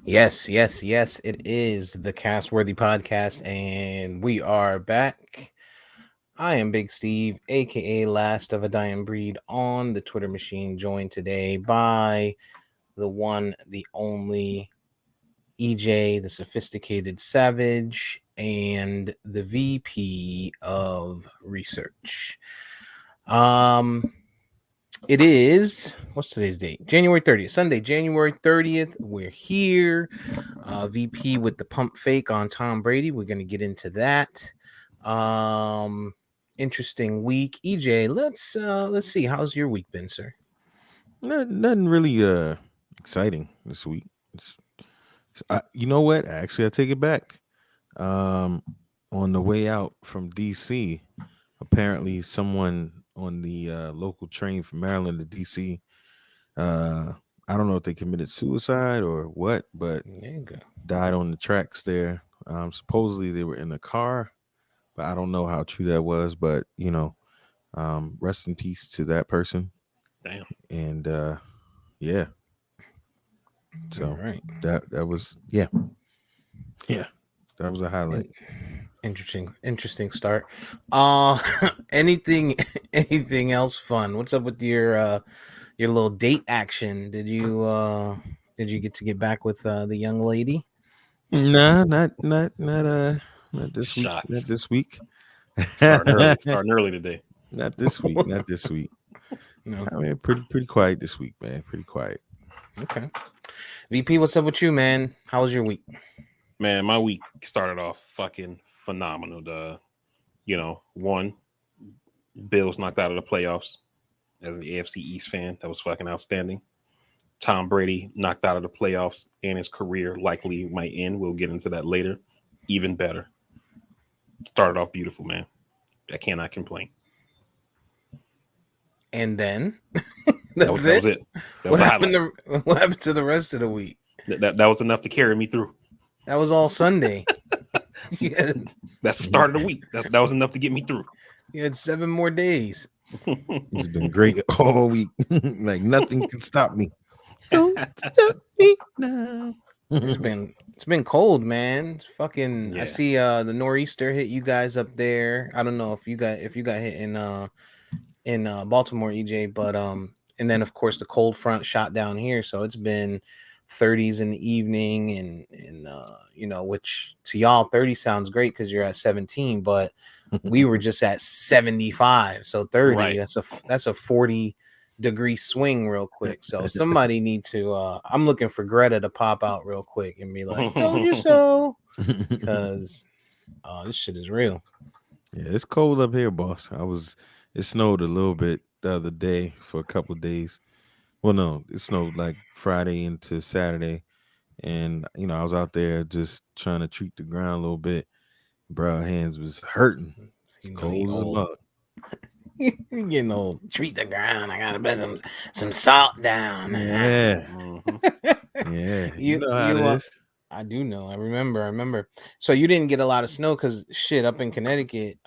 Yes, yes, yes. It is the CastWorthy Podcast, and we are back. I am Big Steve, aka Last of a Dying Breed, on the Twitter machine, joined today by the one, the only EJ, the sophisticated savage, and the VP of research. Um, it is, what's today's date? January 30th, Sunday, January 30th. We're here. VP with the pump fake on Tom Brady. We're going to get into that. Um, Interesting week. EJ, let's see. How's your week been, sir? Nothing really exciting this week. You know what? Actually, I take it back. Um, on the way out from DC, apparently someone on the local train from Maryland to DC, uh, I don't know if they committed suicide or what, but There you go. died on the tracks there. Supposedly they were in a car, but I don't know how true that was. But rest in peace to that person. Damn. And yeah, All so right. that was yeah, that was a highlight. Interesting start. Uh anything anything else fun? What's up with your little date action? Did you get back with the young lady? Nah, not this week. Not Shots. this week. Starting early. Starting early today. Not this week. Not this week. No. I mean, pretty quiet this week, man. Pretty quiet. Okay. VP, what's up with you, man? How was your week? Man, my week started off fucking phenomenal. One, Bills knocked out of the playoffs. As an AFC East fan, that was fucking outstanding. Tom Brady knocked out of the playoffs, and his career likely might end. We'll get into that later. Even better. Started off beautiful, man. I cannot complain. And then That was it. That was what happened to the rest of the week? That was enough to carry me through. That was all Sunday. Yeah, That's the start of the week. That was enough to get me through. you had 7 more days. It's been great all week. Like nothing can stop me. Don't stop me now. It's been cold, man. It's fucking. I Yeah. see the nor'easter hit you guys up there. I don't know if you got hit in Baltimore, EJ, but and then of course the cold front shot down here, so it's been 30s in the evening, and which to y'all 30 sounds great because you're at 17, but we were just at 75, so 30. Right. That's a 40-degree swing real quick. So somebody need to. I'm looking for Greta to pop out real quick and be like, "Told you so," because this shit is real. Yeah, it's cold up here, boss. It snowed a little bit the other day for a couple of days. Well, no, it snowed like Friday into Saturday. And, I was out there just trying to treat the ground a little bit. Bro, hands was hurting. It's You know, cold as a mug. You're getting old. Treat the ground. I gotta put some salt down. Yeah. Mhm. Yeah. You know how you it is. I do know. I remember. So you didn't get a lot of snow because shit up in Connecticut,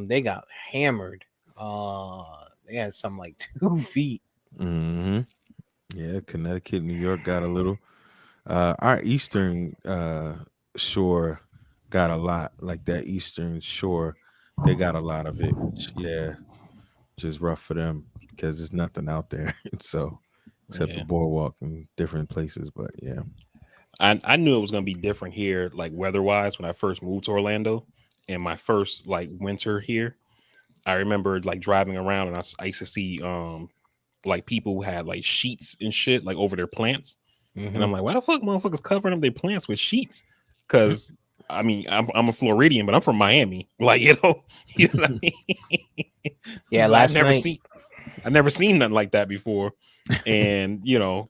they got hammered. They had some like 2 feet. Mm-hmm. Yeah, Connecticut, New York got a little. Our eastern shore got a lot. Like that eastern shore, they got a lot of it, which just rough for them because there's nothing out there. So except the Yeah. boardwalk and different places. But yeah. I knew it was gonna be different here, like weather wise, when I first moved to Orlando, and my first like winter here. I remember like driving around, and I used to see like people who had like sheets and shit like over their plants, and I'm Mhm. like, why the fuck motherfuckers covering up their plants with sheets? Because I mean, I'm a Floridian, but I'm from Miami. Like you know what I mean? Yeah, So last night. I never seen nothing like that before, and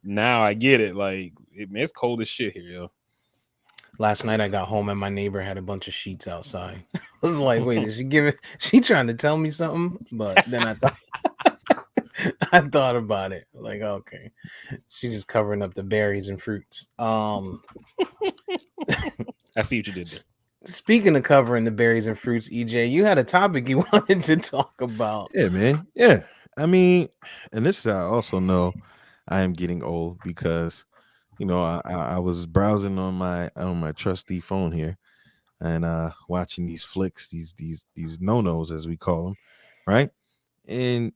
now I get it. Like it's cold as shit here, yo. Last night I got home and my neighbor had a bunch of sheets outside. I was like, wait, is she giving? She trying to tell me something? But then I thought, I thought about it. Like, okay, she's just covering up the berries and fruits. I see what you did there. Speaking of covering the berries and fruits, EJ, you had a topic you wanted to talk about. Yeah, man. Yeah. I mean, and this is how I also know I am getting old because I was browsing on my trusty phone here and watching these flicks, these no-nos as we call them, right? And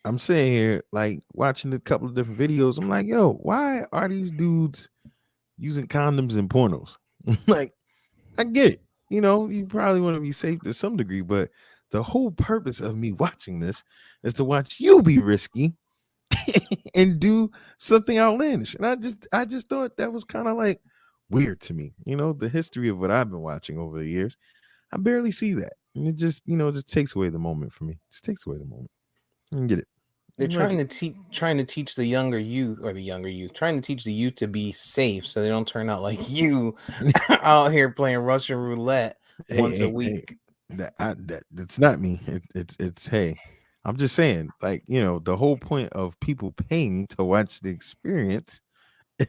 I'm sitting here like watching a couple of different videos. I'm like, yo, why are these dudes using condoms in pornos? Like, I get it. You probably want to be safe to some degree, but the whole purpose of me watching this is to watch you be risky and do something outlandish. And I just thought that was kind of like weird to me. The history of what I've been watching over the years, I barely see that. And it just takes away the moment for me. Just takes away the moment. I can get it. They're I like trying to teach the younger youth, trying to teach the youth to be safe so they don't turn out like you out here playing Russian roulette once a week. That's not me. It's hey, I'm just saying, like, the whole point of people paying to watch the experience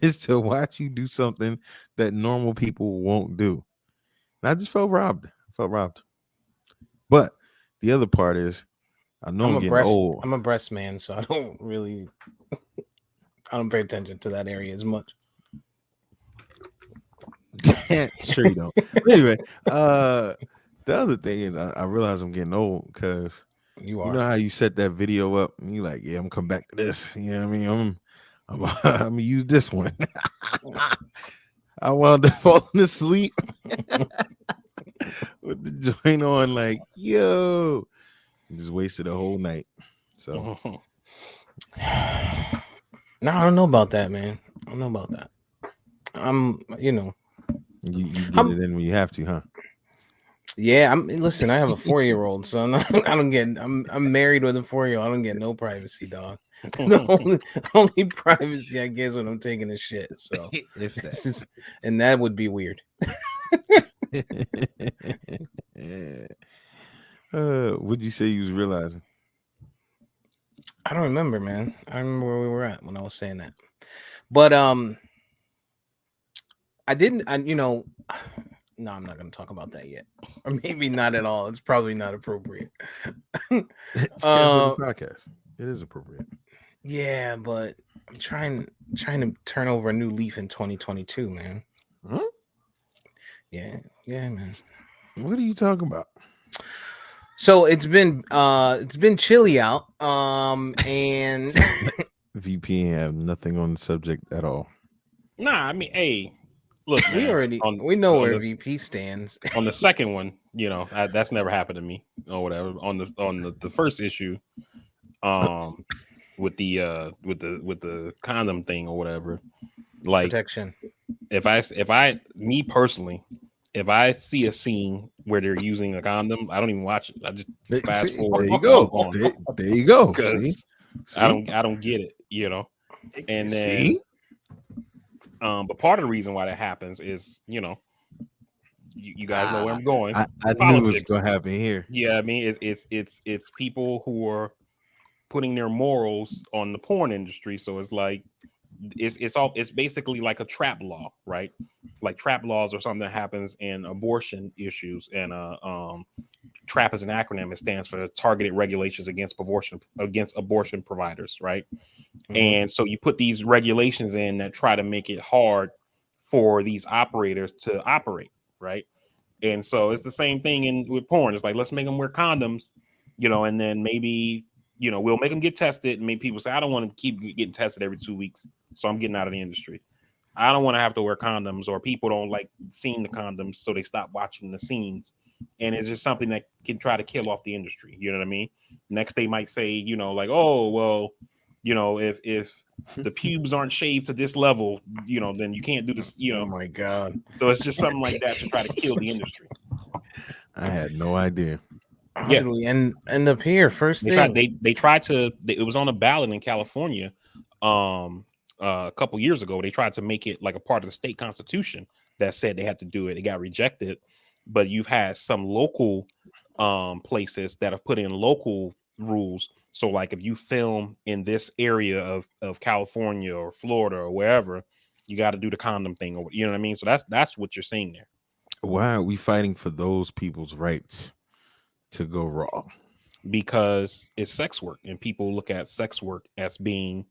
is to watch you do something that normal people won't do. And I just felt robbed. But the other part is, I know I'm getting old. I'm a breast man, so I don't pay attention to that area as much. Sure you don't. Anyway, the other thing is, I realize I'm getting old because You are. know how you set that video up and you like, yeah, I'm gonna come back to this. You know what I mean? I'm gonna use this one. I wound up falling asleep with the joint on, like, yo, just wasted a whole night. So no, I don't know about that, man. I don't know about that. you get it in when you have to, huh? Yeah, listen, I have a 4-year-old, so I'm married with a 4-year-old. I don't get no privacy, dog. The only privacy I get is when I'm taking a shit. So if that. And that would be weird. What'd you say you was realizing? I don't remember, man. I remember where we were at when I was saying that. But I didn't. No, I'm not going to talk about that yet, or maybe not at all. It's probably not appropriate. It's CastWorthy Podcast. It is appropriate. Yeah, but I'm trying to turn over a new leaf in 2022, man. Huh? Yeah, man. What are you talking about? So it's been chilly out, and VP have nothing on the subject at all. Nah, I mean, hey, look, man, we know where VP stands. On the second one, that's never happened to me or whatever. On the first issue, with the condom thing or whatever, like protection. If me personally, if I see a scene where they're using a condom, I don't even watch it. I just fast forward. There you go. There you go. Because I don't get it, And then, but part of the reason why that happens is, you guys know where I'm going. I knew it was gonna happen here. Yeah, I mean, it's people who are putting their morals on the porn industry. So it's like it's basically like a trap law, right? Like trap laws or something that happens in abortion issues, and TRAP is an acronym. It stands for Targeted Regulations Against Abortion Providers, right? Mm-hmm. And so you put these regulations in that try to make it hard for these operators to operate, right? And so it's the same thing with porn. It's like, let's make them wear condoms, and then maybe we'll make them get tested, and maybe people say, I don't want to keep getting tested every 2 weeks, so I'm getting out of the industry. I don't want to have to wear condoms, or people don't like seeing the condoms, so they stop watching the scenes. And it's just something that can try to kill off the industry. You know what I mean? Next, they might say, like, oh, well, if the pubes aren't shaved to this level, then you can't do this, Oh my God. So it's just something like that to try to kill the industry. I had no idea. How did we end up here? First thing they tried to. It was on a ballot in California, a couple years ago. They tried to make it like a part of the state constitution that said they had to do it. It got rejected, but you've had some local places that have put in local rules. So like if you film in this area of California or Florida or wherever, you got to do the condom thing, or you know what I mean. So that's what you're seeing there. Why are we fighting for those people's rights to go raw? Because it's sex work, and people look at sex work as being,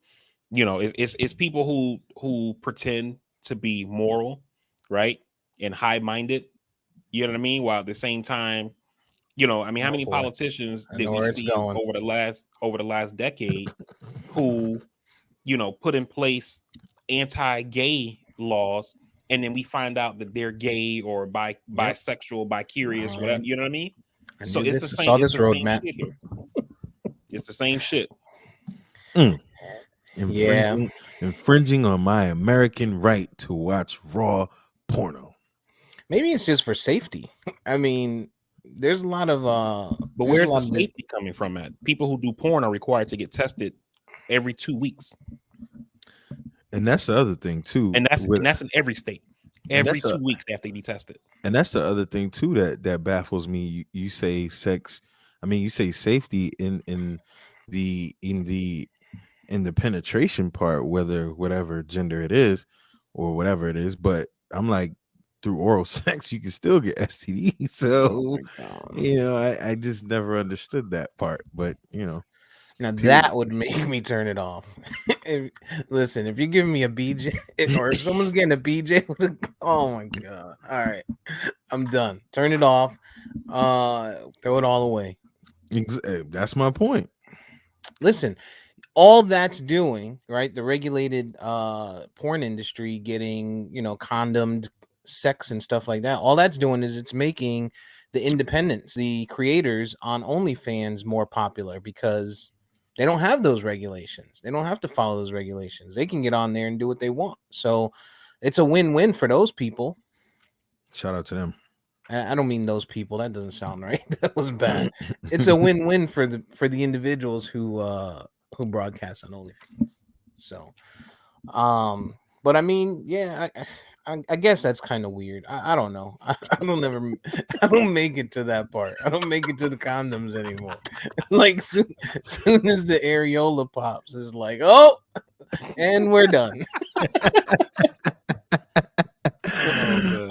it's people who pretend to be moral, right, and high-minded. You know what I mean? While at the same time, how many boy. politicians I did know we where it's see going. over the last decade who, put in place anti-gay laws, and then we find out that they're gay or bisexual, bi-curious, whatever. You know what I mean? I So knew it's this. the I same. saw It's this the same roadmap. shit here. It's the same shit. Yeah. Infringing on my American right to watch raw porno. Maybe it's just for safety. I mean, there's a lot of But there's a where's lot the of safety coming from? At people who do porn are required to get tested every 2 weeks, And that's the other thing too. and that's in every state. Every 2 weeks they have to be tested. And that's the other thing too that baffles me. You say sex, I mean, you say safety in the penetration part, whatever gender it is or whatever it is, but I'm like, through oral sex you can still get STD. So I just never understood that part. But now period. that would make me turn it off. Listen, if you're giving me a BJ or if someone's getting a BJ with oh my god. All right. I'm done. Turn it off. Throw it all away. That's my point. Listen, all that's doing, right? The regulated porn industry getting, condomed sex and stuff like that. All that's doing is it's making the independents, the creators on OnlyFans more popular because they don't have those regulations. They don't have to follow those regulations. They can get on there and do what they want. So it's a win-win for those people. Shout out to them. I don't mean those people. That doesn't sound right. That was bad. It's a win-win for the individuals who broadcast on OnlyFans. So, but I mean, yeah, I guess that's kind of weird. I don't know. I don't make it to that part. I don't make it to the condoms anymore. Like soon as the areola pops, it's like, oh, and we're done.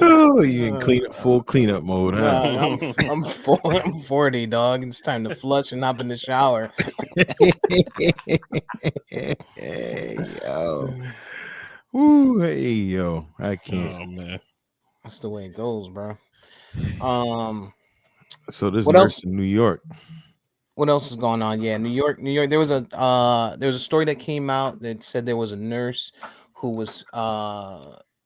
Oh, you in full cleanup mode, huh? I'm 40, dog. It's time to flush and hop in the shower. Hey, yo. Ooh, hey, yo. I can't. Oh man, That's the way it goes, bro. So this what nurse else? in New York. What else is going on? Yeah, New York. There was a story that came out that said there was a nurse who was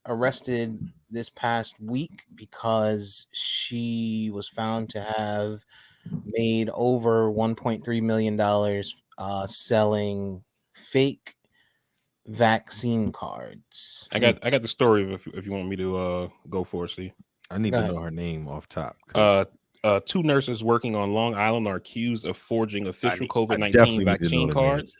arrested this past week because she was found to have made over $1.3 million selling fake vaccine cards. I got the story if you want me to go for it. See, I need Go to ahead. know her name off top. 2 nurses working on Long Island are accused of forging official definitely COVID-19 need to know vaccine the cards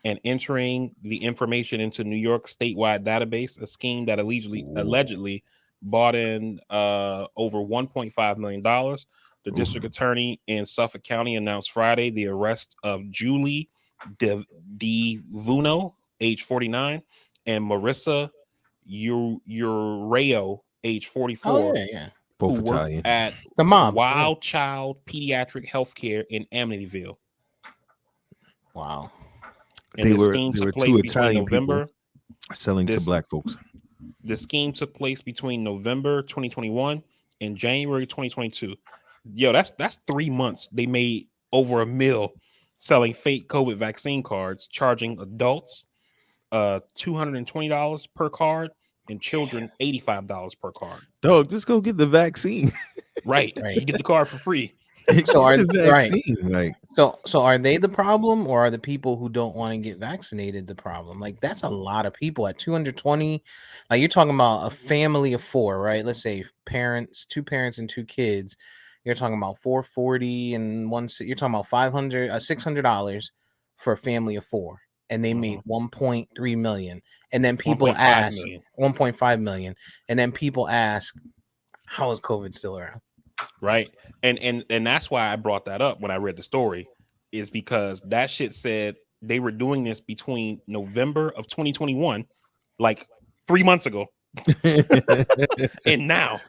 and entering the information into New York statewide database, a scheme that allegedly bought in over $1.5 million. The district attorney in Suffolk County announced Friday the arrest of Julie DeVuno, age 49, and Marissa Ureo, age 44. Oh yeah. Both Who Italian. worked at The mom. Wild Child Pediatric Healthcare in Amityville. Wow. And They the were scheme took two place between Italian people November. selling to black folks. The scheme took place between November 2021 and January 2022. Yo, that's 3 months. They made over $1 million selling fake COVID vaccine cards, charging adults $220 per card and children $85 per card. Dog, just go get the vaccine. Right. You get the card for free. So are the vaccine, right. So are they the problem, or are the people who don't want to get vaccinated the problem? Like that's a lot of people at 220. Like you're talking about a family of 4, right? Let's say 2 parents and 2 kids. You're talking about 440 and you're talking about $600 for a family of 4, and they made 1.3 million. And then people ask 1.5 million, and then people ask, how is COVID still around? Right. And that's why I brought that up when I read the story, is because that shit said they were doing this between November of 2021, like 3 months ago, and now,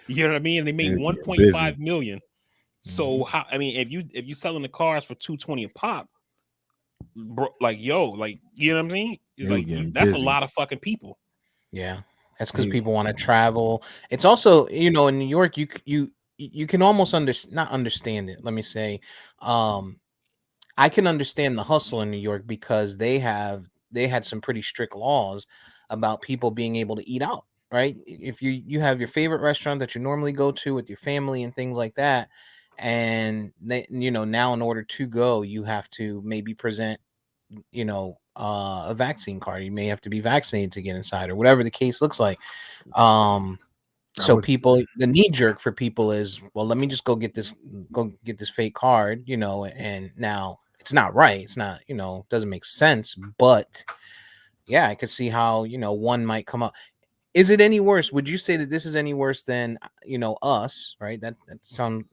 you know what I mean? And they made 1.5 million. So how, I mean, if you selling the cars for $220 a pop, bro, like, yo, like, you know what I mean? It's like that's a lot of fucking people. Yeah, that's because Hey, people want to travel. It's also, in New York, you can almost not understand it. Let me say, um, I can understand the hustle in New York because they had some pretty strict laws about people being able to eat out, right? If you have your favorite restaurant that you normally go to with your family and things like that, and now in order to go, you have to maybe present a vaccine card. You may have to be vaccinated to get inside, or whatever the case looks like. Um, I so would. the knee jerk for people is, well, let me just go get this fake card, and now it's not right. It's not, doesn't make sense. But yeah, I could see how, one might come up. Is it any worse? Would you say that this is any worse than, us, right? That sound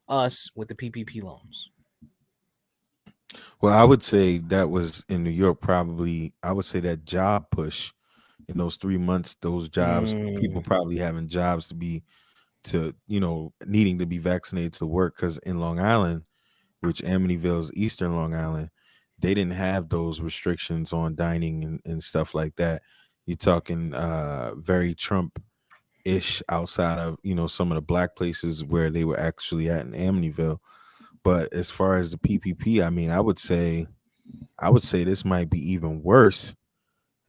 us with the PPP loans. Well, I would say that was in New York. Probably, I would say that job push in those 3 months, those jobs, people Mm, probably having jobs needing to be vaccinated to work. Because in Long Island, which Amityville is Eastern Long Island, they didn't have those restrictions on dining and stuff like that. You're talking very Trump ish outside of some of the black places where they were actually at in Amityville. But as far as the PPP, I mean, I would say this might be even worse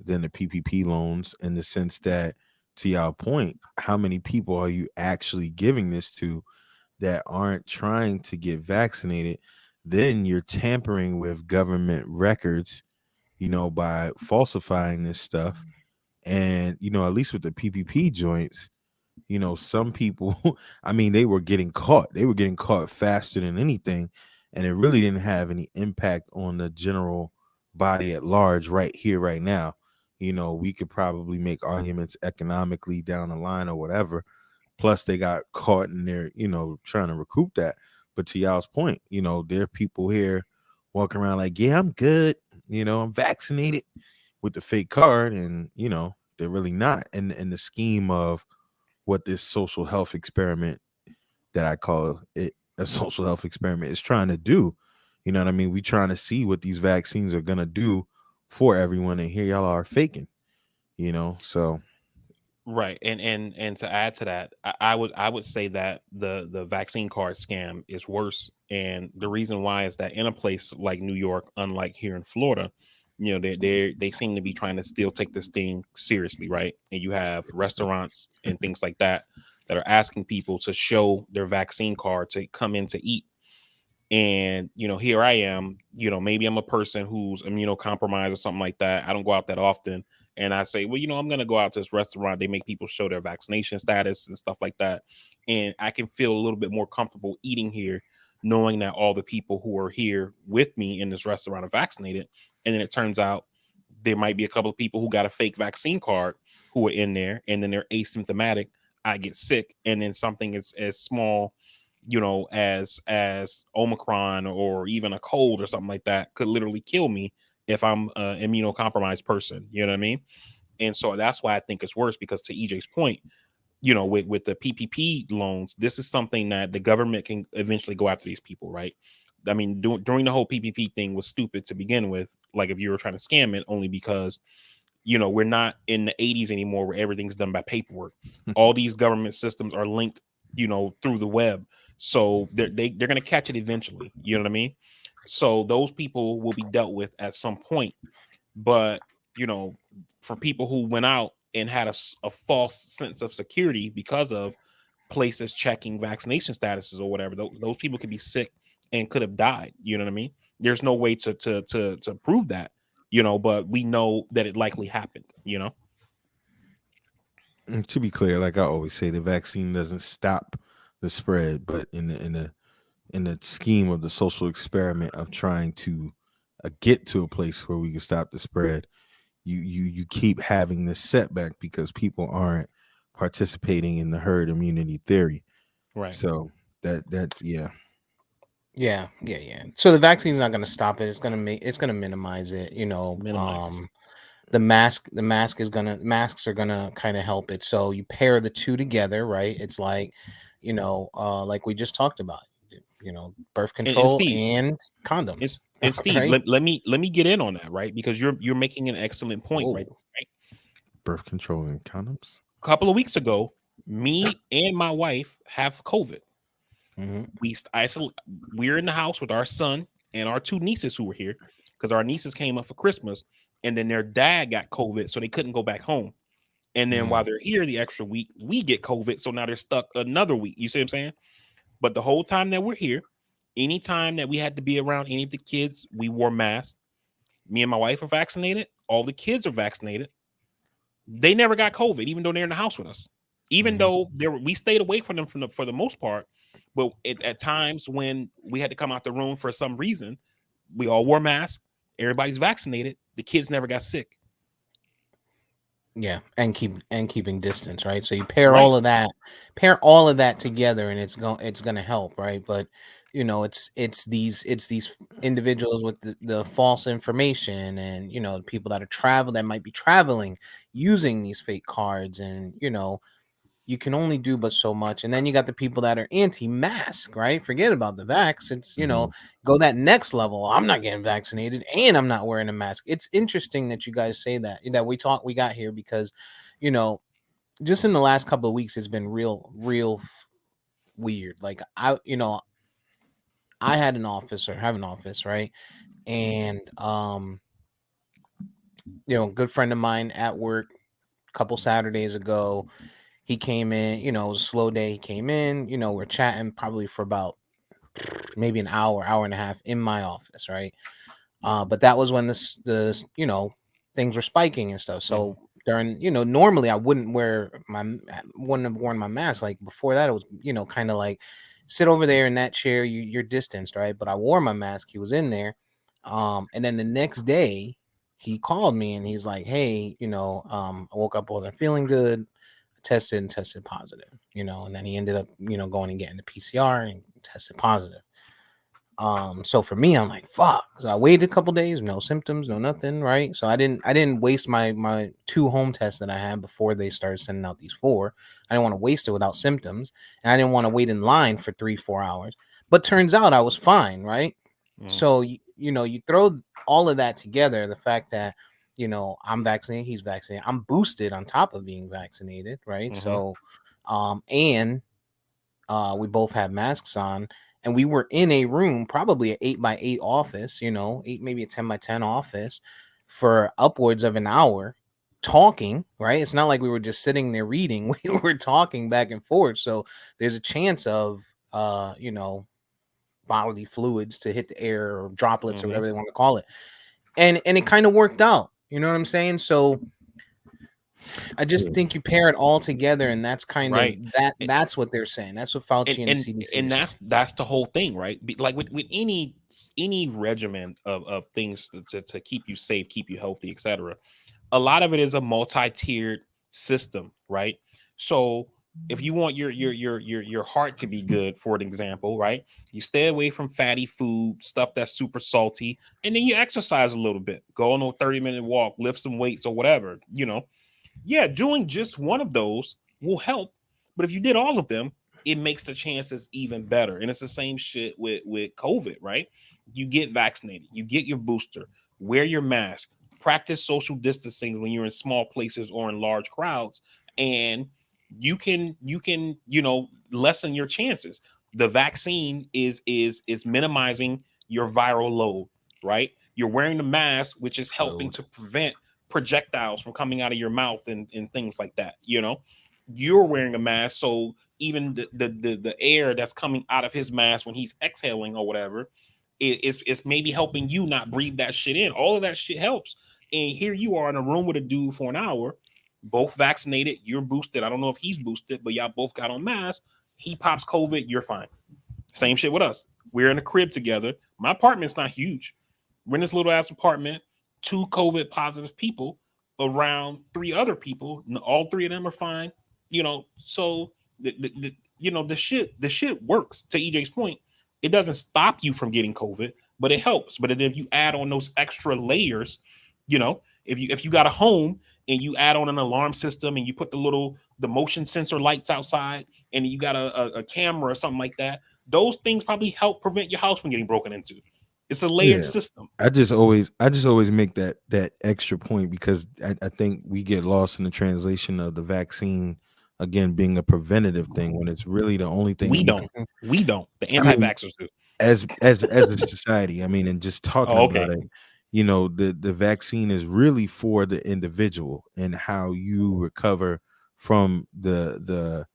than the PPP loans in the sense that, to y'all point, how many people are you actually giving this to that aren't trying to get vaccinated? Then you're tampering with government records, by falsifying this stuff. And, at least with the PPP joints, some people, I mean, they were getting caught. They were getting caught faster than anything. And it really didn't have any impact on the general body at large right here, right now. We could probably make arguments economically down the line or whatever. Plus, they got caught in there, trying to recoup that. But to y'all's point, there are people here walking around like, yeah, I'm good. I'm vaccinated with the fake card. And, they're really not. And in the scheme of what this social health experiment that I call it a social health experiment is trying to do. You know what I mean? We trying to see what these vaccines are gonna do for everyone, and here y'all are faking. So Right, and to add to that, I would say that the vaccine card scam is worse, and the reason why is that in a place like New York, unlike here in Florida, they seem to be trying to still take this thing seriously, right? And you have restaurants and things like that are asking people to show their vaccine card to come in to eat. And here I am, maybe I'm a person who's immunocompromised or something like that. I don't go out that often, and I say, well, I'm going to go out to this restaurant. They make people show their vaccination status and stuff like that, and I can feel a little bit more comfortable eating here, knowing that all the people who are here with me in this restaurant are vaccinated. And then it turns out there might be a couple of people who got a fake vaccine card who are in there, and then they're asymptomatic. I get sick, and then something as small, as Omicron or even a cold or something like that could literally kill me if I'm an immunocompromised person. You know what I mean? And so that's why I think it's worse, because to EJ's point, with the PPP loans, this is something that the government can eventually go after these people, right? I mean, during the whole PPP thing was stupid to begin with. Like, if you were trying to scam it, only because we're not in the 80s anymore where everything's done by paperwork. All these government systems are linked, through the web. So they're going to catch it eventually. You know what I mean? So those people will be dealt with at some point. But, for people who went out and had a false sense of security because of places checking vaccination statuses or whatever, those people could be sick and could have died. You know what I mean? There's no way to prove that, but we know that it likely happened. to be clear, like I always say, the vaccine doesn't stop the spread, but in the scheme of the social experiment of trying to get to a place where we can stop the spread, you keep having this setback because people aren't participating in the herd immunity theory. Right. So that's yeah. Yeah. So the vaccine's not going to stop it. It's going to minimize it. Minimizes. Masks are gonna kind of help it. So you pair the two together, right? It's like, like we just talked about, birth And control Steve, and condoms, and Steve, right? let me get in on that, right? Because you're making an excellent point, right? Whoa. Right. birth control and condoms. A couple of weeks ago, me and my wife have COVID. We're in the house with our son and our two nieces who were here because our nieces came up for Christmas, and then their dad got COVID, so they couldn't go back home. And then while they're here the extra week, we get COVID, so now they're stuck another week. You see what I'm saying? But the whole time that we're here, anytime that we had to be around any of the kids, we wore masks. Me and my wife are vaccinated. All the kids are vaccinated. They never got COVID, even though they're in the house with us. Even though we stayed away from them for the most part. But at times when we had to come out the room for some reason, we all wore masks. Everybody's vaccinated. The kids never got sick. Yeah, and keeping distance, right? So you pair all of that together, and it's gonna help, right? But it's these individuals with the false information, and people that might be traveling using these fake cards, and you can only do but so much. And then you got the people that are anti-mask, right? Forget about the vax. It's, go that next level. I'm not getting vaccinated and I'm not wearing a mask. It's interesting that you guys say that we got here because, just in the last couple of weeks, it's been real weird. Like I had an office or have an office, right? And, good friend of mine at work a couple Saturdays ago, he came in, it was a slow day. He came in, we're chatting probably for about maybe an hour and a half in my office, right? But that was when the things were spiking and stuff. So during, normally I wouldn't have worn my mask. Like before that, it was, kind of like sit over there in that chair, you're distanced, right? But I wore my mask. He was in there. And then the next day he called me and he's like, hey, I woke up, wasn't feeling good. Tested positive, and then he ended up, going and getting the PCR and tested positive. So for me, I'm like, fuck. So I waited a couple days, no symptoms, no nothing, right? So I didn't waste my 2 home tests that I had before they started sending out these 4. I didn't want to waste it without symptoms, and I didn't want to wait in line for 3-4 hours. But turns out I was fine, right? So you throw all of that together, the fact that I'm vaccinated, he's vaccinated, I'm boosted on top of being vaccinated, right? So and we both had masks on, and we were in a room, probably an 8x8 office, 8, maybe a 10x10 office for upwards of an hour talking, right? It's not like we were just sitting there reading. We were talking back and forth. So there's a chance of bodily fluids to hit the air or droplets or whatever they want to call it. And it kind of worked out. You know what I'm saying? So I just think you pair it all together, and that's kind of that's what they're saying. That's what Fauci and the CDC and that's the whole thing, right? Like with any regimen of things to keep you safe, keep you healthy, etc. A lot of it is a multi-tiered system, right? So if you want your heart to be good, for an example, right? You stay away from fatty food, stuff that's super salty, and then you exercise a little bit. Go on a 30-minute walk, lift some weights or whatever, Yeah, doing just one of those will help. But if you did all of them, it makes the chances even better. And it's the same shit with COVID, right? You get vaccinated, you get your booster, wear your mask, practice social distancing when you're in small places or in large crowds, and you can lessen your chances. The vaccine is minimizing your viral load, right? You're wearing the mask, which is helping to prevent projectiles from coming out of your mouth and things like that. You're wearing a mask, so even the air that's coming out of his mask when he's exhaling or whatever, it's maybe helping you not breathe that shit in. All of that shit helps. And here you are in a room with a dude for an hour, both vaccinated, you're boosted. I don't know if he's boosted, but y'all both got on masks. He pops COVID, you're fine. Same shit with us. We're in a crib together. My apartment's not huge. We're in this little ass apartment, 2 COVID positive people around 3 other people. All 3 of them are fine. So the shit works. To EJ's point, it doesn't stop you from getting COVID, but it helps. But if you add on those extra layers, if you got a home and you add on an alarm system and you put the motion sensor lights outside and you got a camera or something like that, those things probably help prevent your house from getting broken into. It's a layered system. I just always make that extra point because I think we get lost in the translation of the vaccine again being a preventative thing when it's really the only thing We don't. The I mean, anti-vaxxers do. as a society. I mean, and just talking about it, the vaccine is really for the individual and how you recover from the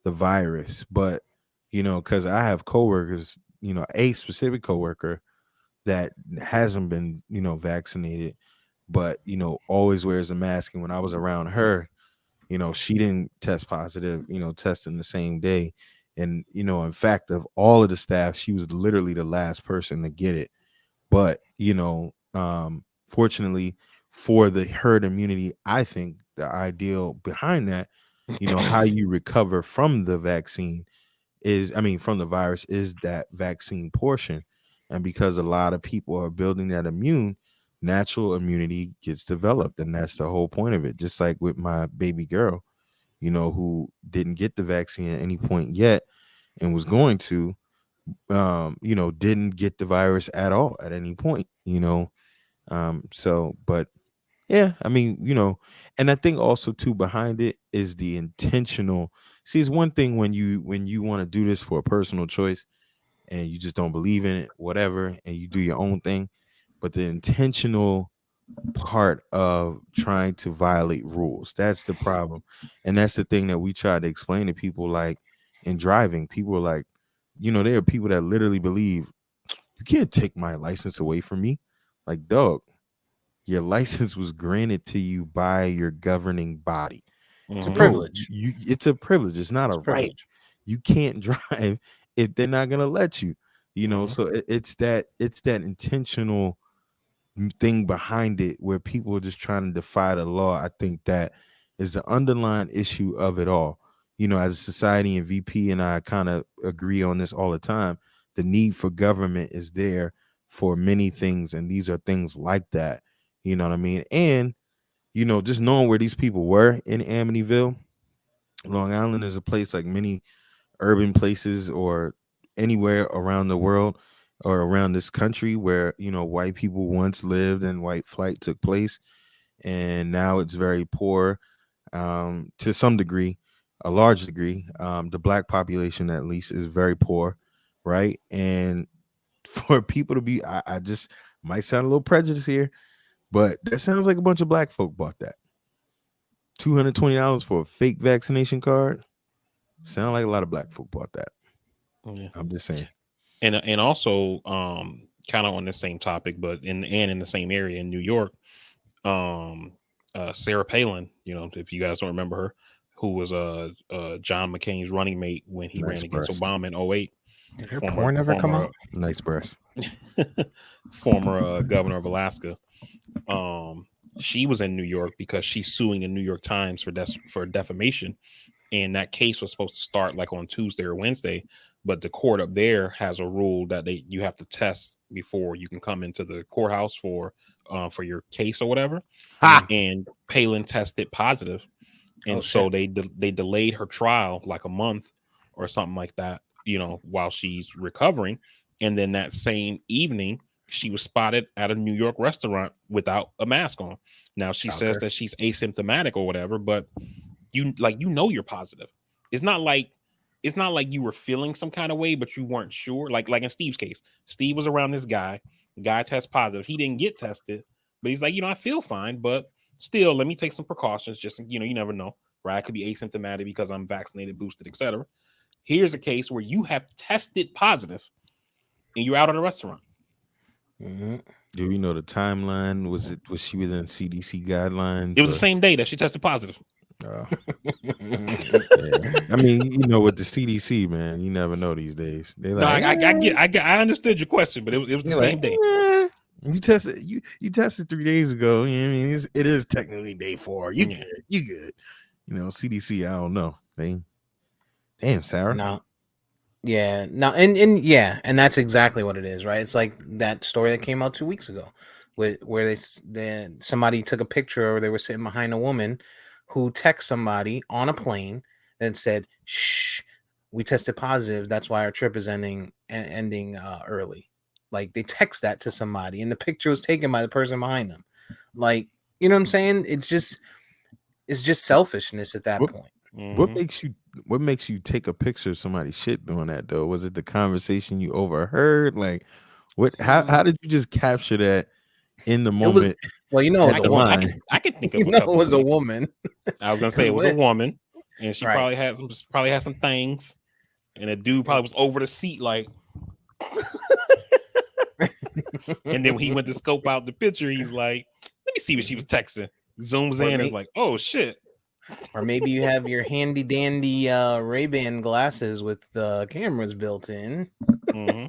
virus. But because I have coworkers, a specific coworker that hasn't been vaccinated, but always wears a mask. And when I was around her, she didn't test positive, testing the same day. And, in fact, of all of the staff, she was literally the last person to get it. But, fortunately for the herd immunity, I think the ideal behind that, how you recover from the vaccine from the virus is that vaccine portion. And because a lot of people are building that natural immunity gets developed. And that's the whole point of it. Just like with my baby girl, who didn't get the vaccine at any point yet and was going to, didn't get the virus at all at any point, but yeah, I mean, and I think also too behind it is the intentional. See, it's one thing when you want to do this for a personal choice and you just don't believe in it, whatever, and you do your own thing, but the intentional part of trying to violate rules, that's the problem. And that's the thing that we try to explain to people, like in driving. People are like, there are people that literally believe you can't take my license away from me. Like, dog, your license was granted to you by your governing body. It's a privilege. It's a privilege. It's not a right. You can't drive if they're not gonna let you. So it's that intentional thing behind it where people are just trying to defy the law. I think that is the underlying issue of it all. As a society, and VP and I kind of agree on this all the time. The need for government is there for many things, and these are things like that. You know what I mean? And just knowing where these people were in Amityville, Long Island is a place like many urban places or anywhere around the world or around this country where white people once lived and white flight took place, and now it's very poor to some degree, a large degree. The black population at least is very poor, right? And for people to be, I just might sound a little prejudiced here, but that sounds like a bunch of black folk bought that. $220 for a fake vaccination card. Sound like a lot of black folk bought that. Yeah. I'm just saying. And also kind of on the same topic, but in the same area in New York, Sarah Palin, if you guys don't remember her, who was John McCain's running mate when he ran against Obama in 2008. Did her porn ever come out? Nice breast. Former governor of Alaska. She was in New York because she's suing the New York Times for defamation. And that case was supposed to start like on Tuesday or Wednesday, but the court up there has a rule that you have to test before you can come into the courthouse for your case or whatever. And Palin tested positive, and so they delayed her trial like a month or something like that, while she's recovering. And then that same evening, she was spotted at a New York restaurant without a mask on. Now she says that she's asymptomatic or whatever, but you're positive. It's not like you were feeling some kind of way, but you weren't sure. Like in Steve's case, Steve was around this guy. The guy tests positive. He didn't get tested, but he's like, I feel fine, but still, let me take some precautions. Just you never know, right? I could be asymptomatic because I'm vaccinated, boosted, etc. Here's a case where you have tested positive, and you're out at a restaurant. Mm-hmm. Do we know the timeline? Was she within CDC guidelines? It was the same day that she tested positive. Yeah. I mean, with the CDC, man, you never know these days. They like, I understood your question, but it was the same day. You tested 3 days ago. I mean, it is technically day 4. You good. CDC, I don't know. Damn, Sarah. No. Yeah. No. And that's exactly what it is, right? It's like that story that came out 2 weeks ago, where somebody took a picture, or they were sitting behind a woman who texted somebody on a plane and said, "Shh, we tested positive. That's why our trip is ending early." Like they text that to somebody, and the picture was taken by the person behind them. Like, you know what I'm saying? It's just selfishness at that point. What makes you take a picture of somebody's shit doing that though? Was it the conversation you overheard? Like, how did you just capture that in the moment? Well, you know, I can think of it was a woman. I was gonna say it was a woman, and she Right. probably had some things, and a dude probably was over the seat like. And then when he went to scope out the picture, he's like, "Let me see what she was texting." Zooms in, is like, "Oh shit." Or maybe you have your handy dandy Ray-Ban glasses with cameras built in. Mm-hmm.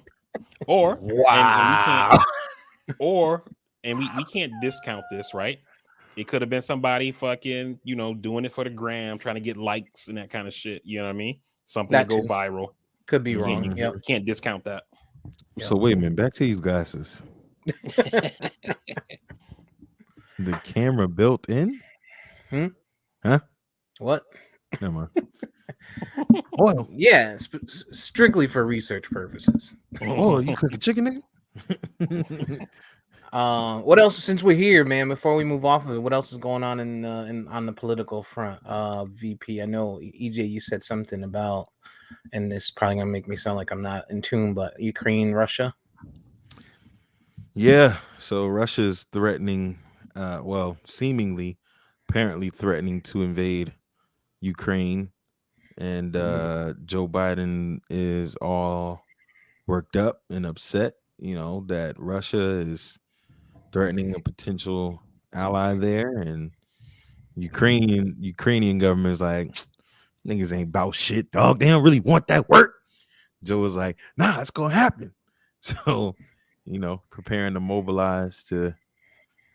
Or wow. And we can't discount this, right? It could have been somebody fucking, doing it for the gram, trying to get likes and that kind of shit. You know what I mean? Something that to go viral. Could be wrong. You can't discount that. So wait a minute, back to these glasses. The camera built in? Huh? What? Never mind. Oil. Yeah, strictly for research purposes. Oh, you cook a chicken, nigga? What else? Since we're here, man, before we move off of it, what else is going on on the political front? VP, I know EJ, you said something about, and this is probably gonna make me sound like I'm not in tune, but Ukraine, Russia. Yeah, so Russia's threatening, seemingly, apparently threatening to invade Ukraine, and Joe Biden is all worked up and upset, that Russia is threatening a potential ally there, and Ukrainian government is like, niggas ain't about shit, dog. They don't really want that work. Joe was like, nah, it's gonna happen. So, preparing to mobilize to,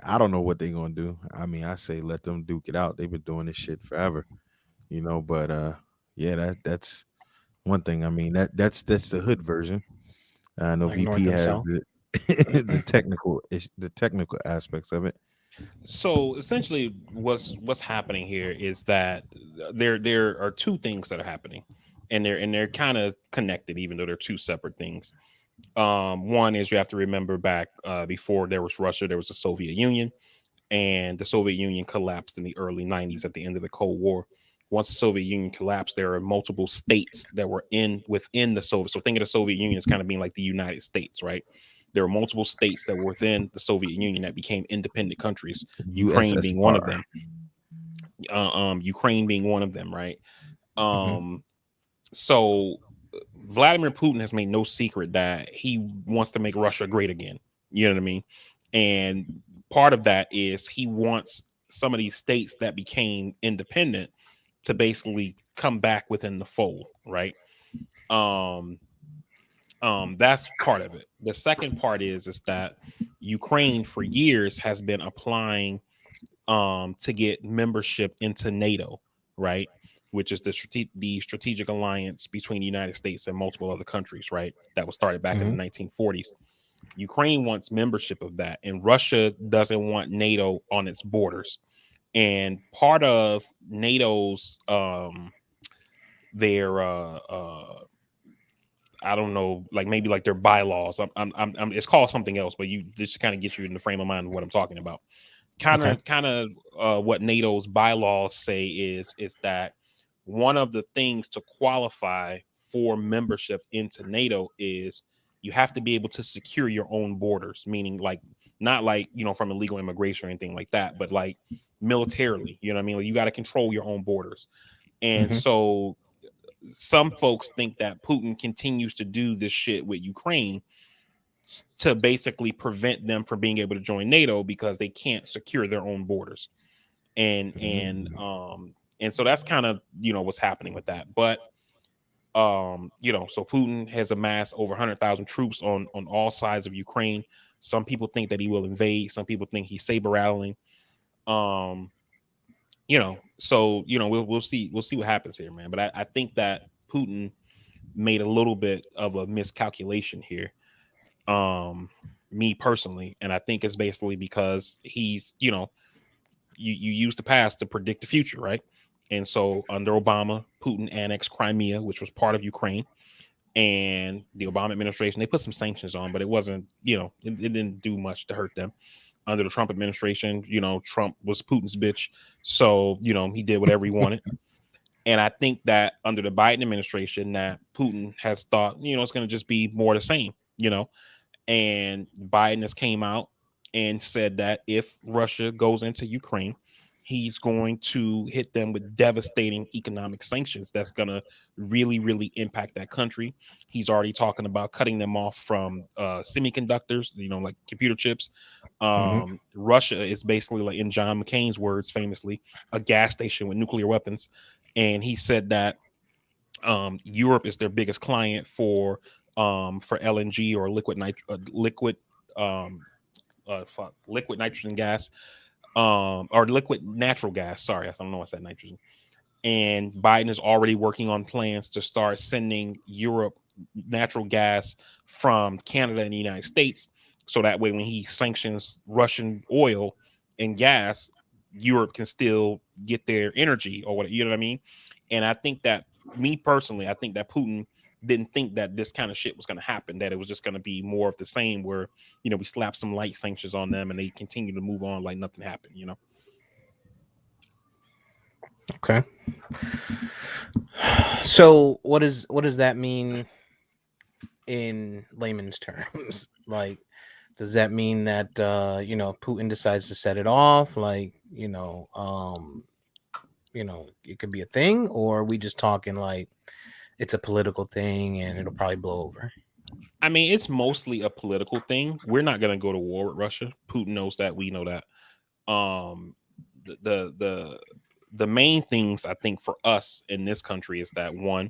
I don't know what they're gonna do. I mean, I say let them duke it out. They've been doing this shit forever, but yeah, that's one thing. I mean, that's the hood version. I know VP has the technical aspects of it. So essentially, what's happening here is that there are two things that are happening, and they're kind of connected, even though they're two separate things. One is you have to remember back before there was Russia, there was the Soviet Union, and the Soviet Union collapsed in the early 90s at the end of the Cold War. Once the Soviet Union collapsed, there are multiple states that were within the Soviet. So think of the Soviet Union as kind of being like the United States, right? There were multiple states that were within the Soviet Union that became independent countries. Ukraine being one of them. Ukraine being one of them, right? So Vladimir Putin has made no secret that he wants to make Russia great again. You know what I mean? And part of that is he wants some of these states that became independent to basically come back within the fold, right? That's part of it. The second part is that Ukraine for years has been applying to get membership into NATO, right? Which is the strategic alliance between the United States and multiple other countries, right? That was started back in the 1940s. Ukraine wants membership of that, and Russia doesn't want NATO on its borders. And part of NATO's their I don't know, like maybe like their bylaws. It's called something else, but you just kind of get you in the frame of mind of what I'm talking about. Kind of what NATO's bylaws say is that one of the things to qualify for membership into NATO is you have to be able to secure your own borders, meaning like not like, from illegal immigration or anything like that, but like militarily, you know what I mean? Like you got to control your own borders. And so some folks think that Putin continues to do this shit with Ukraine to basically prevent them from being able to join NATO because they can't secure their own borders. And so that's kind of, what's happening with that. But so Putin has amassed over 100,000 troops on all sides of Ukraine. Some people think that he will invade. Some people think he's saber rattling. So we'll see what happens here, man. But I think that Putin made a little bit of a miscalculation here, me personally, and I think it's basically because he's, you use the past to predict the future, right? And so under Obama, Putin annexed Crimea, which was part of Ukraine. and the Obama administration, they put some sanctions on, but it wasn't, it didn't do much to hurt them. Under the Trump administration, Trump was Putin's bitch. So, he did whatever he wanted. And I think that under the Biden administration, that Putin has thought, it's going to just be more the same, and Biden has came out and said that if Russia goes into Ukraine, he's going to hit them with devastating economic sanctions that's going to really, really impact that country. He's already talking about cutting them off from semiconductors, like computer chips. Russia is basically, like in John McCain's words, famously, a gas station with nuclear weapons. And he said that Europe is their biggest client for LNG or liquid nitrogen gas, or liquid natural gas. Sorry, I don't know what's that nitrogen. And Biden is already working on plans to start sending Europe natural gas from Canada and the United States, so that way when he sanctions Russian oil and gas, Europe can still get their energy or whatever. You know what I mean? And I think that, me personally, I think that Putin didn't think that this kind of shit was going to happen, that it was just going to be more of the same, where, we slap some light sanctions on them and they continue to move on like nothing happened, Okay. So what does that mean in layman's terms? Like, does that mean that, Putin decides to set it off? Like, it could be a thing, or are we just talking like it's a political thing and it'll probably blow over? I mean, it's mostly a political thing. We're not going to go to war with Russia. Putin knows that. We know that. The main things, I think, for us in this country is that, one,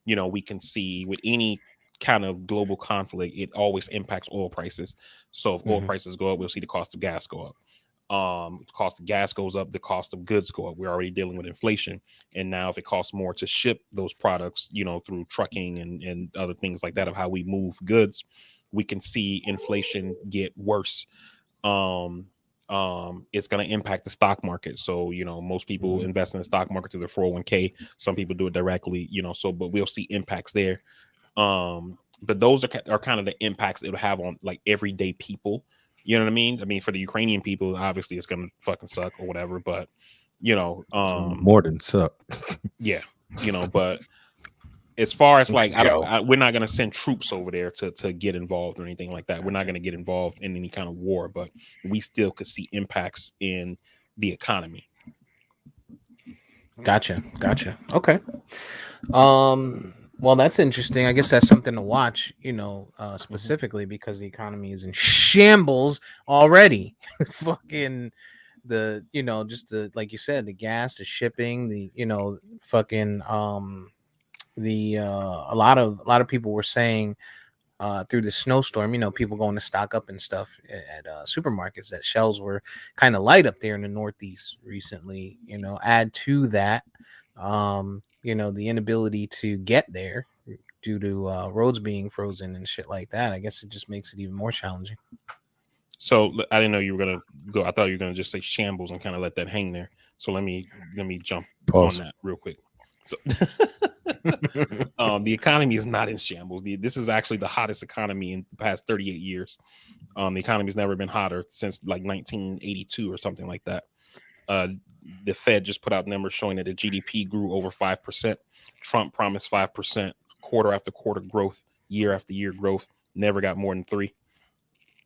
we can see with any kind of global conflict, it always impacts oil prices. So if oil prices go up, we'll see the cost of gas go up. The cost of gas goes up, the cost of goods go up. We're already dealing with inflation, and now if it costs more to ship those products, through trucking and other things like that, of how we move goods, we can see inflation get worse. It's going to impact the stock market. So, most people invest in the stock market through their 401k. Some people do it directly, but we'll see impacts there. But those are kind of the impacts it'll have on like everyday people. You know what I mean? I mean, for the Ukrainian people, obviously it's going to fucking suck or whatever, but more than suck. Yeah. But as far as like, we're not going to send troops over there to get involved or anything like that. We're not going to get involved in any kind of war, but we still could see impacts in the economy. Gotcha. Okay. Well, that's interesting. I guess that's something to watch, specifically because the economy is in shambles already. Fucking just the, like you said, the gas, the shipping, the, fucking, a lot of people were saying through the snowstorm, people going to stock up and stuff at supermarkets, that shelves were kind of light up there in the Northeast recently. Add to that, the inability to get there due to roads being frozen and shit like that. I guess it just makes it even more challenging. So I didn't know you were gonna go. I thought you were gonna just say shambles and kind of let that hang there. So let me jump on that real quick. So the economy is not in shambles. This is actually the hottest economy in the past 38 years. The economy has never been hotter since like 1982 or something like that. The Fed just put out numbers showing that the GDP grew over 5%. Trump promised 5% quarter after quarter growth, year after year growth, never got more than 3%.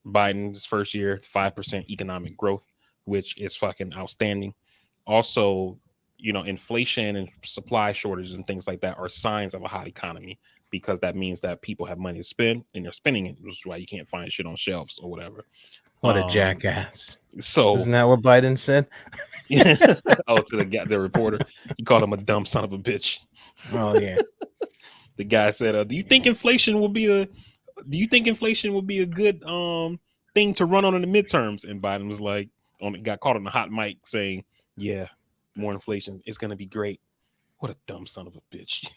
Biden's first year, 5% economic growth, which is fucking outstanding. Also, inflation and supply shortages and things like that are signs of a hot economy, because that means that people have money to spend and they're spending it, which is why you can't find shit on shelves or whatever. What a jackass. So isn't that what Biden said? Oh, to the reporter, he called him a dumb son of a bitch. Oh yeah. The guy said, do you think inflation will be a good thing to run on in the midterms? And Biden was like, got caught on the hot mic saying, yeah, more inflation is going to be great. What a dumb son of a bitch.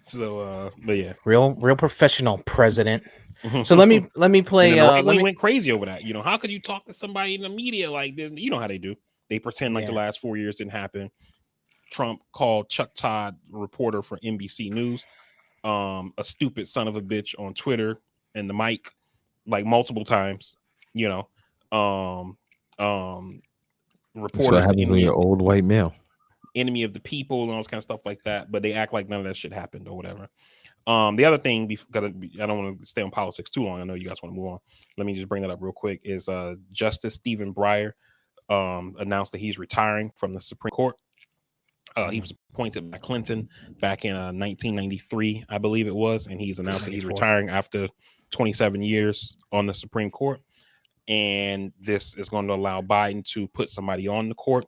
So but yeah, real professional president. So let me play. He went crazy over that. How could you talk to somebody in the media like this? You know how they do. They pretend like the last 4 years didn't happen. Trump called Chuck Todd, a reporter for NBC News, a stupid son of a bitch on Twitter and the mic like multiple times. You know, That's what reporters happens when you're old white male. enemy of the people and all this kind of stuff like that, but they act like none of that shit happened or whatever. The other thing, I don't want to stay on politics too long. I know you guys want to move on. Let me just bring that up real quick. Is Justice Stephen Breyer announced that he's retiring from the Supreme Court. He was appointed by Clinton back in 1993, I believe it was, and he's announced that he's retiring after 27 years on the Supreme Court. And this is going to allow Biden to put somebody on the court.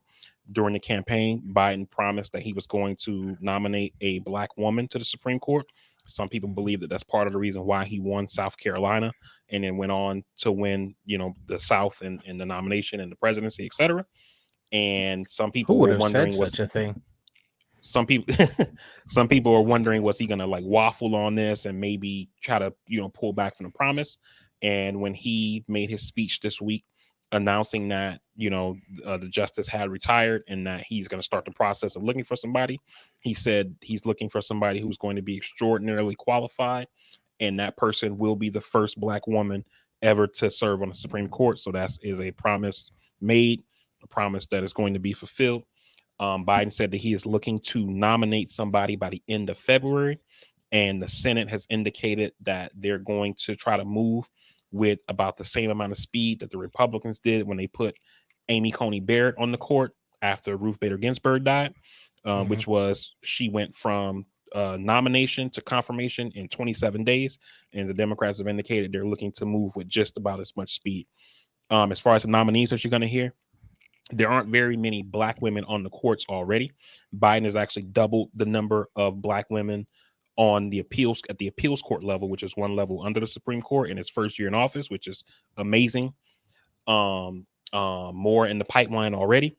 During the campaign, Biden promised that he was going to nominate a black woman to the Supreme Court. Some people believe that that's part of the reason why he won South Carolina and then went on to win, the South and the nomination and the presidency, etc. And some people were wondering such a thing. Some people are wondering, was he gonna like waffle on this and maybe try to pull back from the promise? And when he made his speech this week announcing that the justice had retired and that he's going to start the process of looking for somebody, he said he's looking for somebody who's going to be extraordinarily qualified, and that person will be the first black woman ever to serve on the Supreme Court. So that is a promise made, a promise that is going to be fulfilled. Biden said that he is looking to nominate somebody by the end of February, and the Senate has indicated that they're going to try to move with about the same amount of speed that the Republicans did when they put Amy Coney Barrett on the court after Ruth Bader Ginsburg died, which was she went from nomination to confirmation in 27 days. And the Democrats have indicated they're looking to move with just about as much speed. As far as the nominees that you're going to hear, there aren't very many black women on the courts already. Biden has actually doubled the number of black women on the appeals court level, which is one level under the Supreme Court in his first year in office, which is amazing. More in the pipeline already.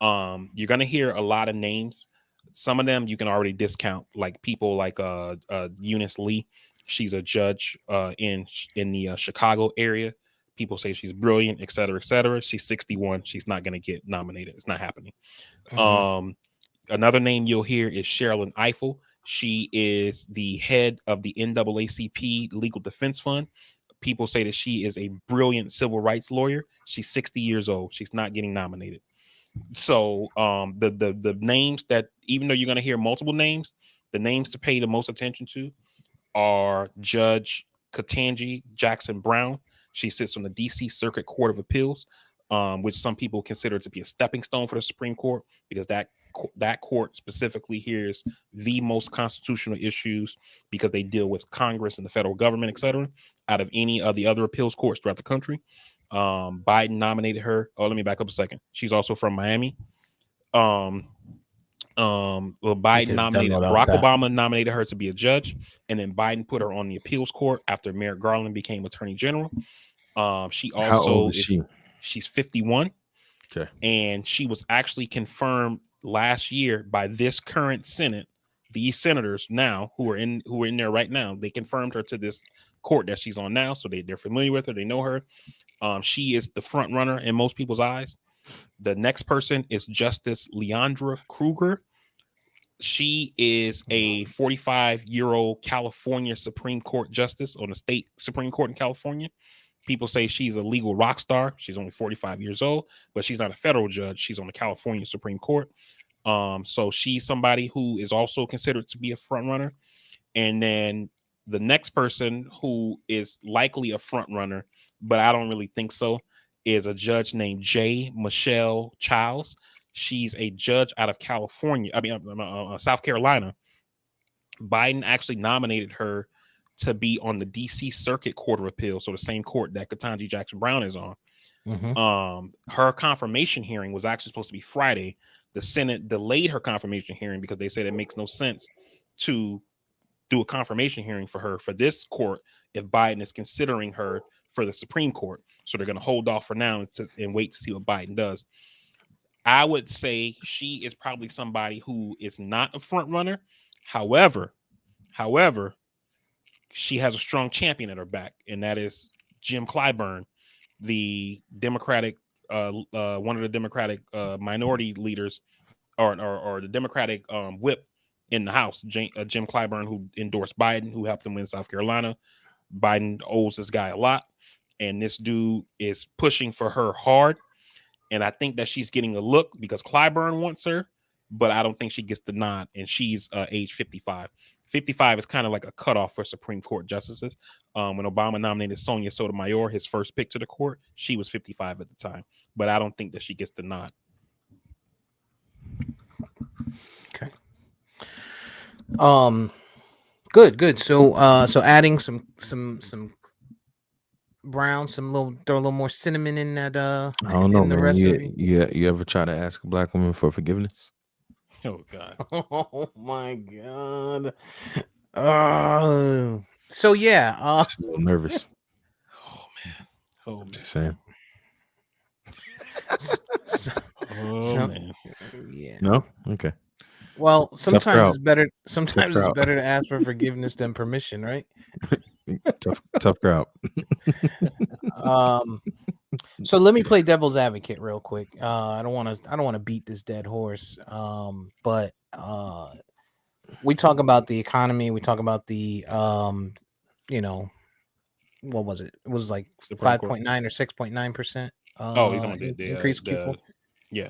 You're gonna hear a lot of names. Some of them you can already discount, like people like Eunice Lee. She's a judge in the Chicago area. People say she's brilliant, et cetera, et cetera. She's 61. She's not gonna get nominated. It's not happening. Another name you'll hear is Sherilyn Ifill. She is the head of the NAACP Legal Defense Fund. People say that she is a brilliant civil rights lawyer. She's 60 years old. She's not getting nominated. So the names that, even though you're going to hear multiple names, the names to pay the most attention to are Judge Katangi Jackson Brown. She sits on the DC Circuit Court of Appeals, which some people consider to be a stepping stone for the Supreme Court, because that court specifically hears the most constitutional issues because they deal with Congress and the federal government, et cetera, out of any of the other appeals courts throughout the country. Biden nominated her. Oh, let me back up a second. She's also from Miami. Biden nominated Barack Obama nominated her to be a judge, and then Biden put her on the appeals court after Merrick Garland became Attorney General. She also How old is she? She's 51. Okay. And she was actually confirmed last year by this current Senate. These senators now who are in there right now, they confirmed her to this court that she's on now, so they're familiar with her, they know her. She is the front runner in most people's eyes. The next person is Justice Leandra Krueger. She is a 45-year-old California Supreme Court justice on the state Supreme Court in California. People say she's a legal rock star. She's only 45 years old, but she's not a federal judge. She's on the California Supreme Court. So she's somebody who is also considered to be a front runner. And then the next person who is likely a front runner, but I don't really think so, is a judge named J. Michelle Childs. She's a judge out of California. South Carolina. Biden actually nominated her to be on the DC Circuit Court of Appeals, so the same court that Katangi Jackson Brown is on. Her confirmation hearing was actually supposed to be Friday. The Senate delayed her confirmation hearing because they said it makes no sense to do a confirmation hearing for her for this court if Biden is considering her for the Supreme Court. So they're going to hold off for now and wait to see what Biden does. I would say she is probably somebody who is not a front runner. However, she has a strong champion at her back, and that is Jim Clyburn, the Democratic, one of the Democratic minority leaders or the Democratic whip in the House, Jim Clyburn, who endorsed Biden, who helped him win South Carolina. Biden owes this guy a lot, and this dude is pushing for her hard. And I think that she's getting a look because Clyburn wants her, but I don't think she gets the nod. And she's age 55. 55 is kind of like a cutoff for Supreme Court justices. When Obama nominated Sonia Sotomayor, his first pick to the court, she was 55 at the time. But I don't think that she gets the nod. Okay. Good. So adding some brown, throw a little more cinnamon in that. I don't know, in the man. recipe. You ever try to ask a black woman for forgiveness? Oh God. Oh my God. So yeah. Just a little nervous. Oh man. Oh man. Just saying. Oh man. Yeah. No? Okay. Well, sometimes crowd. it's better. Sometimes it's crowd. better to ask for forgiveness than permission, right? Tough crowd. So let me play devil's advocate real quick. I don't want to beat this dead horse. But we talk about the economy. We talk about the what was it? It was like 5.9 or 6.9%. Oh, you're talking about the increase Q4. Yeah.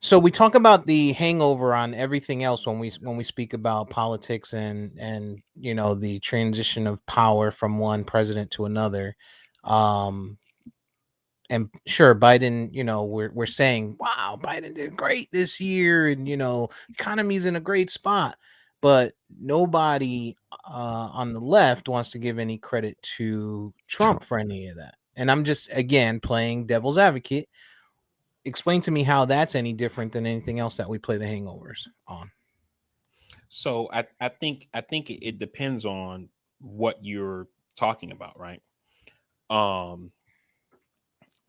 So we talk about the hangover on everything else when we speak about politics and the transition of power from one president to another. And sure, Biden, we're saying, wow, Biden did great this year, and economy's in a great spot. But nobody on the left wants to give any credit to Trump for any of that. And I'm just again playing devil's advocate. Explain to me how that's any different than anything else that we play the hangovers on. So I think it depends on what you're talking about, right?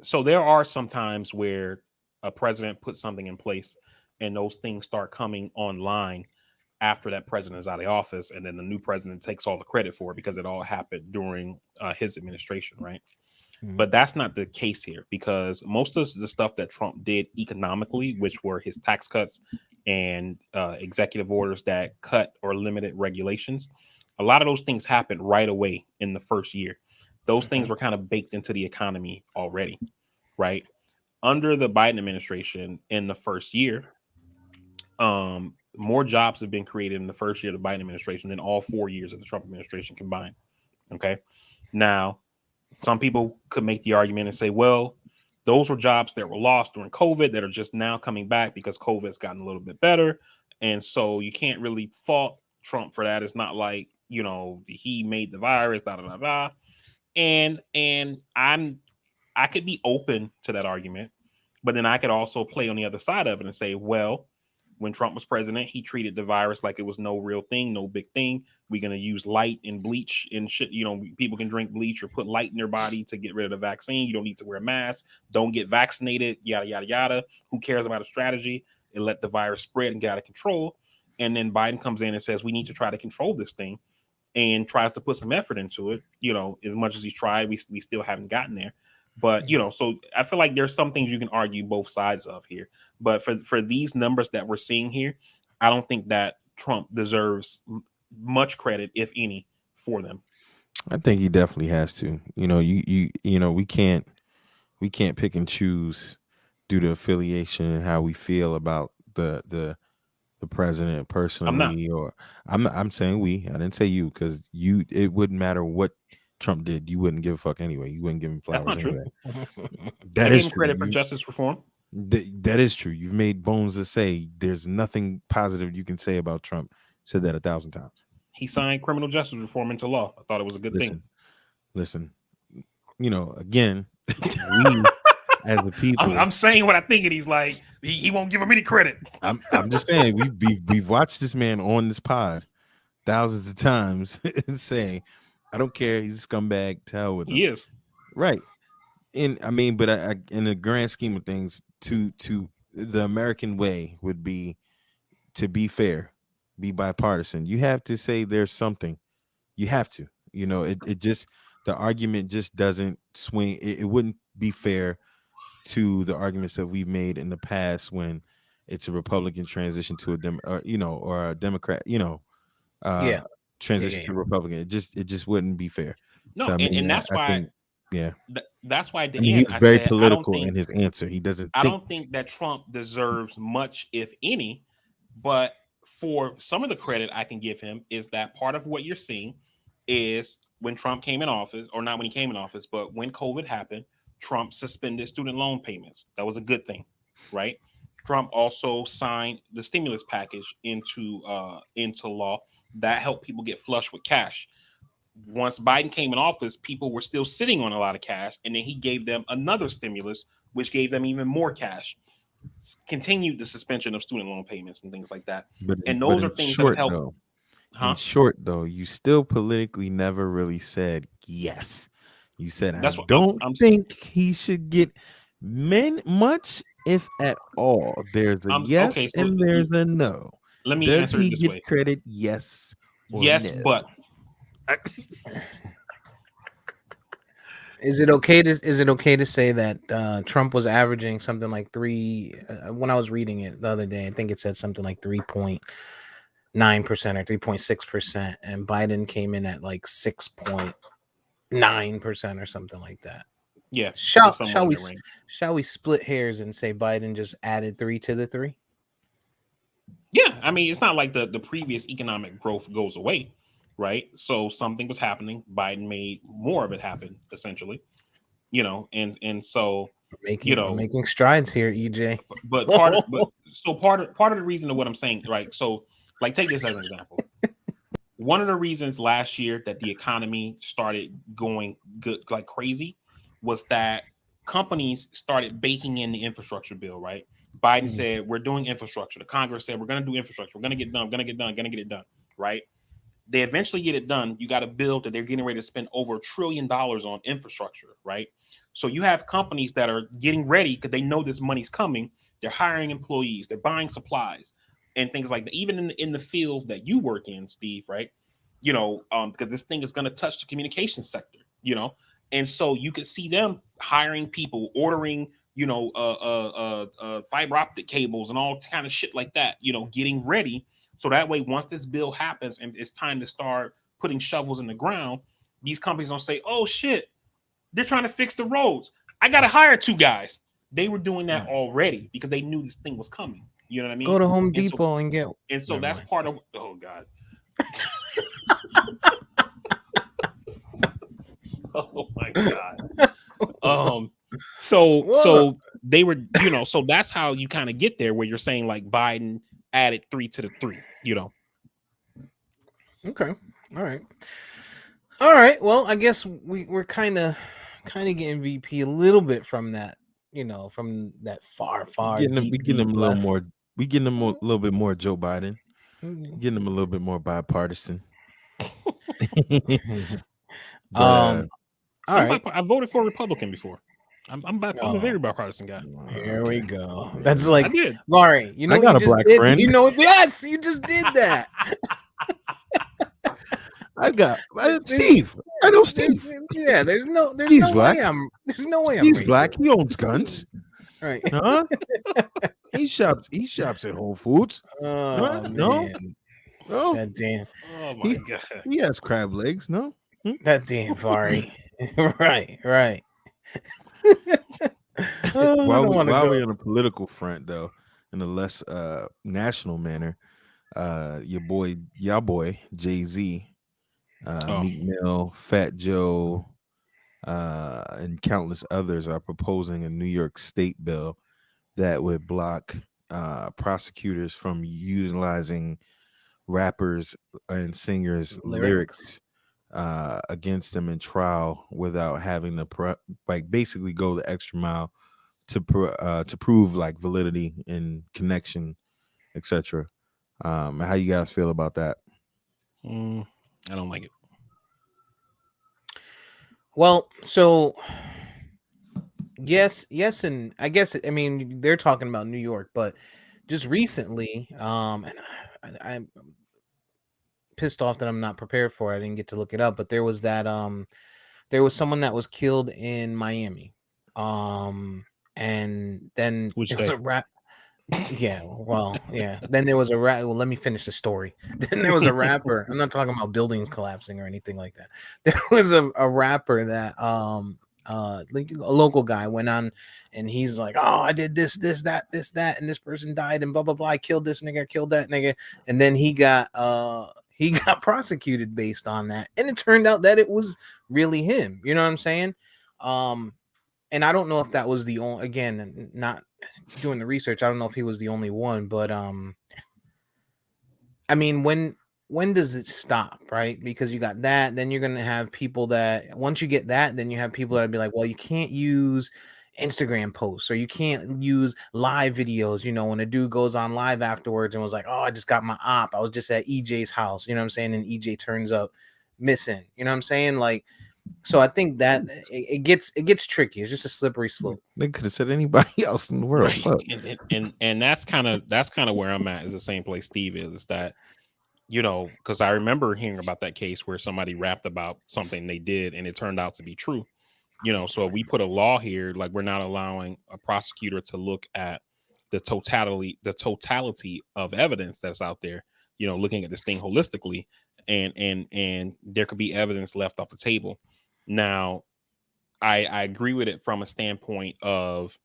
So there are some times where a president puts something in place and those things start coming online after that president is out of office, and then the new president takes all the credit for it because it all happened during his administration, right? But that's not the case here, because most of the stuff that Trump did economically, which were his tax cuts and executive orders that cut or limited regulations, a lot of those things happened right away in the first year. Those things were kind of baked into the economy already, right? Under the Biden administration in the first year, more jobs have been created in the first year of the Biden administration than all 4 years of the Trump administration combined. Okay. Now, some people could make the argument and say, well, those were jobs that were lost during COVID that are just now coming back because COVID has gotten a little bit better. And so you can't really fault Trump for that. It's not like, he made the virus, da, da, da, da. And I could be open to that argument, but then I could also play on the other side of it and say, well, when Trump was president, he treated the virus like it was no real thing, no big thing. We're going to use light and bleach and shit. People can drink bleach or put light in their body to get rid of the vaccine. You don't need to wear a mask. Don't get vaccinated, yada, yada, yada. Who cares about a strategy? And let the virus spread and get out of control. And then Biden comes in and says, we need to try to control this thing, and tries to put some effort into it. As much as he's tried, we still haven't gotten there. But, so I feel like there's some things you can argue both sides of here. But for these numbers that we're seeing here, I don't think that Trump deserves much credit, if any, for them. I think he definitely has to. We can't pick and choose due to affiliation and how we feel about the president personally. I'm saying we. I didn't say you, because it wouldn't matter what Trump did. You wouldn't give a fuck anyway. You wouldn't give him flowers anyway. That is true. Credit for justice reform. That is true. You've made bones to say there's nothing positive you can say about Trump. Said that 1,000 times. He signed criminal justice reform into law. I thought it was a good thing. Listen, again, we as the people. I'm saying what I think, and he's like, he won't give him any credit. I'm just saying we've watched this man on this pod thousands of times and saying, I don't care, he's a scumbag. To hell with him. He is. Right. And I mean, but I in the grand scheme of things, to the American way would be to be fair, be bipartisan. You have to say there's something. You have to. It just, the argument just doesn't swing. It wouldn't be fair to the arguments that we've made in the past when it's a Republican transition to or a Democrat, Yeah. transition to Republican. It just wouldn't be fair. No, So I mean, and that's I why think, yeah. that's why at the I mean, he end was I very said political in his answer. He doesn't I think. don't think that Trump deserves much, if any, but for some of the credit I can give him is that part of what you're seeing is when Trump came in office, or not when he came in office, but when COVID happened, Trump suspended student loan payments. That was a good thing, right? Trump also signed the stimulus package into law that helped people get flush with cash. Once Biden came in office, people were still sitting on a lot of cash, and then he gave them another stimulus, which gave them even more cash. Continued the suspension of student loan payments and things like that. And those are things that have helped. In short, though, you still politically never really said yes. You said, I don't think he should get much, if at all. There's a yes and there's a no. Let me Does answer he it this get way. credit? Yes. Yes, no? But is it okay to say that Trump was averaging something like when I was reading it the other day, I think it said something like 3.9% or 3.6%, and Biden came in at like 6.9% or something like that. Yeah. Shall we split hairs and say Biden just added 3 to the 3? Yeah, I mean, it's not like the previous economic growth goes away, right? So something was happening. Biden made more of it happen, essentially, and so making strides here, EJ. But part of the reason of what I'm saying, right? So, like, take this as an example. One of the reasons last year that the economy started going good, like crazy, was that companies started baking in the infrastructure bill, right? Biden said, we're doing infrastructure. The Congress said, we're going to do infrastructure. We're going to get done, going to get it done, right? They eventually get it done. You got a bill that they're getting ready to spend over $1 trillion on infrastructure, right? So you have companies that are getting ready because they know this money's coming. They're hiring employees. They're buying supplies and things like that. Even in the field that you work in, Steve, right? Because this thing is going to touch the communication sector, and so you could see them hiring people, ordering, fiber optic cables and all kind of shit like that, getting ready. So that way, once this bill happens and it's time to start putting shovels in the ground, these companies don't say, oh shit, they're trying to fix the roads. I got to hire 2 guys. They were doing that already because they knew this thing was coming. You know what I mean? Go to Home Depot and get. And so that's part of. Oh God. Oh my God. So they were, so that's how you kind of get there, where you're saying like Biden added 3 to the 3. Okay. All right. Well, I guess we're kind of getting VP a little bit from that, from that far. We getting him a little more. We getting him a little bit more Joe Biden. Getting him a little bit more bipartisan. All right. I voted for a Republican before. I'm a very bipartisan guy. Here we go. That's like, I did. Mari, I got a black friend. Yes, you just did that. Steve. I know Steve. Yeah, there's no black. way I'm Steve's black. He owns guns. Right. Huh? He shops at Whole Foods. Oh, no. Man. No. That damn. Oh my God. He has crab legs, no? That damn Vari. Right. While we're on a political front, though, in a less national manner, y'all boy Jay-Z, Meek Mill, Fat Joe, and countless others are proposing a New York State bill that would block prosecutors from utilizing rappers and singers' lyrics against them in trial without having to basically go the extra mile to prove like validity and connection, etc. How you guys feel about that? I don't like it. Well, so yes, and I guess they're talking about New York, but just recently, and I'm pissed off that I'm not prepared for it. I didn't get to look it up, but there was someone that was killed in Miami, and then Which it was a rap. Yeah, well, yeah. Then there was a Well, let me finish the story. Then there was a rapper. I'm not talking about buildings collapsing or anything like that. There was a rapper that like a local guy went on and he's like, "Oh, I did this, that, and this person died and blah blah blah. I killed this nigga, I killed that nigga." And then he got prosecuted based on that. And it turned out that it was really him. You know what I'm saying? Um and I don't know if that was the only, again, not doing the research, I don't know if he was the only one, but I mean, when does it stop, right? Because you got that, then you're gonna have people that once you get that, then you have people that be like, well, you can't use Instagram posts or you can't use live videos. When a dude goes on live afterwards and was like, oh, I just got my op. I was just at EJ's house, you know what I'm saying? And EJ turns up missing. You know what I'm saying? Like, so I think that it gets tricky. It's just a slippery slope. They could have said anybody else in the world. Right. Fuck. And that's kind of where I'm at, is the same place Steve is that, because I remember hearing about that case where somebody rapped about something they did and it turned out to be true. So we put a law here, like we're not allowing a prosecutor to look at the totality of evidence that's out there, looking at this thing holistically, and there could be evidence left off the table. Now, I agree with it from a standpoint of,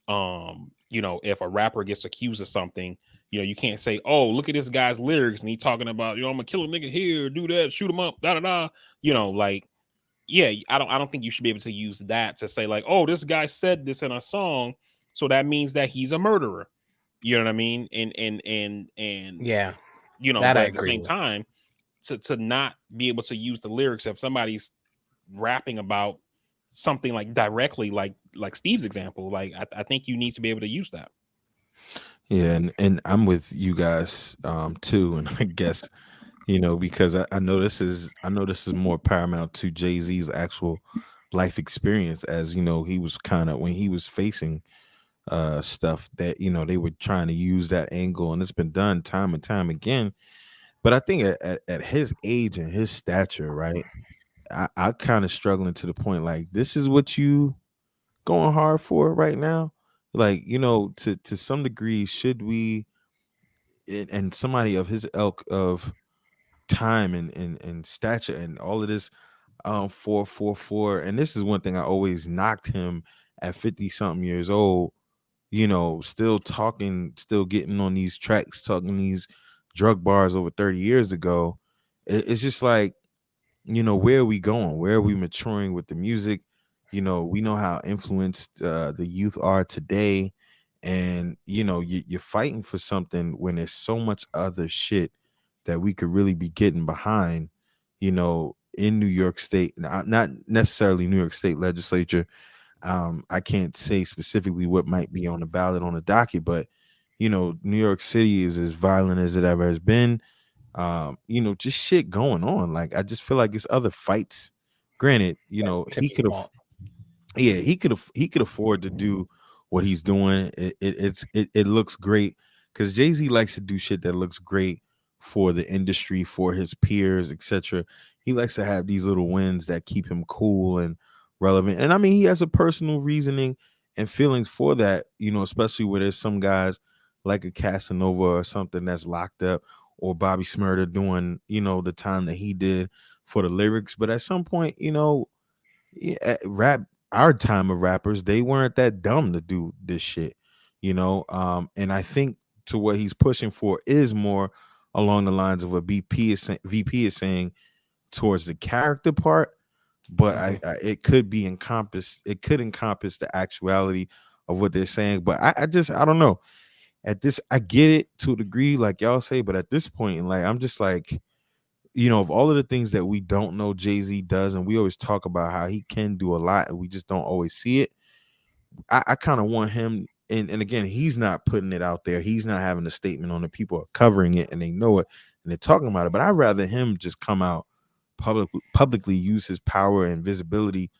if a rapper gets accused of something, you can't say, oh, look at this guy's lyrics and he talking about, I'm gonna kill a nigga here, do that, shoot him up, da da da. Like, yeah, I don't think you should be able to use that to say like, oh, this guy said this in a song, so that means that he's a murderer. You know what I mean? And Yeah, but I at the agree same with. time, to not be able to use the lyrics if somebody's rapping about something like directly, like Steve's example, like I think you need to be able to use that. Yeah, and I'm with you guys too, and I guess because I know this is more paramount to Jay-Z's actual life experience, as he was kind of when he was facing stuff that they were trying to use that angle, and it's been done time and time again. But I think at his age and his stature, right, I kind of struggling to the point like, this is what you going hard for right now, like to some degree, should we, and somebody of his ilk of time and stature and all of this 444, and this is one thing I always knocked him at 50 something years old, still talking, still getting on these tracks, talking these drug bars over 30 years ago. It's just like, where are we going? Where are we maturing with the music? We know how influenced the youth are today. And, you're fighting for something when there's so much other shit that we could really be getting behind, in New York State, not necessarily New York State legislature. I can't say specifically what might be on the ballot on the docket, but, New York City is as violent as it ever has been. Just shit going on. Like, I just feel like it's other fights. Granted, To he be could have, fought. yeah, he could afford to do what he's doing. It looks great because Jay-Z likes to do shit that looks great for the industry, for his peers, etc. He likes to have these little wins that keep him cool and relevant. And I mean, he has a personal reasoning and feelings for that, especially where there's some guys like a Casanova or something that's locked up, or Bobby Smurder doing, the time that he did for the lyrics. But at some point, yeah, rap, our time of rappers, they weren't that dumb to do this shit, and I think to what he's pushing for is more along the lines of what VP is saying towards the character part, but it could be encompassed, it could encompass the actuality of what they're saying. But I don't know, at this, I get it to a degree, like y'all say, but at this point in life, I'm just like, of all of the things that we don't know Jay-Z does, and we always talk about how he can do a lot and we just don't always see it. I kind of want him, and again, he's not putting it out there. He's not having a statement on it. People are covering it and they know it and they're talking about it. But I'd rather him just come out publicly use his power and visibility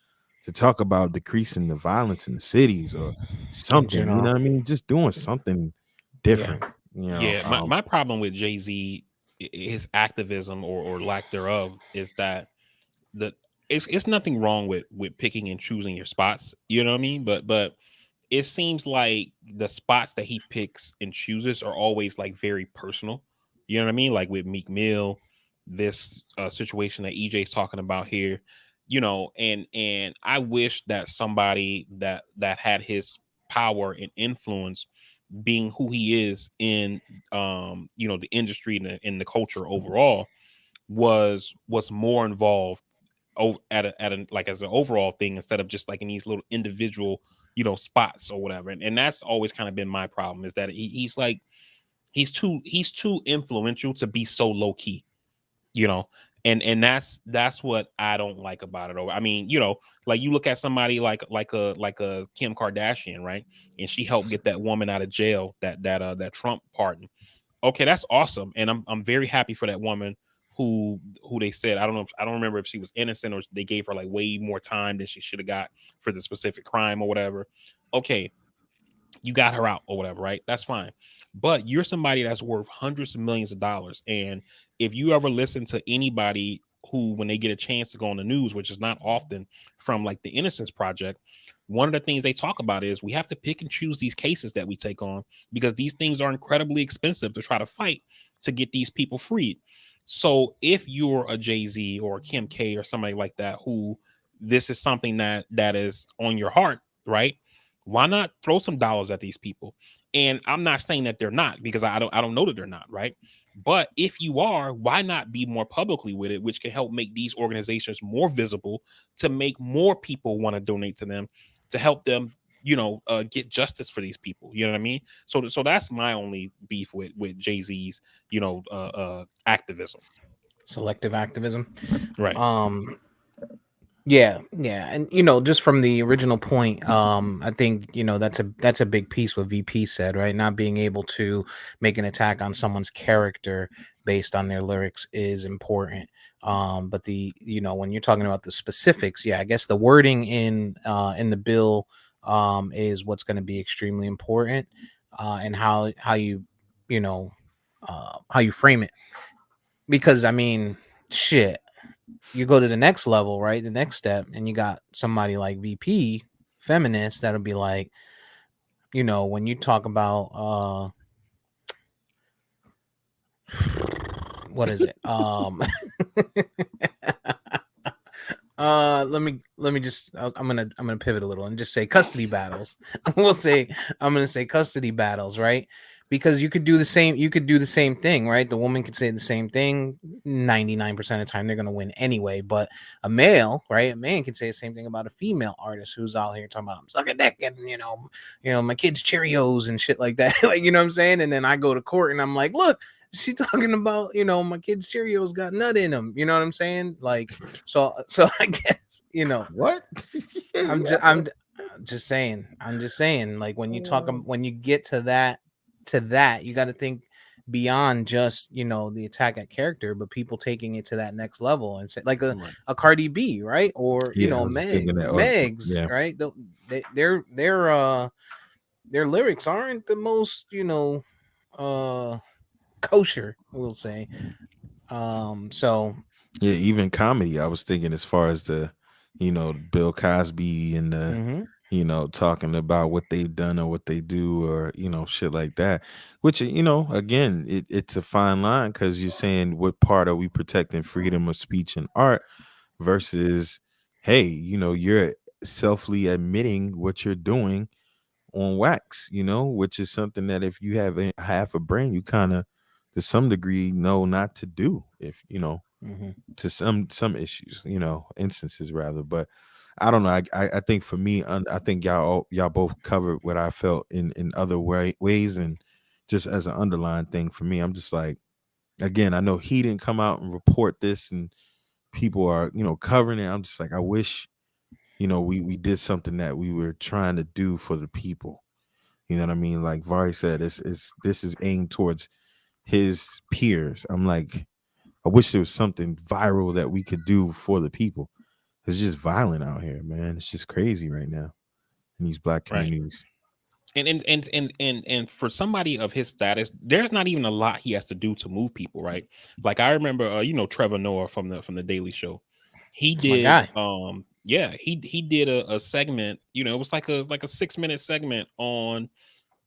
to talk about decreasing the violence in the cities or In something. You know general. what I mean? Just doing something Yeah. different. Yeah, my problem with Jay-Z, his activism or lack thereof, is that the it's nothing wrong with picking and choosing your spots. You know what I mean? But it seems like the spots that he picks and chooses are always like very personal. You know what I mean? Like with Meek Mill, this situation that EJ's talking about here, you know, and I wish that somebody that had his power and influence being who he is in you know, the industry and in the culture overall was more involved at a like as an overall thing instead of just like in these little individual, you know, spots or whatever. And that's always kind of been my problem, is that he's like he's too influential to be so low key, you know. And that's what I don't like about it. Over, I mean, you know, like you look at somebody like a Kim Kardashian, right? And she helped get that woman out of jail, that Trump pardon. Okay, that's awesome, and I'm very happy for that woman who they said, I don't remember if she was innocent or they gave her like way more time than she should have got for the specific crime or whatever. Okay, you got her out or whatever, right? That's fine. But you're somebody that's worth hundreds of millions of dollars. And if you ever listen to anybody who, when they get a chance to go on the news, which is not often, from like the Innocence Project, one of the things they talk about is we have to pick and choose these cases that we take on, because these things are incredibly expensive to try to fight to get these people freed. So if you're a Jay-Z or a Kim K or somebody like that, who this is something that is on your heart, right? Why not throw some dollars at these people? And I'm not saying that they're not, because I don't know that they're not, right? But if you are, why not be more publicly with it, which can help make these organizations more visible, to make more people want to donate to them, to help them, you know, get justice for these people. You know what I mean? So that's my only beef with Jay-Z's, you know, activism. Selective activism. Right. Yeah, and you know, just from the original point, I think, you know, that's a big piece what VP said, right? Not being able to make an attack on someone's character based on their lyrics is important. But the, you know, when you're talking about the specifics, yeah, I guess the wording in the bill is what's going to be extremely important, and how you know, how you frame it. Because I mean, shit, you go to the next level, right? The next step, and you got somebody like VP, feminist, that'll be like, you know, when you talk about what is it? Let me just I'm gonna pivot a little and just say custody battles. We'll say, I'm gonna say custody battles, right? Because you could do the same thing, right? The woman could say the same thing 99% of the time, they're gonna win anyway. But a male, right? A man can say the same thing about a female artist who's out here talking about, I'm sucking dick and you know, my kids Cheerios and shit like that. Like, you know what I'm saying? And then I go to court and I'm like, look, she talking about, you know, my kids Cheerios got nut in them. You know what I'm saying? Like, so I guess, you know, What? I'm just saying, like, when you talk, when you get to that, you got to think beyond just, you know, the attack at character, but people taking it to that next level and say, like Right. a Cardi B, right? Or, you Yeah, I know, was just thinking that. Megs, Yeah, right? Their lyrics aren't the most, you know, kosher, we'll say. So yeah. Even comedy, I was thinking as far as the, you know, Bill Cosby and the, mhm. you know, talking about what they've done or what they do or, you know, shit like that. Which, you know, again, it's a fine line, because you're saying what part are we protecting freedom of speech and art versus, hey, you know, you're selfly admitting what you're doing on wax, you know, which is something that if you have half a brain, you kind of to some degree know not to do, if you know, Mhm. to some issues, you know, instances rather. But I don't know. I think for me, I think y'all both covered what I felt in other ways, and just as an underlying thing for me, I'm just like, again, I know he didn't come out and report this, and people are, you know, covering it. I'm just like, I wish, you know, we did something that we were trying to do for the people. You know what I mean? Like Vari said, this is aimed towards his peers. I'm like, I wish there was something viral that we could do for the people. It's just violent out here, man. It's just crazy right now in these black Right. communities. And for somebody of his status, there's not even a lot he has to do to move people, right? Like I remember, you know, Trevor Noah from the Daily Show. He It's my did, guy. Yeah, he did a segment. You know, it was like a 6-minute segment on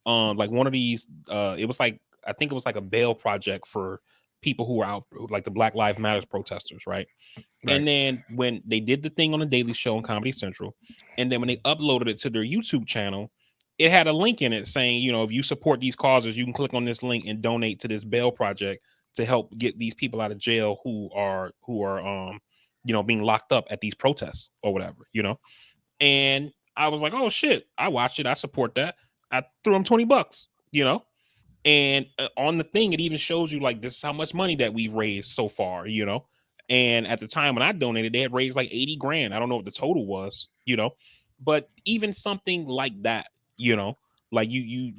like one of these. It was like, I think it was like a bail project for people who were out, like the Black Lives Matters protesters, right? And then when they did the thing on the Daily Show on Comedy Central, and then when they uploaded it to their YouTube channel, it had a link in it saying, you know, if you support these causes, you can click on this link and donate to this bail project to help get these people out of jail who are you know, being locked up at these protests or whatever, you know. And I was like, oh shit, I watched it, I support that. I threw him $20, you know. And on the thing, it even shows you like, this is how much money that we've raised so far, you know. And at the time when I donated, they had raised like 80 grand. I don't know what the total was, you know, but even something like that, you know, like you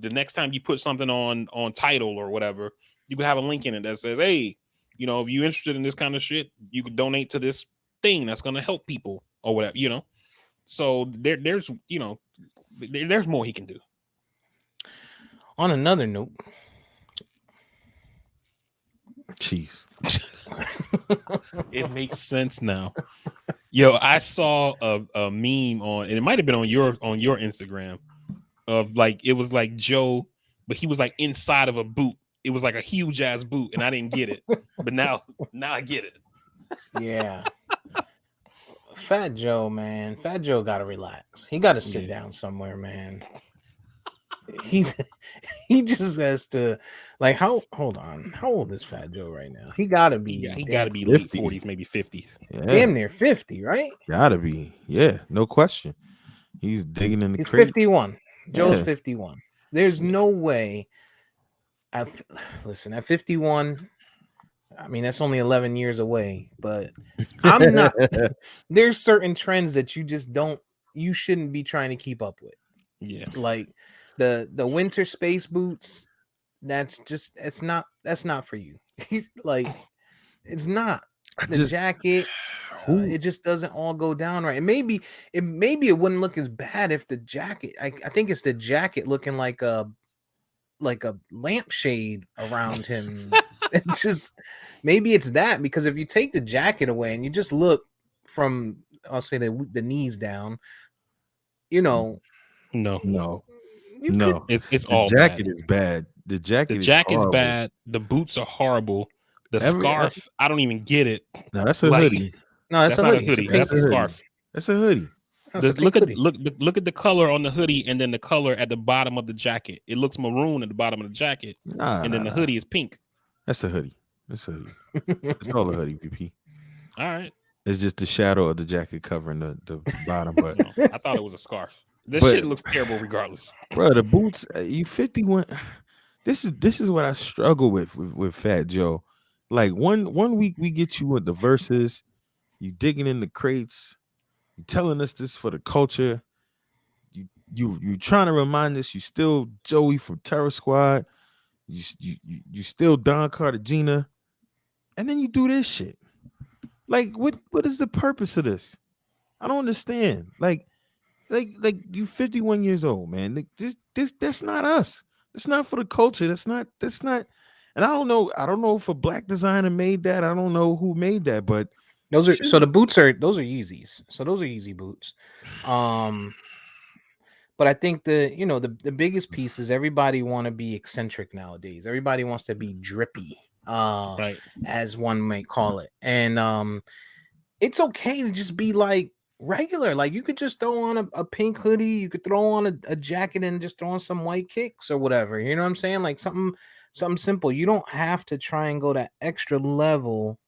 the next time you put something on Title or whatever, you could have a link in it that says, hey, you know, if you're interested in this kind of shit, you could donate to this thing that's going to help people or whatever, you know. So there's, you know, there's more he can do. On another note, Chiefs. It makes sense now. Yo, I saw a meme on, and it might have been on your Instagram, of like, it was like Joe, but he was like inside of a boot. It was like a huge ass boot, and I didn't get it, but now I get it. yeah. Fat Joe, man. Fat Joe got to relax. He got to sit down somewhere, man. He just has to, like, hold on. How old is Fat Joe right now? He got to be. He got to be 50. late 40s, maybe 50s. Yeah. Damn near 50, right? Gotta be. Yeah, no question. He's digging in the He's crate. 51. Joe's Yeah. 51. There's no way. Listen, at 51, I mean, that's only 11 years away, but I'm not. There's certain trends that you shouldn't be trying to keep up with. Yeah. Like the winter space boots, that's not for you. Like, it's not. The jacket, it just doesn't all go down right. Maybe it wouldn't look as bad if the jacket, I think it's the jacket looking like a lampshade around him. It just, maybe it's that, because if you take the jacket away and you just look from, I'll say the knees down, you know, No. It's all jacket bad. is bad. The jacket's bad. The boots are horrible. The scarf, I don't even get it. No, that's a hoodie. No, that's not a hoodie. That's a scarf. That's a hoodie. Look at the color on the hoodie, and then the color at the bottom of the jacket. It looks maroon at the bottom of the jacket, and then the hoodie is pink. That's a hoodie. It's all a hoodie, BP. All right. It's just the shadow of the jacket covering the bottom. But no, I thought it was a scarf. This shit looks terrible regardless. Bro, the boots, you 51. This is what I struggle with Fat Joe. Like one week we get you with the verses, you digging in the crates, you telling us this for the culture. You trying to remind us you still Joey from Terror Squad. You still Don Cartagena, and then you do this shit. Like, what is the purpose of this? I don't understand. Like you 51 years old, man. Like, that's not us. It's not for the culture. That's not. And I don't know if a black designer made that. I don't know who made that, but those are so the boots are Yeezys. So those are Yeezy boots. But I think the biggest piece is everybody want to be eccentric nowadays. Everybody wants to be drippy, right, as one might call it. And it's okay to just be like regular. Like, you could just throw on a pink hoodie, you could throw on a jacket and just throw on some white kicks or whatever. You know what I'm saying? Like something simple. You don't have to try and go that extra level,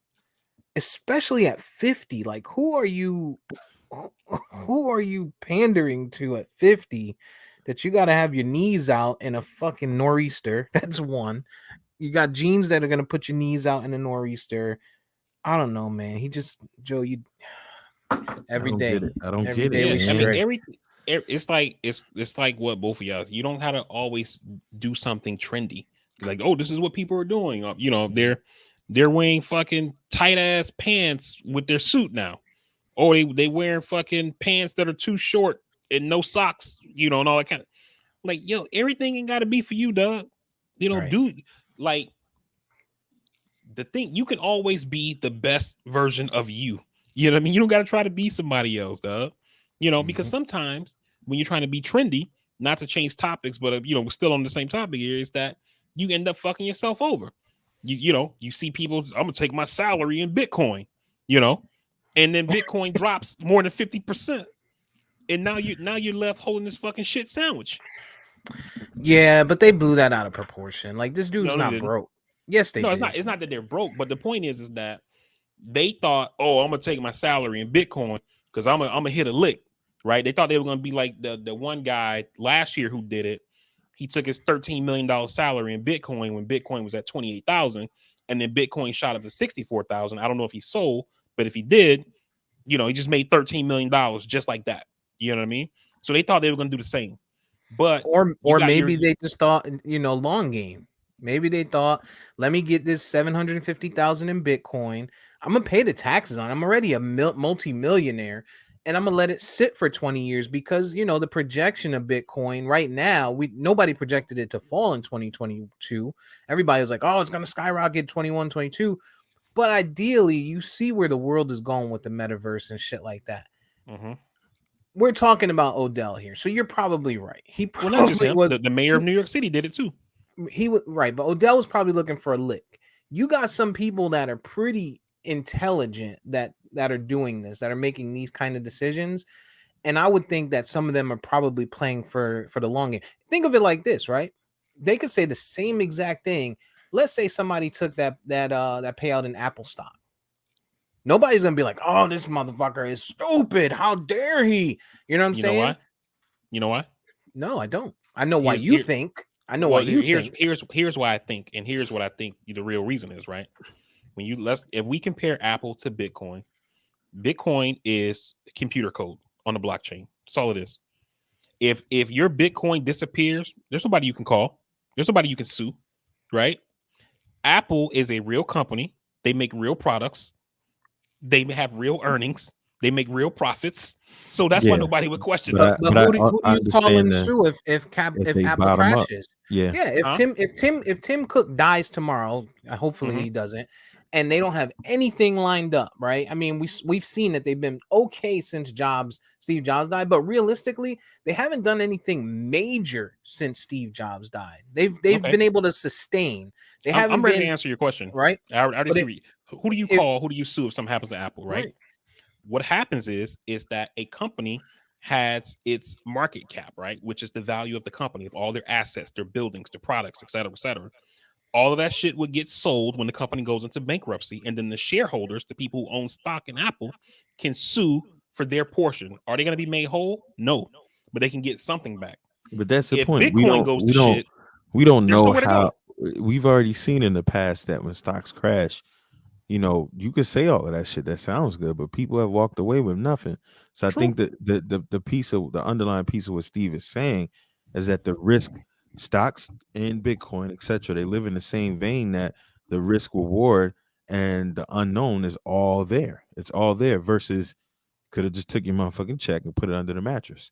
especially at 50. Like, who are you pandering to at 50 that you got to have your knees out in a fucking nor'easter? That's one. You got jeans that are going to put your knees out in a nor'easter. I don't know, man. Joe, every day. I don't get it. Yeah, I mean, everything. It's like what both of y'all. You don't have to always do something trendy. Like, oh, this is what people are doing. You know, they're wearing fucking tight ass pants with their suit now, or they wearing fucking pants that are too short and no socks. You know, and all that kind of, like, yo, everything ain't got to be for you, dog. You know, dude, like, the thing, you can always be the best version of you. You know what I mean? You don't got to try to be somebody else, dog. You know, because sometimes when you're trying to be trendy, not to change topics, but you know, we're still on the same topic here, is that you end up fucking yourself over. You know, you see people, I'm gonna take my salary in Bitcoin, you know, and then Bitcoin drops more than 50%. And now you're left holding this fucking shit sandwich. Yeah, but they blew that out of proportion. Like, this dude's No, they not didn't. broke. Yes, they No, did. it's not that they're broke, but the point is that they thought, oh, I'm gonna take my salary in Bitcoin because I'm gonna hit a lick, right? They thought they were gonna be like the one guy last year who did it. He took his $13 million salary in Bitcoin when Bitcoin was at 28,000, and then Bitcoin shot up to 64,000. I don't know if he sold, but if he did, you know, he just made $13 million just like that. You know what I mean? So they thought they were gonna do the same. But Or maybe they just thought, you know, long game. Maybe they thought, let me get this 750,000 in Bitcoin. I'm gonna pay the taxes on it. I'm already a multi-millionaire, and I'm gonna let it sit for 20 years because, you know, the projection of Bitcoin right now, nobody projected it to fall in 2022. Everybody was like, oh, it's gonna skyrocket 21, 22. But ideally, you see where the world is going with the metaverse and shit like that. We're talking about Odell here, so you're probably right. He probably not just him. was The mayor of New York City did it too. He was right, but Odell was probably looking for a lick. You got some people that are pretty intelligent that are doing this, that are making these kind of decisions, and I would think that some of them are probably playing for the long game. Think of it like this, right? They could say the same exact thing. Let's say somebody took that payout in Apple stock. Nobody's gonna be like, "Oh, this motherfucker is stupid. How dare he?" You know what I'm saying? Know why? You know why? No, I don't. I know why you think. I know why you think. Here's why I think, and here's what I think the real reason is, right? If we compare Apple to Bitcoin, Bitcoin is computer code on the blockchain. That's all it is. If your Bitcoin disappears, there's somebody you can call. There's somebody you can sue, right? Apple is a real company. They make real products. They have real earnings. They make real profits. So that's why nobody would question it. But who do you call and sue if Apple crashes? Yeah. If Tim Cook dies tomorrow, hopefully he doesn't, and they don't have anything lined up, right? I mean, we've seen that they've been okay since Steve Jobs died, but realistically, they haven't done anything major since Steve Jobs died. They've been able to sustain. They haven't. I'm ready to answer your question, right? I already see. Who do you call? Who do you sue if something happens to Apple, right? What happens is that a company has its market cap, right, which is the value of the company, of all their assets, their buildings, their products, et cetera, et cetera. All of that shit would get sold when the company goes into bankruptcy, and then the shareholders, the people who own stock in Apple, can sue for their portion. Are they going to be made whole? No, but they can get something back. But that's the if point. Bitcoin goes to shit, we don't know how. We've already seen in the past that when stocks crash, you know, you could say all of that shit. That sounds good, but people have walked away with nothing. So I think that the piece of the underlying piece of what Steve is saying is that the risk, stocks in Bitcoin, etc., they live in the same vein that the risk reward and the unknown is all there. It's all there versus could have just took your motherfucking check and put it under the mattress.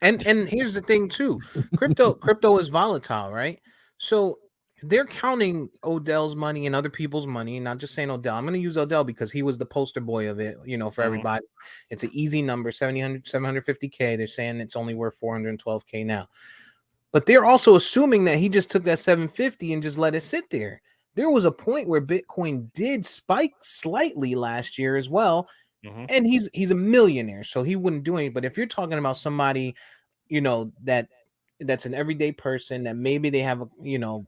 And here's the thing too, crypto is volatile, right? So they're counting Odell's money and other people's money, not just saying Odell. I'm going to use Odell because he was the poster boy of it, you know, for everybody. It's an easy number, 750K. They're saying it's only worth 412K now. But they're also assuming that he just took that 750 and just let it sit there. There was a point where Bitcoin did spike slightly last year as well. And he's a millionaire, so he wouldn't do anything. But if you're talking about somebody, you know, that's an everyday person that maybe they have, you know,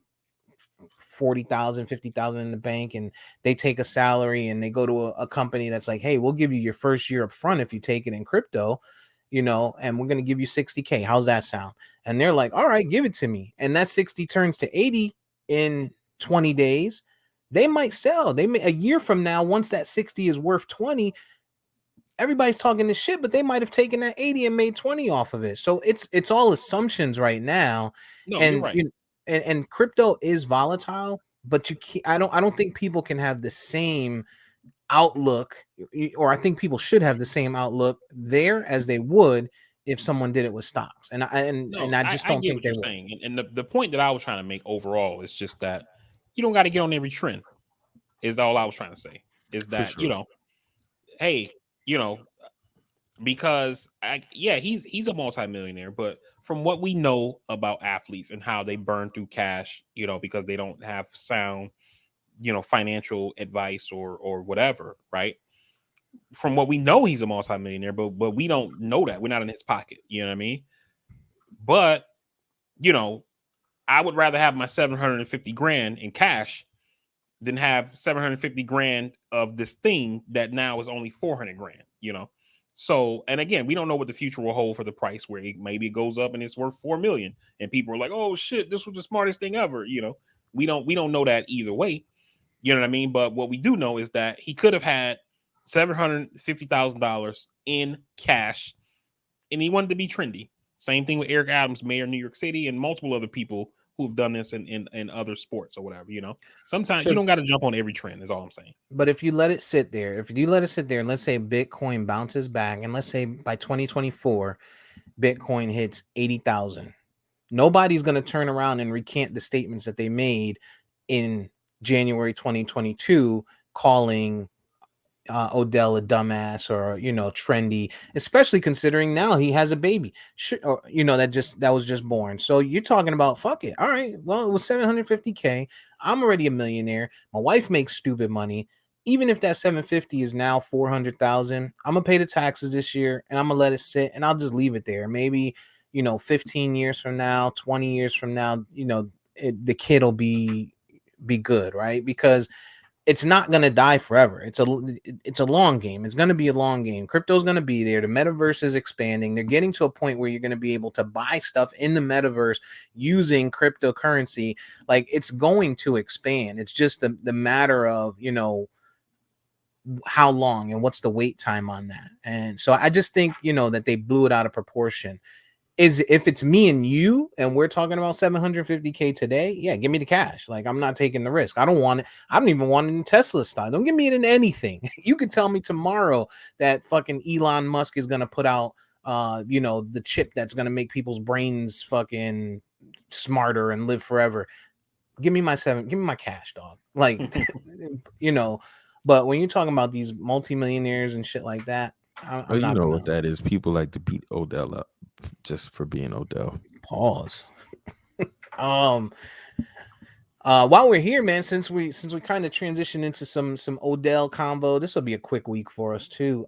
40,000, 50,000 in the bank, and they take a salary and they go to a company that's like, hey, we'll give you your first year up front if you take it in crypto, you know, and we're going to give you 60K. How's that sound? And they're like, all right, give it to me. And that 60 turns to 80 in 20 days. They might sell. They may, a year from now, once that 60 is worth 20, everybody's talking this shit, but they might have taken that 80 and made 20 off of it. So it's all assumptions right now. No, and you're right. And crypto is volatile, but you can't, I don't think people can have the same outlook, or I think people should have the same outlook there as they would if someone did it with stocks. And I just don't think they would. And the point that I was trying to make overall is just that you don't got to get on every trend. Is all I was trying to say. Is that, you know, hey, you know, because he's a multimillionaire, but from what we know about athletes and how they burn through cash, because they don't have sound, financial advice or whatever, right? From what we know, he's a multimillionaire, but we don't know that. We're not in his pocket, you know what I mean? But I would rather have my 750 grand in cash than have 750 grand of this thing that now is only 400 grand. So, and again, we don't know what the future will hold for the price, where maybe it goes up and it's worth 4 million and people are like, oh shit, this was the smartest thing ever. We don't know that either way. You know what I mean? But what we do know is that he could have had $750,000 in cash and he wanted to be trendy. Same thing with Eric Adams, mayor of New York City, and multiple other people who've done this in other sports or whatever. Sometimes you don't got to jump on every trend, is all I'm saying. But if you let it sit there, and let's say Bitcoin bounces back, and let's say by 2024, Bitcoin hits 80,000, nobody's going to turn around and recant the statements that they made in January 2022, calling Odell a dumbass or trendy, especially considering now he has a baby, that was just born. So you're talking about, fuck it, all right, well, it was 750K. I'm already a millionaire. My wife makes stupid money. Even if that 750 is now 400,000, I'm gonna pay the taxes this year and I'm gonna let it sit and I'll just leave it there. Maybe 15 years from now, 20 years from now, the kid will be good, right? Because it's not going to die forever. It's a long game. It's going to be a long game. Crypto's going to be there. The metaverse is expanding. They're getting to a point where you're going to be able to buy stuff in the metaverse using cryptocurrency. Like, it's going to expand. It's just the matter of, how long and what's the wait time on that. And so I just think, that they blew it out of proportion. If it's me and you and we're talking about 750K today, yeah, give me the cash. Like, I'm not taking the risk. I don't want it. I don't even want it in Tesla stock. Don't give me it in anything. You could tell me tomorrow that fucking Elon Musk is going to put out, the chip that's going to make people's brains fucking smarter and live forever. Give me my cash, dog. Like, but when you're talking about these multimillionaires and shit like that, I'm not what that is. People like to beat Odell up just for being Odell. Pause. While we're here, man, since we kind of transitioned into some Odell combo, this will be a quick week for us too.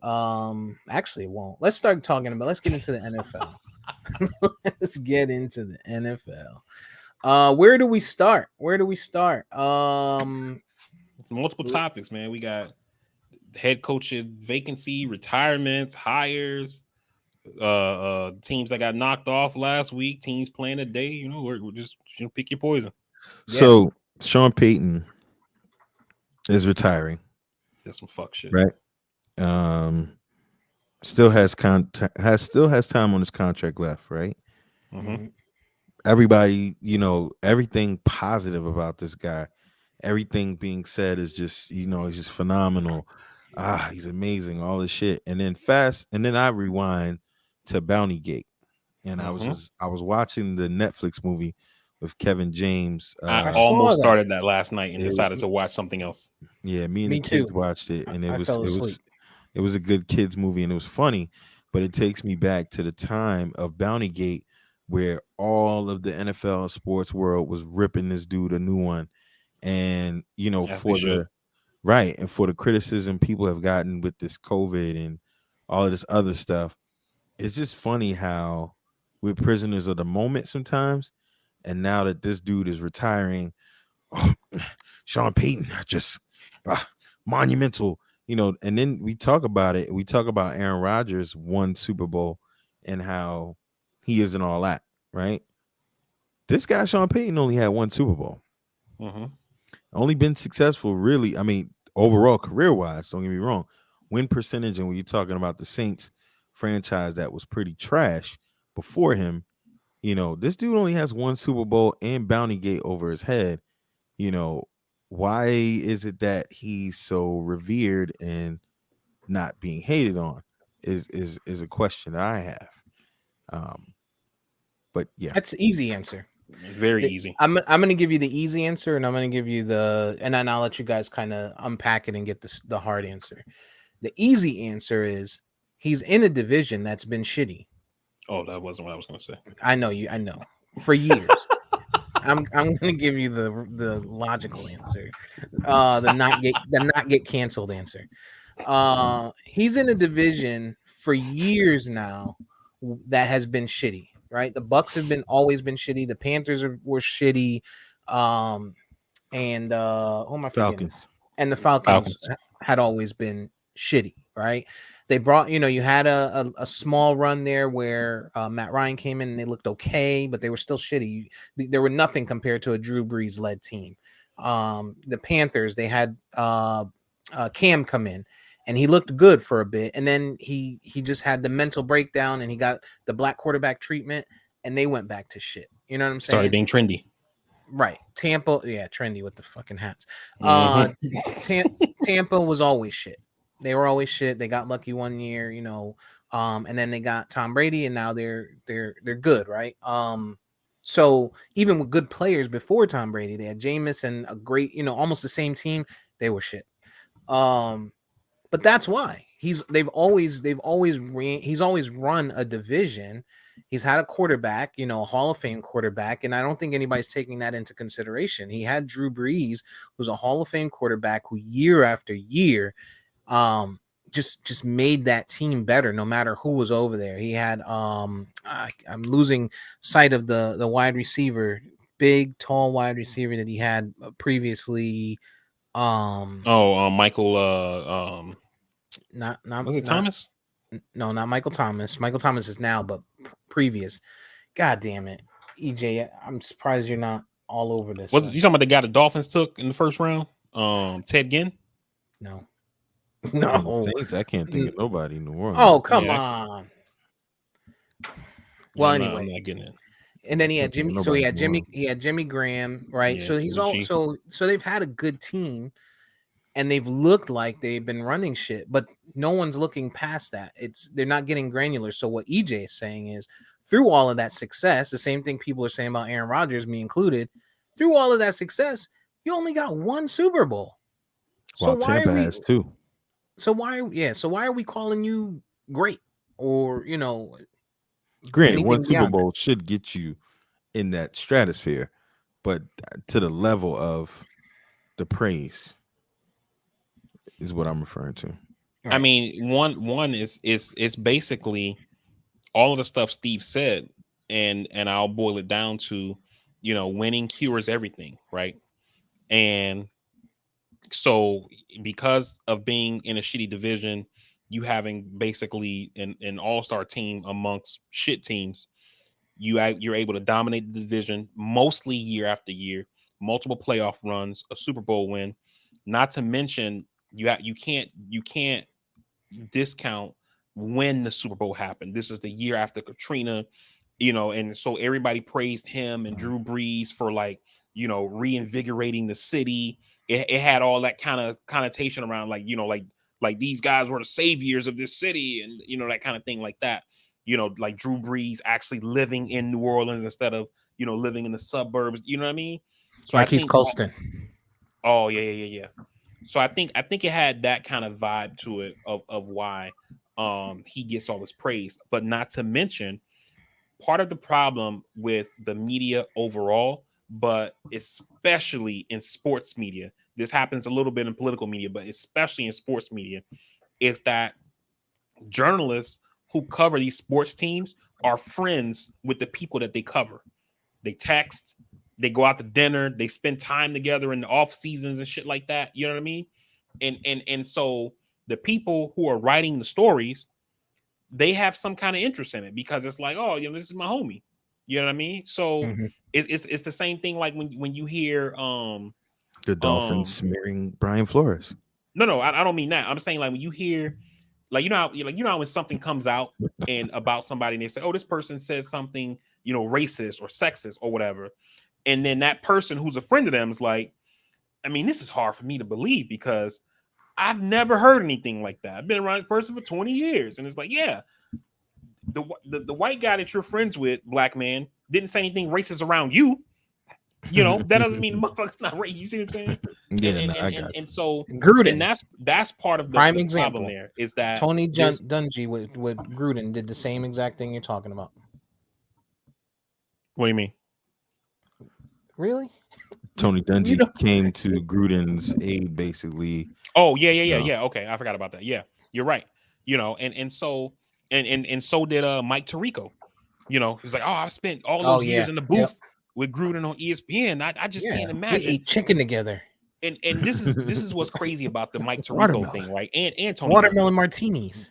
Actually, it won't. Let's get into the NFL. Let's get into the NFL. Where do we start? Multiple topics, man. We got head coach vacancy, retirements, hires, teams that got knocked off last week, teams playing today. We're just pick your poison. So Sean Payton is retiring. That's some fuck shit, right? Still has time on his contract left, right? Mm-hmm. Everybody, everything positive about this guy. Everything being said is just, he's just phenomenal. He's amazing, all this shit. And then I rewind to Bountygate. And I was watching the Netflix movie with Kevin James. I almost started that last night and decided to watch something else. Yeah, me and the kids watched it, and it was a good kids movie, and it was funny, but it takes me back to the time of Bountygate where all of the NFL sports world was ripping this dude a new one. And for the criticism people have gotten with this COVID and all of this other stuff, it's just funny how we're prisoners of the moment sometimes. And now that this dude is retiring, Sean Payton just monumental, and then we talk about it. We talk about Aaron Rodgers won Super Bowl and how he isn't all that, right? This guy, Sean Payton, only had one Super Bowl. Mm-hmm. Only been successful, really. I mean, overall, career-wise, don't get me wrong. Win percentage, and when you're talking about the Saints franchise that was pretty trash before him, this dude only has one Super Bowl and Bountygate over his head. Why is it that he's so revered and not being hated on? Is a question that I have. But yeah, that's an easy answer. Very easy. I'm going to give you the easy answer, and I'm going to give you and then I'll let you guys kind of unpack it and get the hard answer. The easy answer is he's in a division that's been shitty. Oh, that wasn't what I was going to say. I know you. I know for years. I'm going to give you the logical answer, the not get canceled answer. He's in a division for years now that has been shitty. Right, the Bucks have always been shitty. The Panthers were shitty, and who am I forgetting? Falcons. And the Falcons had always been shitty. Right, they brought you had a small run there where Matt Ryan came in and they looked okay, but they were still shitty. There were nothing compared to a Drew Brees led team. The Panthers, they had Cam come in. And he looked good for a bit, and then he just had the mental breakdown, and he got the black quarterback treatment, and they went back to shit. You know what I'm saying? Started being trendy. Right. Tampa, yeah, trendy with the fucking hats. Mhm. Tampa was always shit. They were always shit. They got lucky one year, and then they got Tom Brady, and now they're good, right? So even with good players before Tom Brady, they had Jameis and a great, almost the same team. They were shit. But that's why he's always run a division. He's had a quarterback, a Hall of Fame quarterback, and I don't think anybody's taking that into consideration. He had Drew Brees, who's a Hall of Fame quarterback who year after year just made that team better no matter who was over there. He had I'm losing sight of the wide receiver, big tall wide receiver that he had previously. Michael. Not Was it Thomas? No, not Michael Thomas. Michael Thomas is now, but previous. God damn it, EJ! I'm surprised you're not all over this. Was you talking about the guy the Dolphins took in the first round? Ted Ginn? No. Saints, I can't think of nobody in New Orleans. Oh, come on. Well, anyway, I'm not getting it. And then he had Jimmy. So he had Jimmy Graham, right? Yeah, so he's all so they've had a good team, and they've looked like they've been running shit, but no one's looking past that. They're not getting granular. So what EJ is saying is, through all of that success, the same thing people are saying about Aaron Rodgers, me included, through all of that success, you only got one Super Bowl. So why Tampa has two. So why are we calling you great? Or granted, one Super Bowl should get you in that stratosphere, but to the level of the praise is what I'm referring to. Right. I mean, one is basically all of the stuff Steve said, and I'll boil it down to, winning cures everything, right? And so because of being in a shitty division, you having basically an all-star team amongst shit teams, you're able to dominate the division mostly year after year, multiple playoff runs, a Super Bowl win. Not to mention you can't discount when the Super Bowl happened. This is the year after Katrina, and so everybody praised him and Drew Brees for reinvigorating the city. It had all that kind of connotation around like these guys were the saviors of this city, and that kind of thing like that. Like Drew Brees actually living in New Orleans instead of living in the suburbs. You know what I mean? So Marquise Colston. Oh yeah. So I think it had that kind of vibe to it of why he gets all this praise. But not to mention, part of the problem with the media overall, but especially in sports media, this happens a little bit in political media, but especially in sports media, is that journalists who cover these sports teams are friends with the people that they cover. They text, they go out to dinner, they spend time together in the off seasons and shit like that. You know what I mean? And so the people who are writing the stories, they have some kind of interest in it because it's like, oh, this is my homie. You know what I mean? So it's the same thing like when you hear the Dolphins smearing Brian Flores. No, I don't mean that. I'm saying like when you hear how when something comes out and about somebody and they say, oh, this person says something, racist or sexist or whatever. And then that person who's a friend of them is like, I mean, this is hard for me to believe because I've never heard anything like that. I've been around this person for 20 years. And it's like, yeah, the white guy that you're friends with, black man, didn't say anything racist around you. You know, that doesn't mean the motherfucker's not right. You see what I'm saying? Yeah, I got And so Gruden, and that's part of the prime problem example. there is that Tony Dungy with Gruden did the same exact thing you're talking about. What do you mean? Really? Tony Dungy came to Gruden's aid, basically. Oh, yeah. Okay, I forgot about that. Yeah, you're right. You know, and so so did Mike Tirico. You know, he's like, oh, I've spent all those years in the booth with Gruden on ESPN. I just can't imagine. We ate chicken together. And this is what's crazy about the Mike Tirico thing, right? And Tony watermelon martinis.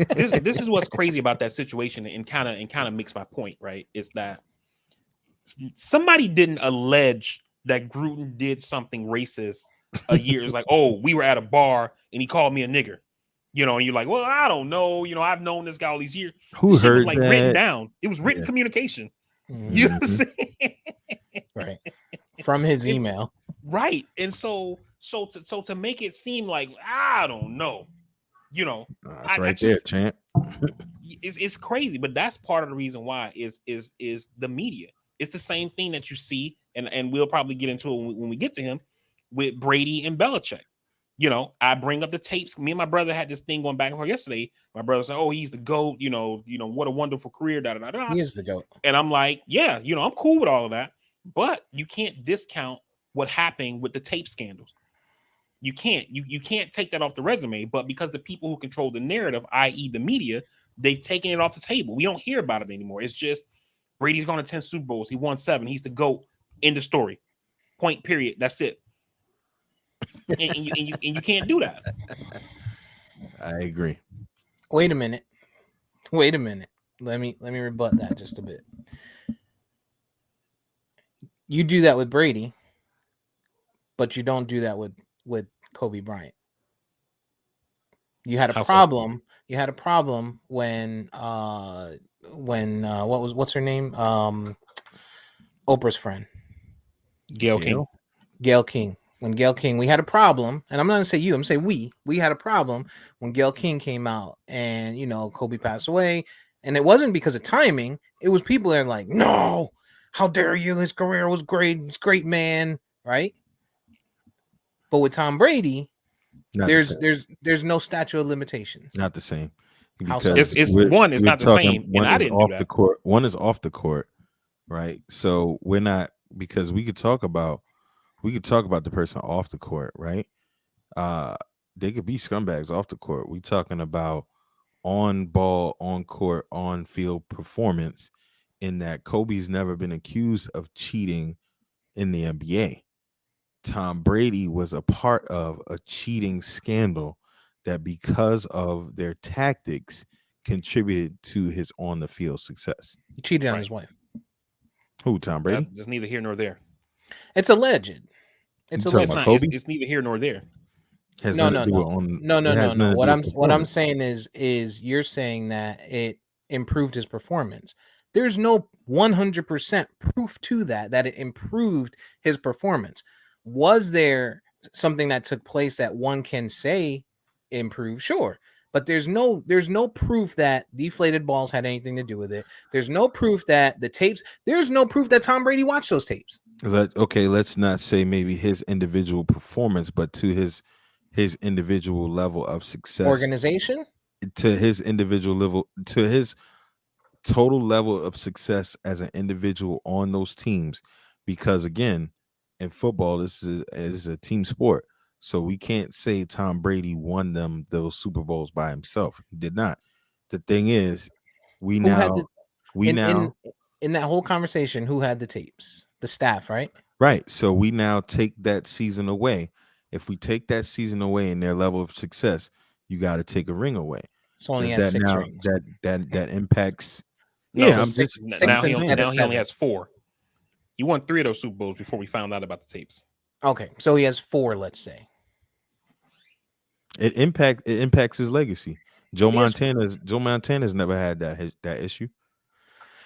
This is what's crazy about that situation, and kind of makes my point, right? Is that somebody didn't allege that Gruden did something racist a year. It's like, oh, we were at a bar and he called me a nigger. You know, and you're like, well, I don't know. You know, I've known this guy all these years. Who heard was, that? Written down. It was written communication. Mm-hmm. You know what I'm saying? Right. From his email. Right. And so to make it seem like, I don't know, you know, that's right there, champ. It's crazy, but that's part of the reason why is the media. It's the same thing that you see, and we'll probably get into it when we get to him with Brady and Belichick. You know, I bring up the tapes. Me and my brother had this thing going back and forth yesterday. My brother said, "Oh, he's the GOAT. You know, what a wonderful career." Da, da, da, da. He is the GOAT. And I'm like, yeah, you know, I'm cool with all of that, but you can't discount what happened with the tape scandals. You can't. You can't take that off the resume. But because the people who control the narrative, i.e., the media, they've taken it off the table. We don't hear about it anymore. It's just Brady's gone to 10 Super Bowls. He won 7. He's the GOAT. End of story. Point. Period. That's it. And you can't do that. I agree. Wait a minute. Let me rebut that just a bit. You do that with Brady, but you don't do that with Kobe Bryant. You had a problem. So? You had a problem when what's her name? Oprah's friend, Gayle King. When Gayle King, we had a problem, and I'm not gonna say you, I'm gonna say we had a problem when Gayle King came out, and you know Kobe passed away, and it wasn't because of timing. It was people that are like, no, how dare you? His career was great. He's a great man, right? But with Tom Brady, there's no statute of limitations. Not the same. Because it's not the same, and I didn't do that. The court. One is off the court, right? So we're not, because we could talk about the person off the court, right? They could be scumbags off the court. We talking about on ball, on court, on field performance, in that Kobe's never been accused of cheating in the NBA. Tom Brady was a part of a cheating scandal that, because of their tactics, contributed to his on the field success. He cheated on his wife. Who, Tom Brady? That's neither here nor there. It's alleged. It's neither here nor there. No. What I'm saying is you're saying that it improved his performance. There's no 100% proof to that it improved his performance. Was there something that took place that one can say improved? Sure. But there's no proof that deflated balls had anything to do with it. There's no proof that the tapes, there's no proof that Tom Brady watched those tapes. Let's not say maybe his individual performance, but to his individual level of success. Organization? To his individual level, to his total level of success as an individual on those teams. Because again, in football, this is a team sport. So we can't say Tom Brady won those Super Bowls by himself. He did not. The thing is, in that whole conversation, who had the tapes? The staff, right? Right. So we now take that season away. If we take that season away in their level of success, you got to take a ring away. So only has 6 rings. That impacts. No, yeah, so now he only has 4. He won 3 of those Super Bowls before we found out about the tapes. Okay, so he has 4, let's say. It impacts his legacy. Joe Montana's never had that issue.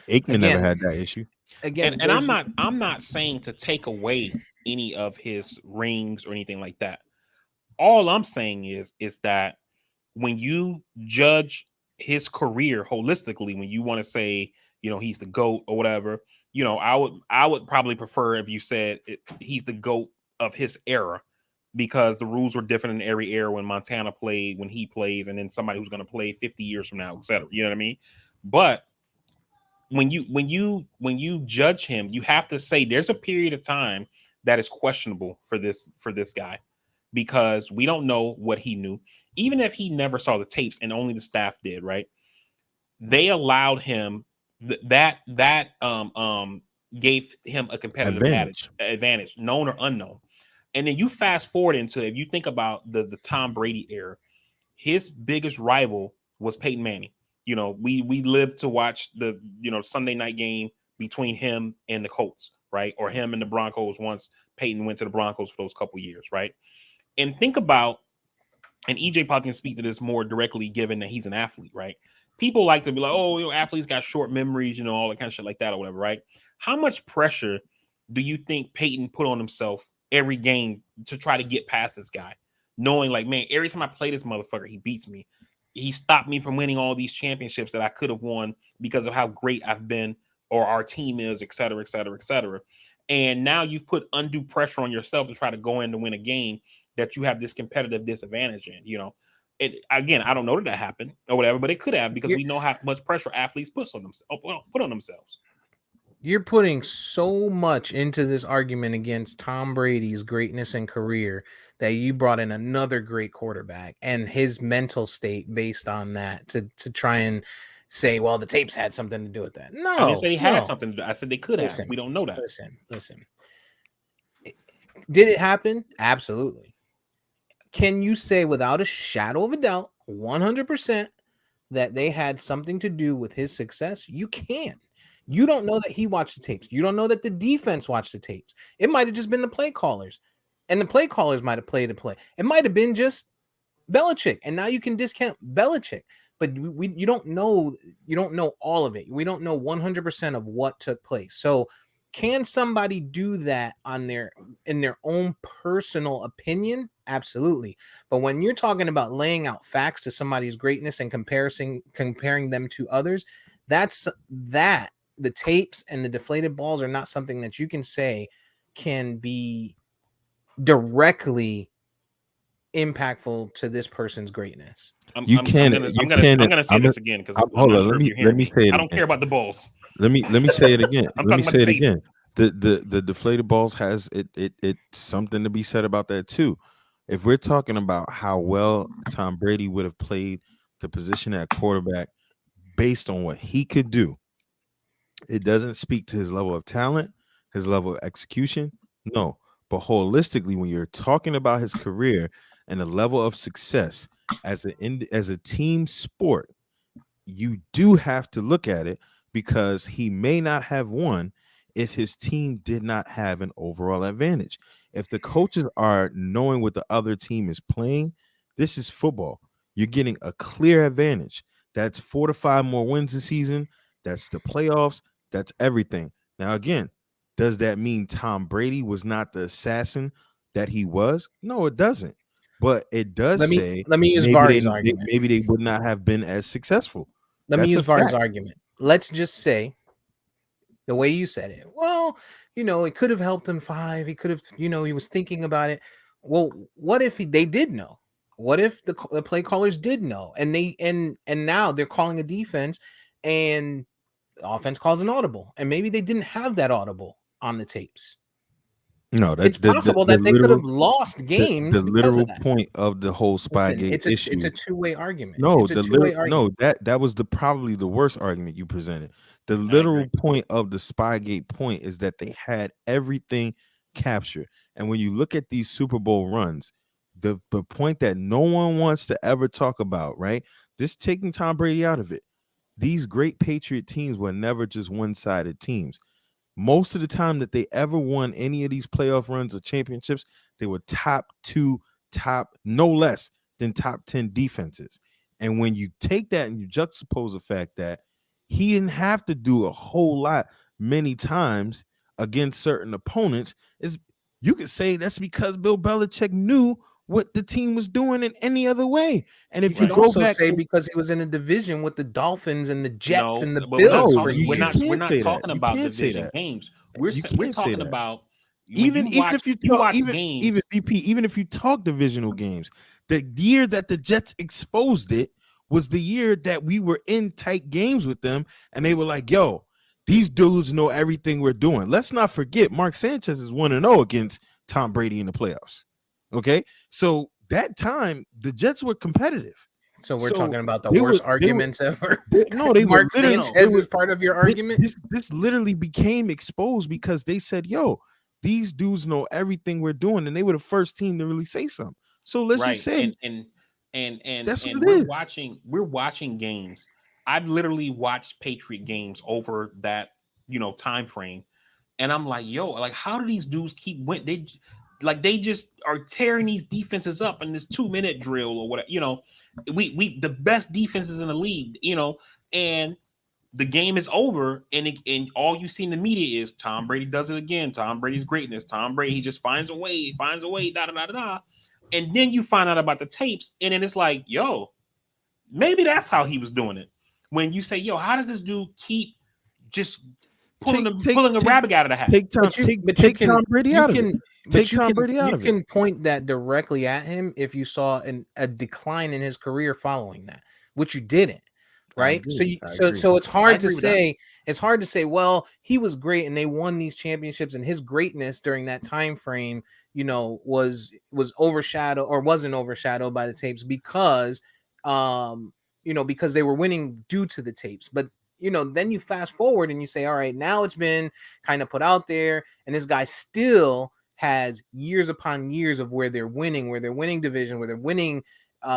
Aikman never had that issue. Again, and I'm not saying to take away any of his rings or anything like that. All I'm saying is that when you judge his career holistically, when you want to say, he's the GOAT or whatever, I would probably prefer if you said he's the GOAT of his era, because the rules were different in every era when Montana played, when he plays, and then somebody who's going to play 50 years from now, etc. You know what I mean? But when you judge him, you have to say there's a period of time that is questionable for this guy, because we don't know what he knew. Even if he never saw the tapes and only the staff did, right? They allowed him that gave him a competitive advantage, known or unknown. And then you fast forward into, if you think about the Tom Brady era, his biggest rival was Peyton Manning. We lived to watch the Sunday night game between him and the Colts, right? Or him and the Broncos once Peyton went to the Broncos for those couple years, right? And think about, and EJ probably can speak to this more directly, given that he's an athlete, right? People like to be like, oh, athletes got short memories, all that kind of shit like that or whatever, right? How much pressure do you think Peyton put on himself every game to try to get past this guy, knowing like, man, every time I play this motherfucker, he beats me. He stopped me from winning all these championships that I could have won because of how great I've been, or our team is, et cetera, et cetera, et cetera. And now you've put undue pressure on yourself to try to go in to win a game that you have this competitive disadvantage in. Again, I don't know that happened or whatever, but it could have, because we know how much pressure athletes put on themselves. You're putting so much into this argument against Tom Brady's greatness and career that you brought in another great quarterback and his mental state based on that to try and say, well, the tapes had something to do with that. No, I didn't say he had something to do. I said they could have. We don't know that. Listen. Did it happen? Absolutely. Can you say without a shadow of a doubt, 100%, that they had something to do with his success? You can. You don't know that he watched the tapes. You don't know that the defense watched the tapes. It might have just been the play callers, and the play callers might have played a play. It might have been just Belichick, and now you can discount Belichick. But you don't know. You don't know all of it. We don't know 100% of what took place. So, can somebody do that in their own personal opinion? Absolutely. But when you're talking about laying out facts to somebody's greatness and comparing them to others, that's that. The tapes and the deflated balls are not something that you can say can be directly impactful to this person's greatness. I'm gonna say this again, because hold on. Let me say it. I don't care about the balls. Let me say it again. Let me say it again. The deflated balls has it something to be said about that too. If we're talking about how well Tom Brady would have played the position at quarterback based on what he could do, it doesn't speak to his level of talent, his level of execution. No, but holistically, when you're talking about his career and the level of success as a team sport, you do have to look at it, because he may not have won if his team did not have an overall advantage. If the coaches are knowing what the other team is playing, this is football. You're getting a clear advantage. That's 4 to 5 more wins this season. That's the playoffs. That's everything. Now, again, does that mean Tom Brady was not the assassin that he was? No, it doesn't. But it does let me use Vari's argument. Maybe they would not have been as successful. Let me use Vari's argument. Let's just say, the way you said it, well, it could have helped him 5. He could have, he was thinking about it. Well, what if they did know? What if the play callers did know, and now they're calling a defense, and the offense calls an audible, and maybe they didn't have that audible on the tapes. No, it's possible that they could have lost games. The literal point of the whole Spygate issue. It's a two-way argument. No, that was probably the worst argument you presented. The literal point of the Spygate point is that they had everything captured. And when you look at these Super Bowl runs, the point that no one wants to ever talk about, right? This taking Tom Brady out of it. These great Patriot teams were never just one-sided teams. Most of the time that they ever won any of these playoff runs or championships, they were no less than top 10 defenses. And when you take that and you juxtapose the fact that he didn't have to do a whole lot many times against certain opponents, you could say that's because Bill Belichick knew what the team was doing in any other way. And You if you could Right. go also back, say because he was in a division with the Dolphins and the Jets No, and the but we're not Bills no, for talking. We're you not. years. We're can't not say that. talking You about can't say division that. games. You We're can't say talking that. about when Even you watch if you you talk, watch games. even VP, even if you talk divisional games, the year that the Jets exposed it was the year that we were in tight games with them, and they were like, "Yo, these dudes know everything we're doing." Let's not forget, Mark Sanchez is 1-0 against Tom Brady in the playoffs. Okay, so that time the Jets were competitive. So we're So talking about the they were worst arguments ever. no, they were Mark No, literally no. they Sanchez were is part of your argument. this literally became exposed because they said, "Yo, these dudes know everything we're doing," and they were the first team to really say something. So let's just Right. say And that's what it we're is. watching games. I've literally watched Patriot games over that, time frame. And I'm like, yo, like how do these dudes keep they just are tearing these defenses up in this 2-minute drill or whatever, we the best defenses in the league, and the game is over, and all you see in the media is Tom Brady does it again. Tom Brady's greatness. Tom Brady, he just finds a way, da da da da da. And then you find out about the tapes, and then it's like, yo, maybe that's how he was doing it. When you say, yo, how does this dude keep just pulling a rabbit out of the hat? Take Tom Brady you out of it. can Take Tom Brady out you of it. can point that directly at him if you saw a decline in his career following that, which you didn't. Right. So agree. it's hard to agree with that. say, well, he was great and they won these championships, and his greatness during that time frame, was overshadowed or wasn't overshadowed by the tapes because because they were winning due to the tapes. But then you fast forward and you say, all right, now it's been kind of put out there, and this guy still has years upon years of where they're winning division, where they're winning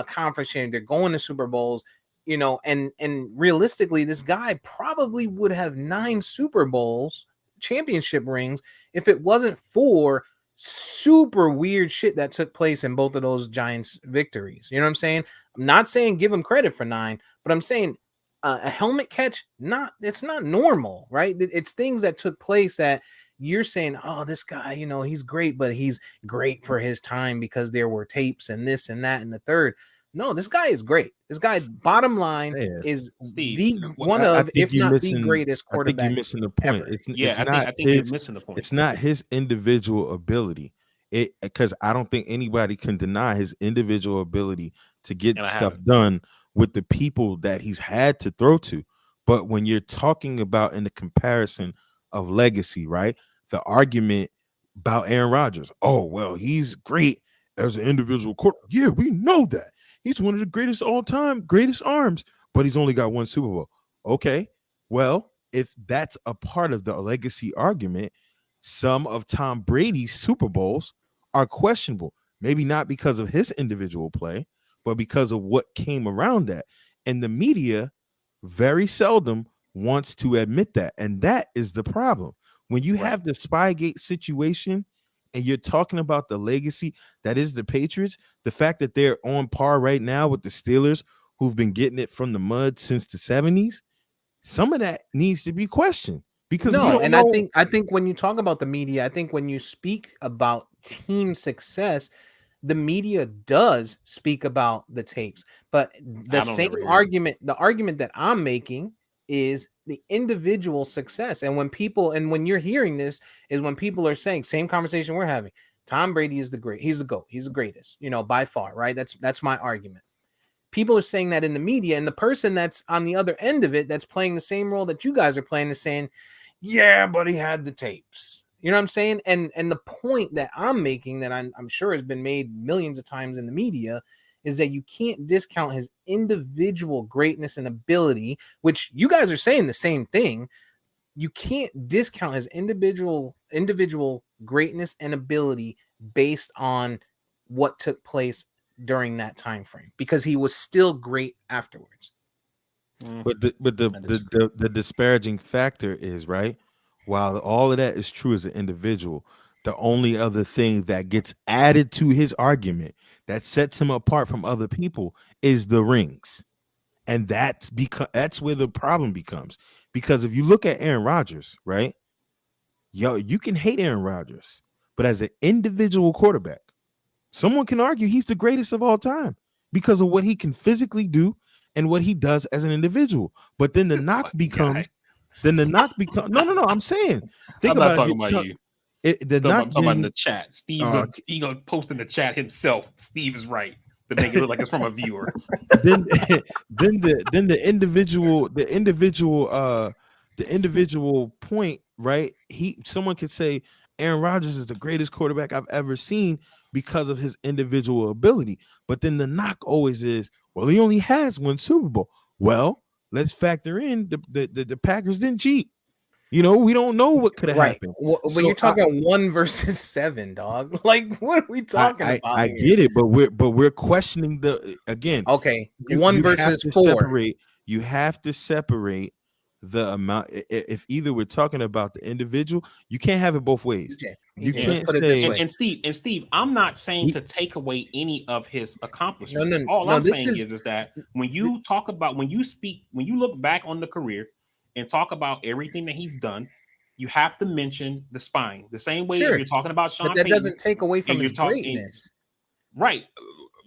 conference champions, they're going to Super Bowls, and realistically, this guy probably would have 9 Super Bowls championship rings if it wasn't for super weird shit that took place in both of those Giants victories. You know what I'm saying? I'm not saying give him credit for 9, but I'm saying a helmet catch, it's not normal, right? It's things that took place that you're saying, oh, this guy, he's great, but he's great for his time because there were tapes and this and that and the third. No, this guy is great. This guy, bottom line, Yeah. is Steve, one I of, think if you're not the missing. greatest I think you're quarterback missing the point. ever. It's I not think you're his. missing the point. It's not his individual ability. It because I don't think anybody can deny his individual ability to get And I stuff haven't. done with the people that he's had to throw to. But when you're talking about in the comparison of legacy, right? The argument about Aaron Rodgers. Oh, well, he's great as an individual quarterback. Yeah, we know that. He's one of the greatest all time, greatest arms, but he's only got 1 Super Bowl. Okay. Well, if that's a part of the legacy argument, some of Tom Brady's Super Bowls are questionable. Maybe not because of his individual play, but because of what came around that. And the media very seldom wants to admit that. And that is the problem. When you have the Spygate situation and you're talking about the legacy that is the Patriots, the fact that they're on par right now with the Steelers, who've been getting it from the mud since the 70s, some of that needs to be questioned because we don't know. I think when you talk about the media, I think when you speak about team success, the media does speak about the tapes, but the same argument, the argument that I'm making is the individual success. And when you're hearing this is when people are saying, same conversation we're having, Tom Brady is he's the GOAT, he's the greatest, by far, right? That's my argument. People are saying that in the media, and the person that's on the other end of it, that's playing the same role that you guys are playing, is saying, yeah, but he had the tapes. You know what I'm saying? And the point that I'm making, that I'm sure has been made millions of times in the media, is that you can't discount his individual greatness and ability, which you guys are saying the same thing. You can't discount his individual greatness and ability based on what took place during that time frame, because he was still great afterwards. But the disparaging factor is, right, while all of that is true as an individual, the only other thing that gets added to his argument that sets him apart from other people is the rings. And that's where the problem becomes. Because if you look at Aaron Rodgers, right? Yo, you can hate Aaron Rodgers, but as an individual quarterback, Someone can argue he's the greatest of all time because of what he can physically do and what he does as an individual. But then the knock becomes, no. I'm saying, think I'm not about talking it. about you. The knock I'm talking about in the chat. Steve gonna post in the chat himself. Steve is right to make it look like it's from a viewer. then the individual point, right? Someone could say Aaron Rodgers is the greatest quarterback I've ever seen because of his individual ability. But then the knock always is, well, he only has one Super Bowl. Well, let's factor in the Packers didn't cheat. We don't know what could have happened. Well, but you're talking about 1 versus 7, dog. Like, what are we talking about? I get it, but we're questioning again. Okay, 1 versus 4. You have to separate the amount. If either we're talking about the individual, you can't have it both ways. You can't put it this way. And Steve, I'm not saying to take away any of his accomplishments. No, All I'm saying is that when you look back on the career and talk about everything that he's done, you have to mention the spine. The same way you're talking about Sean Payton. But that Payton, doesn't take away from his greatness. Right.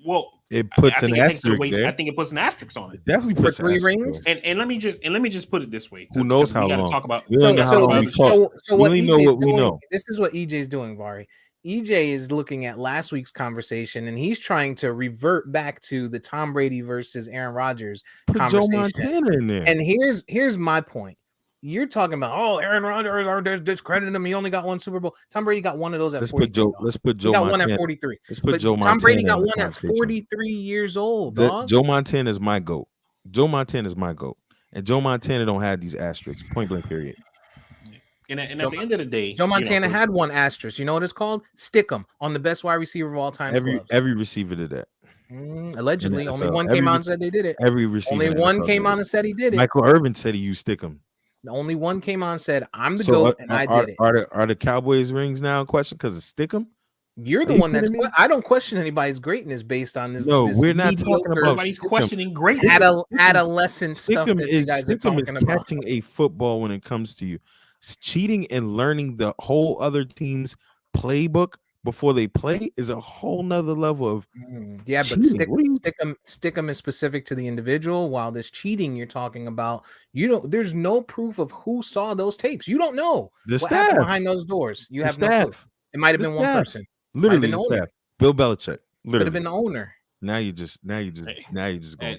Well, it puts an asterisk there. I think it puts an asterisk on it. It definitely puts for 3 rings. And let me just put it this way. Who knows how long? So what EJ's doing, this is what EJ's doing, Vari. EJ is looking at last week's conversation and he's trying to revert back to the Tom Brady versus Aaron Rodgers conversation. Joe Montana in there. And here's my point. You're talking about, Aaron Rodgers are discrediting him. He only got 1 Super Bowl. Tom Brady got 1 of those at 43. Let's put Joe got Montana. 1 at 43. Let's put Joe Montana. Tom Brady got 1 at 43 years old. Dog. Joe Montana is my GOAT. Joe Montana is my GOAT. And Joe Montana don't have these asterisks. Point blank period. And at the end of the day, Joe Montana had 1 asterisk. You know what it's called? Stick 'em on the best wide receiver of all time. Every receiver did that. Allegedly, only 1 came out and said they did it. Every receiver. Only 1 came out and said he did it. Michael Irvin said he used stick 'em. Only 1 came on and said, I'm the GOAT, and I did it. Are the Cowboys rings now in question because of stick 'em? You're the one that's. I don't question anybody's greatness based on this. No, we're not talking about. Everybody's questioning greatness. Adolescent stuff that you guys are talking about. Catching a football when it comes to you. Cheating and learning the whole other team's playbook before they play is a whole nother level of but stick 'em is specific to the individual, while this cheating you're talking about, there's no proof of who saw those tapes. You don't know the what staff happened behind those doors. You have no clue. It might have been one person. Literally the staff. Bill Belichick. Could have been the owner. Now you just going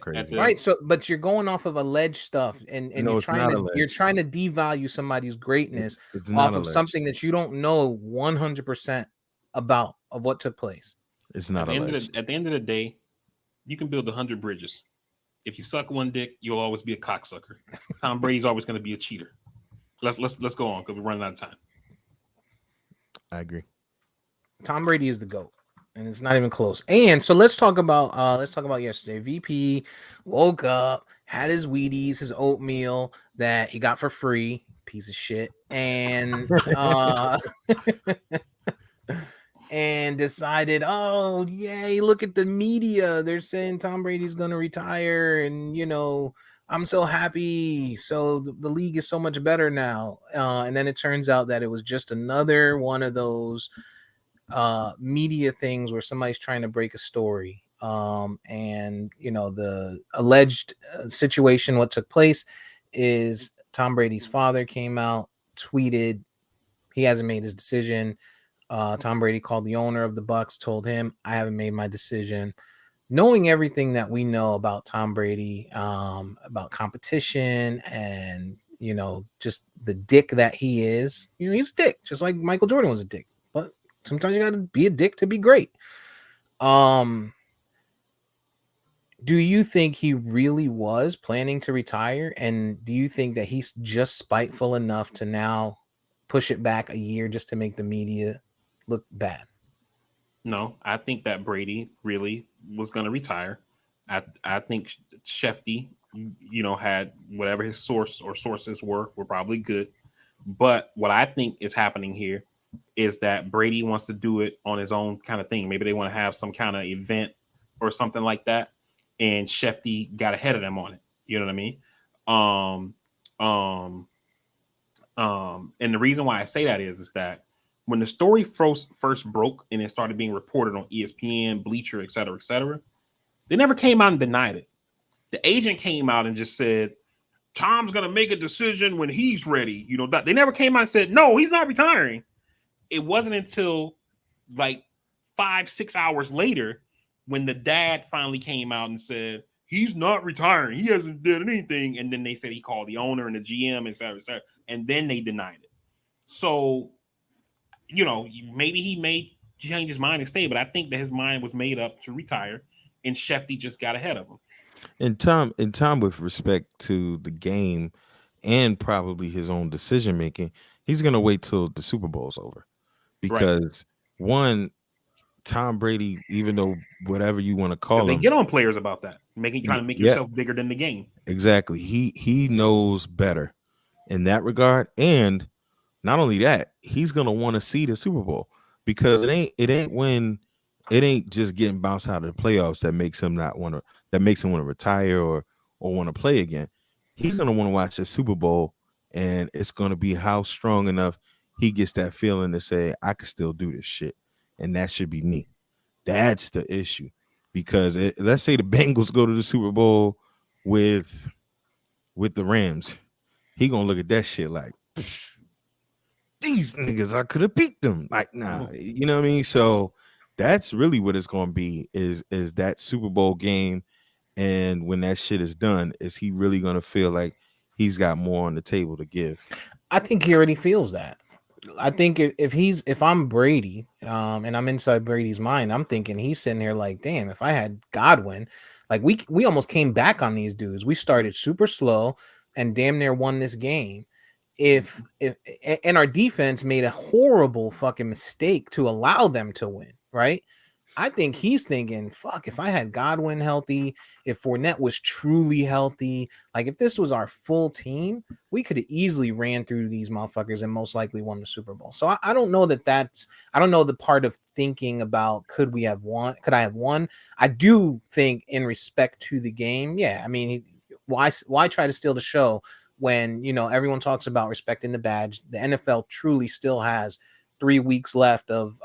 crazy. Right. So, but you're going off of alleged stuff and you're trying to devalue somebody's greatness off of something that you don't know 100% about of what took place. It's not alleged. At the end of the day, you can build 100 bridges. If you suck one dick, you'll always be a cocksucker. Tom Brady's always going to be a cheater. Let's go on because we're running out of time. I agree. Tom Brady is the GOAT. And it's not even close. And so let's talk about yesterday. VP woke up, had his Wheaties, his oatmeal that he got for free, piece of shit, and and decided, oh yay, look at the media. They're saying Tom Brady's gonna retire, and I'm so happy. So the league is so much better now. And then it turns out that it was just another one of those media things where somebody's trying to break a story, and the alleged situation. What took place is Tom Brady's father came out, tweeted he hasn't made his decision. Tom Brady called the owner of the Bucs, told him, I haven't made my decision. Knowing everything that we know about Tom Brady, about competition, and just the dick that he is, he's a dick, just like Michael Jordan was a dick. Sometimes you got to be a dick to be great. Do you think he really was planning to retire? And do you think that he's just spiteful enough to now push it back a year just to make the media look bad? No, I think that Brady really was going to retire. I think Shefty, had whatever his sources were probably good. But what I think is happening here is that Brady wants to do it on his own kind of thing. Maybe they want to have some kind of event or something like that. And Shefty got ahead of them on it. You know what I mean? And the reason why I say that is that When the story first broke and it started being reported on ESPN, Bleacher, et cetera, they never came out and denied it. The agent came out and just said, Tom's going to make a decision when he's ready. You know, they never came out and said, no, he's not retiring. It wasn't until like 5-6 hours later when the dad finally came out and said, he's not retiring. He hasn't done anything. And then they said he called the owner and the GM, et cetera, and then they denied it. So, you know, maybe he may change his mind and stay, but I think that his mind was made up to retire, and Shefty just got ahead of him. And Tom, with respect to the game and probably his own decision making, he's gonna wait till the Super Bowl's over, because one, Tom Brady, even though whatever you want to call they him, get on players about that, trying to make yourself bigger than the game. Exactly, he knows better in that regard, and not only that, he's gonna want to see the Super Bowl, because it ain't just getting bounced out of the playoffs that makes him want to retire or want to play again. He's gonna want to watch the Super Bowl, and it's gonna be how strong enough he gets that feeling to say, I can still do this shit, and that should be me. That's the issue, because let's say the Bengals go to the Super Bowl with the Rams, he gonna look at that shit like, these niggas, I could have beat them. Like, nah, you know what I mean? So that's really what it's gonna be, is that Super Bowl game. And when that shit is done, is he really gonna feel like he's got more on the table to give? I think he already feels that. I think if I'm Brady, and I'm inside Brady's mind, I'm thinking he's sitting here like, damn, if I had Godwin, like we almost came back on these dudes. We started super slow and damn near won this game. If and our defense made a horrible fucking mistake to allow them to win, right? I think he's thinking, fuck, if I had Godwin healthy, if Fournette was truly healthy, like if this was our full team, we could have easily ran through these motherfuckers and most likely won the Super Bowl. So I don't know I don't know the part of thinking about could I have won? I do think in respect to the game, yeah. I mean, why try to steal the show when, you know, everyone talks about respecting the badge? The NFL truly still has 3 weeks left of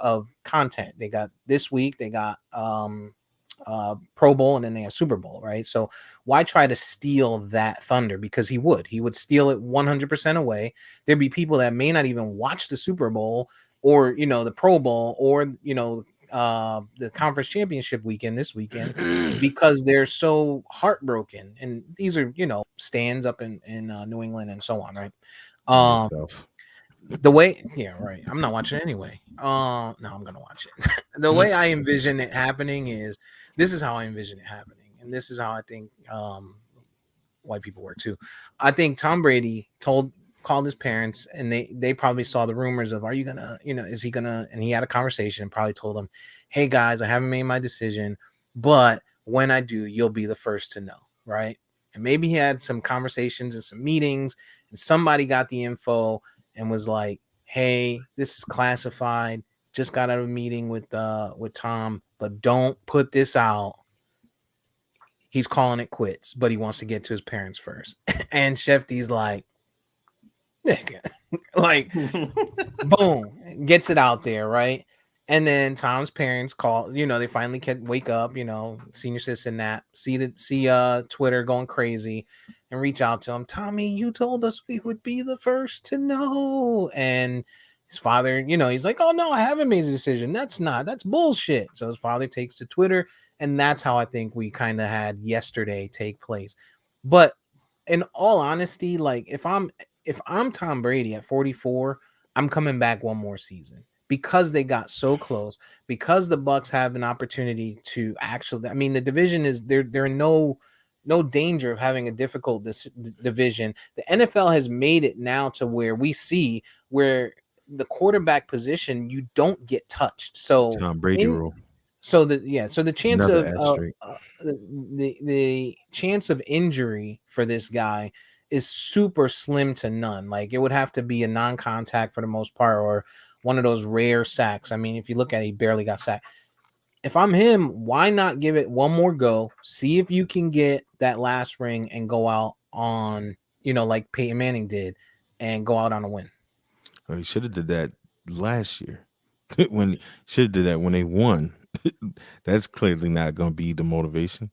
content. They got this week, they got Pro Bowl, and then they have Super Bowl, right? So why try to steal that thunder? Because he would steal it 100% away. There'd be people that may not even watch the Super Bowl or, you know, the Pro Bowl or, you know, the conference championship weekend this weekend because they're so heartbroken. And these are, you know, stands up in New England and so on, right? The way, yeah, right. I'm not watching it anyway. No, I'm gonna watch it. The way I envision it happening is this is how I envision it happening, and this is how I think white people work too. I think Tom Brady called his parents, and they probably saw the rumors of, are you gonna, you know, is he gonna, and he had a conversation and probably told them, hey guys, I haven't made my decision, but when I do, you'll be the first to know, right? And maybe he had some conversations and some meetings, and somebody got the info and was like, hey, this is classified. Just got out of a meeting with Tom, but don't put this out. He's calling it quits, but he wants to get to his parents first. And Shefty's like, nigga, like, boom, gets it out there, right? And then Tom's parents call, you know, they finally wake up, you know, senior citizen nap, see Twitter going crazy and reach out to him. Tommy, you told us we would be the first to know. And his father, you know, he's like, oh no, I haven't made a decision. That's bullshit. So his father takes to Twitter, and that's how I think we kind of had yesterday take place. But in all honesty, like if I'm Tom Brady at 44, I'm coming back one more season. Because they got so close, because the Bucks have an opportunity to actually, I mean, the division is they're in no danger of having a difficult division. The NFL has made it now to where we see where the quarterback position, you don't get touched. So Tom Brady rule. So the chance Another of asterisk. the chance of injury for this guy is super slim to none. Like it would have to be a non-contact for the most part, or one of those rare sacks. I mean, if you look at it, he barely got sacked. If I'm him, why not give it one more go? See if you can get that last ring and go out on, you know, like Peyton Manning did, and go out on a win. Oh, he should have did that last year when should have did that when they won. That's clearly not going to be the motivation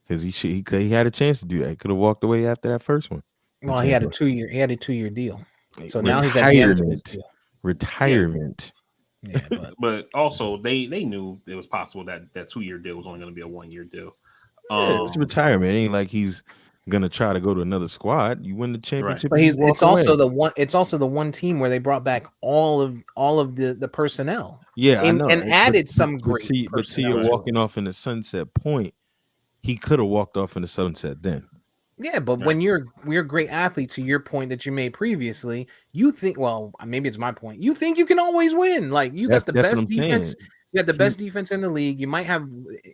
because he had a chance to do that. He could have walked away after that first one. Well, he had a 2-year deal. So now he's at the end of his deal. Retirement. Yeah, but also they knew it was possible that 2-year deal was only going to be a 1-year deal. It's retirement. It ain't like he's gonna try to go to another squad. You win the championship. Right. But it's also the one team where they brought back all of the personnel. Yeah, I know, and added some great but to your walking off in the sunset point, he could have walked off in the sunset then. Yeah, but when you're a great athlete, to your point that you made previously, you think, well, maybe it's my point. You think you can always win. Like you got the best defense. You got the best defense in the league. You might have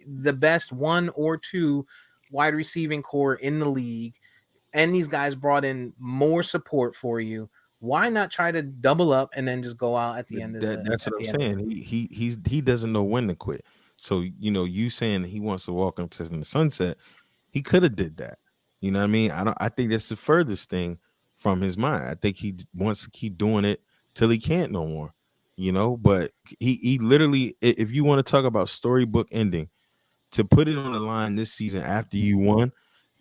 the best 1 or 2 wide receiving core in the league, and these guys brought in more support for you. Why not try to double up and then just go out at the end of the? That's what I'm saying. He doesn't know when to quit. So you saying he wants to walk into the sunset, he could have did that. You know what I mean? I think that's the furthest thing from his mind. I think he wants to keep doing it till he can't no more. But he literally, if you want to talk about storybook ending, to put it on the line this season after you won,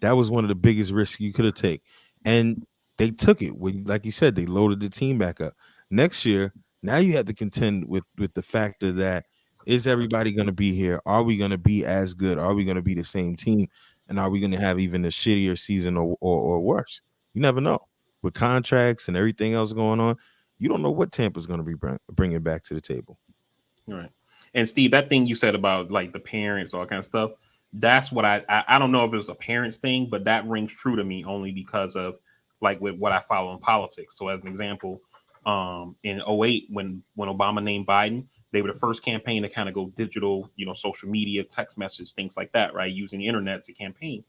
that was one of the biggest risks you could have taken. And they took it. Like you said, they loaded the team back up. Next year, now you have to contend with the factor that, is everybody going to be here? Are we going to be as good? Are we going to be the same team? And are we going to have even a shittier season or worse? You never know. With contracts and everything else going on, you don't know what Tampa's going to be bringing back to the table. Right. And Steve, that thing you said about like the parents, all kind of stuff, that's what I don't know if it's a parents thing, but that rings true to me only because of like with what I follow in politics. So as an example, in 2008, when Obama named Biden, they were the first campaign to kind of go digital, social media, text message, things like that, right? Using the internet to campaign.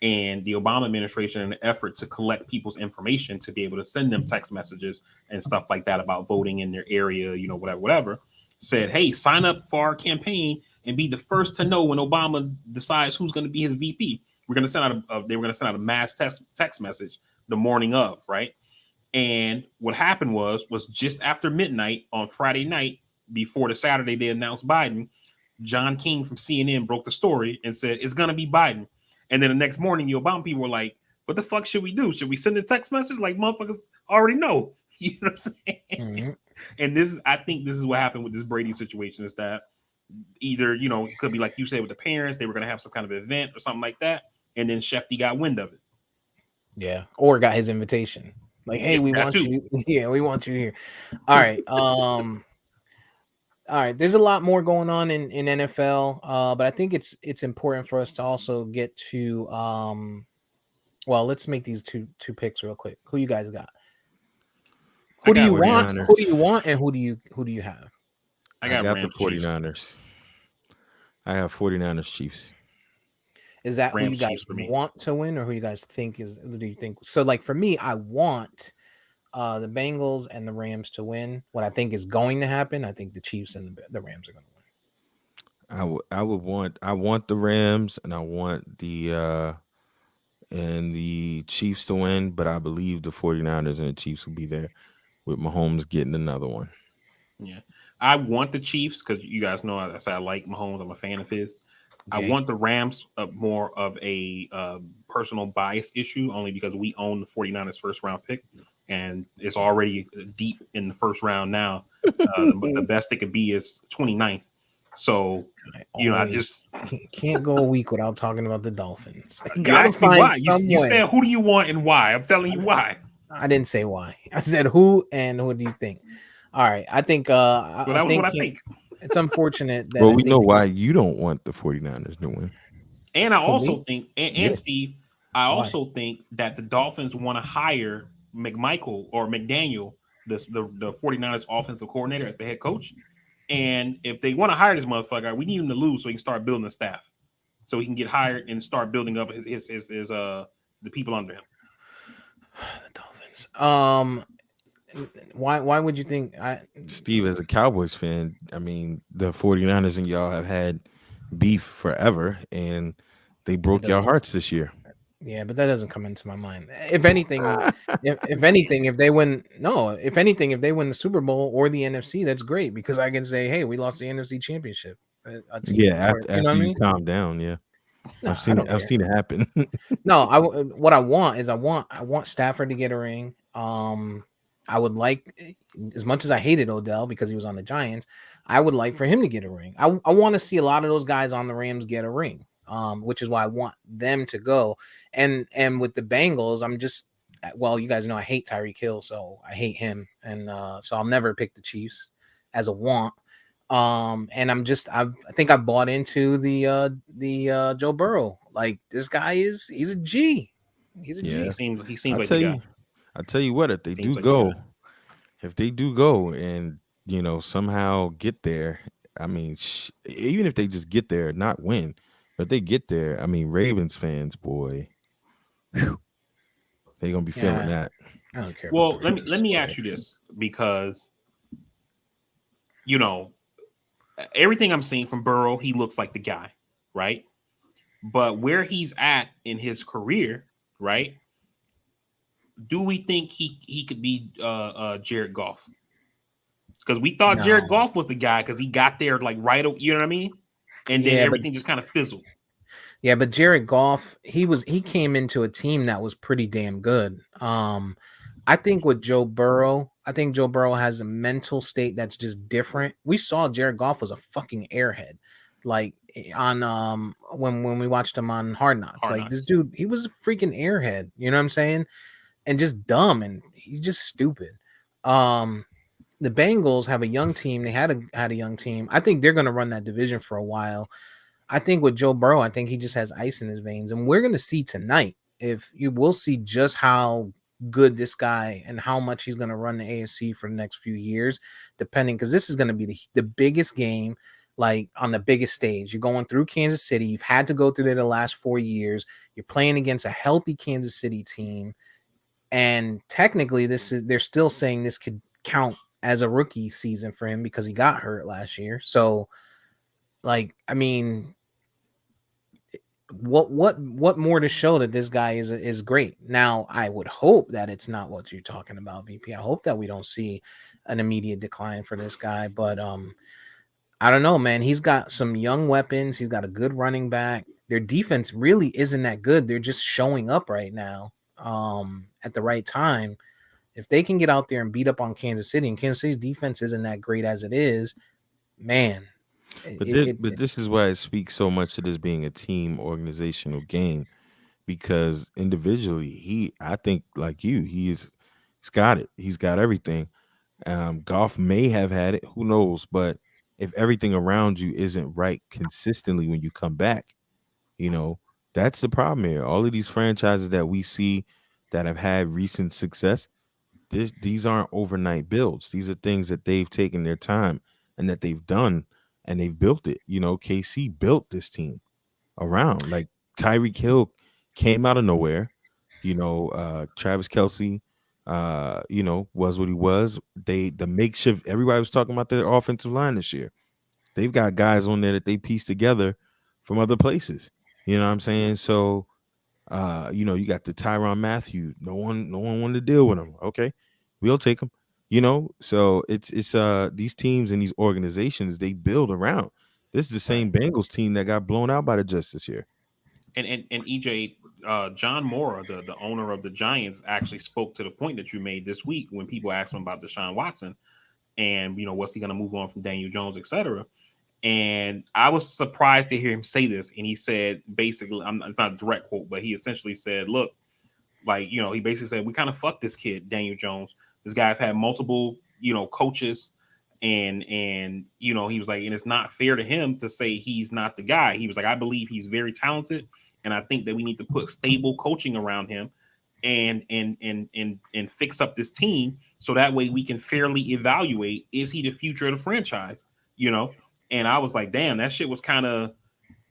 And the Obama administration, in an effort to collect people's information to be able to send them text messages and stuff like that about voting in their area, whatever, said, hey, sign up for our campaign and be the first to know when Obama decides who's going to be his VP. We're going to send out they were going to send out a mass text message the morning of, right? And what happened was just after midnight on Friday night, before the Saturday they announced Biden, John King from CNN broke the story and said, it's going to be Biden. And then the next morning, the Obama people were like, what the fuck should we do? Should we send a text message? Like, motherfuckers already know. You know what I'm saying? Mm-hmm. And I think this is what happened with this Brady situation, is that either, it could be like you said with the parents, they were going to have some kind of event or something like that. And then Shefty got wind of it. Yeah. Or got his invitation. Like, hey, we want you. Yeah, we want you here. All right. All right, there's a lot more going on in NFL, but I think it's important for us to also get to well, let's make these two picks real quick. Who you guys got? Who do you want? Who do you want, and who do you have? I got the 49ers. I have 49ers Chiefs. Is that Rams, who you guys want to win, or who you guys think is? Who do you think? So, like for me, I want the Bengals and the Rams to win. What I think is going to happen, I think the Chiefs and the Rams are going to win. I want the Rams and I want the Chiefs to win, but I believe the 49ers and the Chiefs will be there with Mahomes getting another one. Yeah. I want the Chiefs because you guys know I say I like Mahomes. I'm a fan of his. Okay. I want the Rams more of a personal bias issue, only because we own the 49ers first round pick. And it's already deep in the first round now. The best it could be is 29th. So, I just can't go a week without talking about the Dolphins. Gotta find some you said, who do you want and why? I'm telling you why. I didn't say why. I said who and who do you think? All right. I think that was what I think. It's unfortunate that we know why you don't want the 49ers to win. And I also think, and Steve, I also think that the Dolphins want to hire McMichael or McDaniel, the 49ers offensive coordinator, as the head coach. And if they want to hire this motherfucker, we need him to lose so he can start building a staff, so he can get hired and start building up his the people under him. The Dolphins. Why would you think? Steve, as a Cowboys fan, I mean, the 49ers and y'all have had beef forever, and they broke your hearts this year. Yeah, but that doesn't come into my mind. If anything, if they win, no, if anything, if they win the Super Bowl or the NFC, that's great because I can say, hey, we lost the NFC Championship. A team, Yeah, or you know what after I you mean? calm down, yeah. No, I don't I've care. seen it happen. No, what I want is I want Stafford to get a ring. I would like, as much as I hated Odell because he was on the Giants, I would like for him to get a ring. I want to see a lot of those guys on the Rams get a ring. Which is why I want them to go. And with the Bengals, I'm just, well, you guys know I hate Tyreek Hill, so I hate him, and so I'll never pick the Chiefs as a want. And I think I bought into the Joe Burrow. Like this guy he's a G. He's a Yeah. He G. seems I like the tell guy. you, I tell you what, Seems like the guy. if they do go and somehow get there, I mean, even if they just get there, not win, but they get there, I mean, Ravens fans, boy, they gonna be feeling Yeah, that. I don't care about the Well, let Ravens, me but ask you this because you know everything I'm seeing from Burrow, he looks like the guy, right? But where he's at in his career, right? Do we think he could be Jared Goff? Because we thought Jared no. Goff was the guy because he got there like right, you know what I mean? And then Yeah, but everything just kind of fizzled. Jared Goff, he came into a team that was pretty damn good. I think with Joe Burrow, I think Joe Burrow has a mental state that's just different. We saw Jared Goff was a fucking airhead. Like on when we watched him on Hard Knocks. Hard Like this knocks. dude, he was a freaking airhead. You know what I'm saying? And just dumb and he's just stupid. Um the Bengals have a young team. They had a young team. I think they're gonna run that division for a while. I think with Joe Burrow, I think he just has ice in his veins, and we're going to see tonight if you will see just how good this guy and how much he's going to run the AFC for the next few years, depending because this is going to be the biggest game, like on the biggest stage. You're going through Kansas City. You've had to go through there the last 4 years. You're playing against a healthy Kansas City team, and technically, they're still saying this could count as a rookie season for him because he got hurt last year. So, like, I mean, what more to show that this guy is great. Now I would hope that it's not what you're talking about, VP. I hope that we don't see an immediate decline for this guy, but I don't know, man. He's got some young weapons. He's got a good running back. Their defense really isn't that good. They're just showing up right now at the right time. If they can get out there and beat up on Kansas City, and Kansas City's defense isn't that great as it is, man, But this is why it speaks so much to this being a team organizational game, because individually, I think like you, he's got it. He's got everything. Golf may have had it, who knows? But if everything around you isn't right consistently when you come back, you know, that's the problem here. All of these franchises that we see that have had recent success, these aren't overnight builds. These are things that they've taken their time and that they've done and they've built it. KC built this team around. Like Tyreek Hill came out of nowhere. Travis Kelsey, was what he was. The makeshift. Everybody was talking about their offensive line this year. They've got guys on there that they pieced together from other places. You know what I'm saying? So, you got the Tyrann Mathieu. No one wanted to deal with him. Okay, we'll take him. So it's these teams and these organizations they build around. This is the same Bengals team that got blown out by the Jets this year. And EJ, John Mora, the owner of the Giants, actually spoke to the point that you made this week when people asked him about Deshaun Watson and what's he going to move on from Daniel Jones, etc. And I was surprised to hear him say this. And he said, basically, it's not a direct quote, but he essentially said, look, like, he basically said, we kind of fucked this kid, Daniel Jones. This guy's had multiple, coaches. And he was like, and it's not fair to him to say he's not the guy. He was like, I believe he's very talented. And I think that we need to put stable coaching around him and fix up this team so that way we can fairly evaluate, is he the future of the franchise? And I was like, damn, that shit was kind of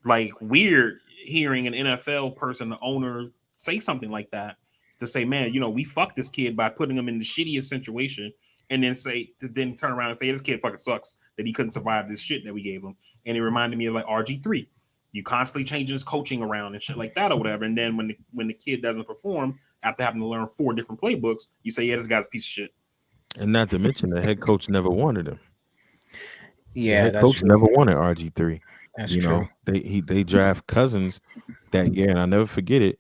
like weird hearing an NFL person, the owner, say something like that, to say, man, we fucked this kid by putting him in the shittiest situation, and then turn around and say this kid fucking sucks that he couldn't survive this shit that we gave him. And it reminded me of like RG3. You constantly changing his coaching around and shit like that or whatever. And then when the kid doesn't perform after having to learn 4 different playbooks, you say, yeah, this guy's a piece of shit. And not to mention the head coach never wanted him. Yeah, the head that's coach true. never wanted RG3. That's You true. know, they draft Cousins that year, and I'll never forget it,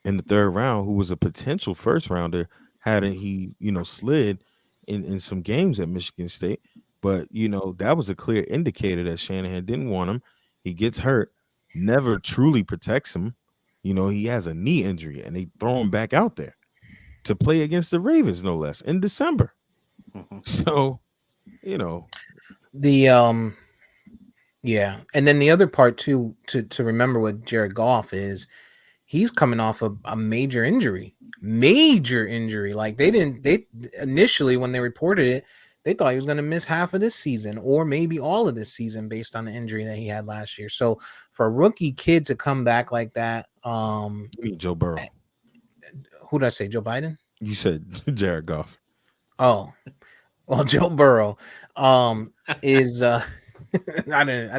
in the 3rd round, who was a potential first rounder, hadn't he, slid in some games at Michigan State. But, that was a clear indicator that Shanahan didn't want him. He gets hurt, never truly protects him. He has a knee injury, and they throw him back out there to play against the Ravens, no less, in December. Mhm. So, The yeah, and then the other part too to remember with Jared Goff is he's coming off a major injury. Like they initially when they reported it, they thought he was going to miss half of this season or maybe all of this season based on the injury that he had last year. So for a rookie kid to come back like that, Joe Burrow. Who did I say? Joe Biden? You said Jared Goff. Oh, well, Joe Burrow is I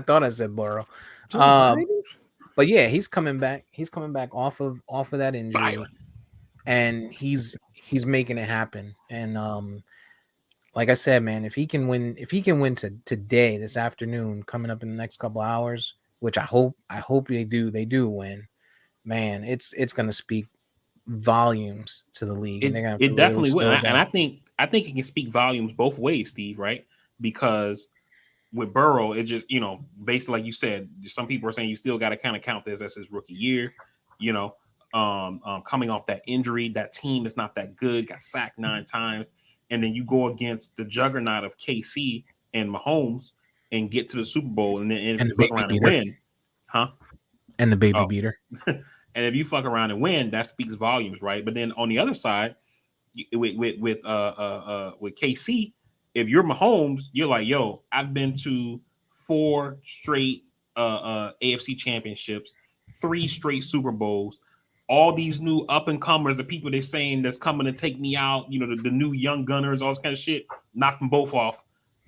thought I said Burrow. But yeah, he's coming back. He's coming back off of that injury, and he's making it happen. And like I said, man, if he can win today, this afternoon, coming up in the next couple hours, which I hope they do win, man, it's gonna speak volumes to the league. And they're gonna It definitely will. And I think it can speak volumes both ways, Steve, right? Because with Burrow, it just, basically like you said, some people are saying you still got to kind of count this as his rookie year, coming off that injury. That team is not that good, got sacked 9 times. And then you go against the juggernaut of KC and Mahomes and get to the Super Bowl and then fuck around and win. Huh? And the baby beater. And if you fuck around and win, that speaks volumes, right? But then on the other side, with KC, if you're Mahomes, you're like, yo, I've been to 4 straight AFC championships, 3 straight Super Bowls. All these new up and comers, the people they're saying that's coming to take me out, the new young gunners, all this kind of shit, knock them both off.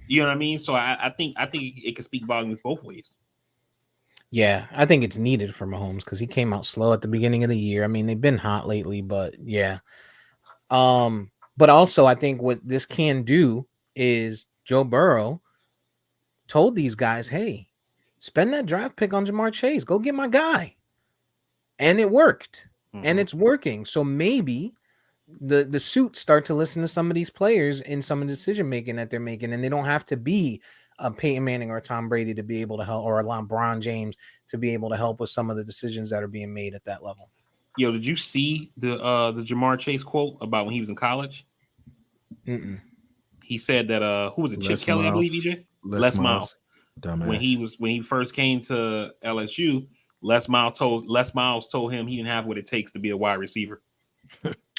You know what I mean? So I think it can speak volumes both ways. Yeah, I think it's needed for Mahomes because he came out slow at the beginning of the year. I mean, they've been hot lately, but yeah. But also I think what this can do is Joe Burrow told these guys, hey, spend that draft pick on Jamar Chase. Go get my guy. And it worked. Mm-hmm. And it's working. So maybe the suits start to listen to some of these players in some of the decision making that they're making, and they don't have to be a Peyton Manning or a Tom Brady to be able to help, or a LeBron James to be able to help with some of the decisions that are being made at that level. Yo, did you see the Jamar Chase quote about when he was in college? Mm-mm. He said that who was it? Chip Kelly, I believe he did. Les Miles. Dumbass. When he first came to LSU, Les Miles told him he didn't have what it takes to be a wide receiver.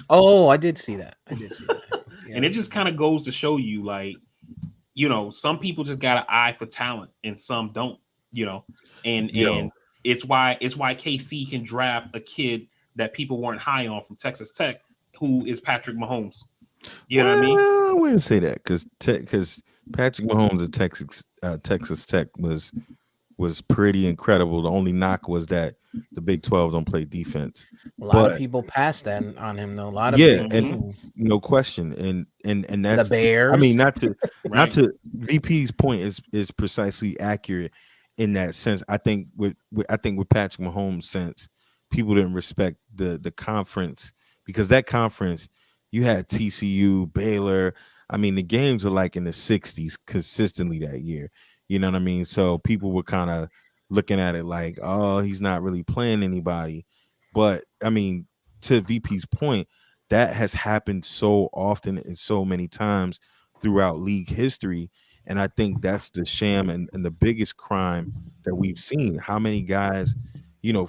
Oh, I did see that. Yeah. And it just kind of goes to show you, like, some people just got an eye for talent and some don't, and it's why KC can draft a kid that people weren't high on from Texas Tech, who is Patrick Mahomes. You know what I mean? I wouldn't say that because Patrick Mahomes at Texas Tech was pretty incredible. The only knock was that the Big 12 don't play defense. A lot of people passed that on him, though. A lot of and no question. And that's the Bears. I mean, not to VP's point is precisely accurate in that sense. I think with Patrick Mahomes' sense, people didn't respect the conference, because that conference, you had TCU, Baylor. I mean, the games are like in the 60s consistently that year. You know what I mean? So people were kind of looking at it like, oh, he's not really playing anybody. But I mean, to VP's point, that has happened so often and so many times throughout league history. And I think that's the sham and the biggest crime that we've seen. How many guys,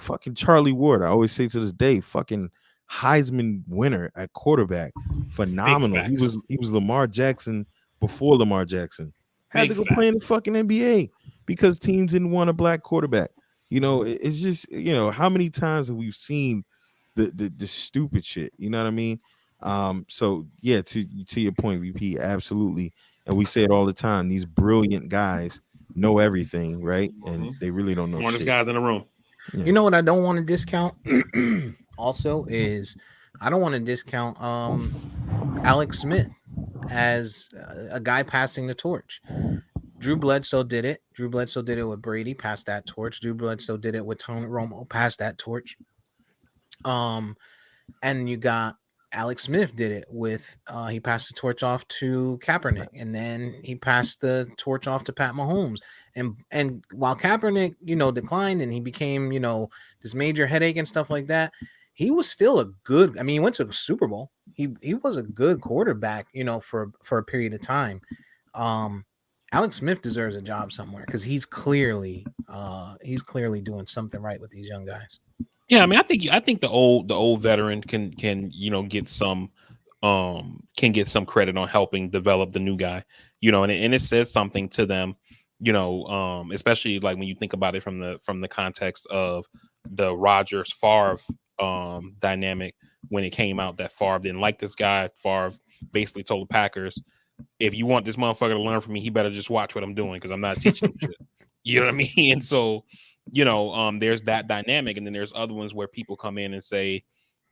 fucking Charlie Ward, I always say to this day, fucking Heisman winner at quarterback, phenomenal. He was Lamar Jackson before Lamar Jackson. Had to go play in the fucking NBA because teams didn't want a black quarterback. It's just, how many times have we seen the stupid shit? You know what I mean? So yeah, to your point, VP, absolutely. And we say it all the time. These brilliant guys know everything, right? And they really don't know smartest shit. guys in the room. Yeah. You know what I don't want to discount also is I don't want to discount Alex Smith as a guy passing the torch. Drew Bledsoe did it. Drew Bledsoe did it with Brady, passed that torch. Drew Bledsoe did it with Tony Romo, passed that torch. And you got Alex Smith did it with he passed the torch off to Kaepernick, and then he passed the torch off to Pat Mahomes. And while Kaepernick, declined and he became, this major headache and stuff like that, he was still a good. I mean, he went to the Super Bowl. He was a good quarterback, for a period of time. Alex Smith deserves a job somewhere because he's clearly doing something right with these young guys. Yeah, I mean, I think the old veteran can get some credit on helping develop the new guy, and it says something to them, especially like when you think about it from the context of the Rodgers Favre dynamic when it came out that Favre didn't like this guy. Favre basically told the Packers, if you want this motherfucker to learn from me, he better just watch what I'm doing because I'm not teaching him shit. You know what I mean? And so, there's that dynamic, and then there's other ones where people come in and say,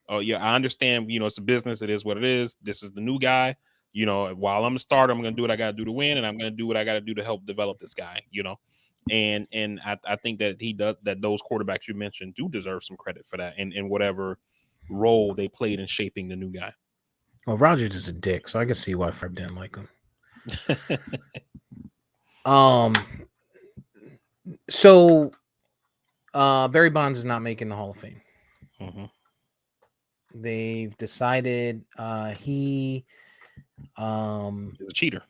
"Oh yeah, I understand. It's a business. It is what it is. This is the new guy. While I'm a starter, I'm gonna do what I gotta do to win, and I'm gonna do what I gotta do to help develop this guy. And I think that those quarterbacks you mentioned do deserve some credit for that, and whatever role they played in shaping the new guy. Well, Rodgers is a dick, so I can see why Fred didn't like him. So Barry Bonds is not making the Hall of Fame. Mm-hmm. They've decided he He's a cheater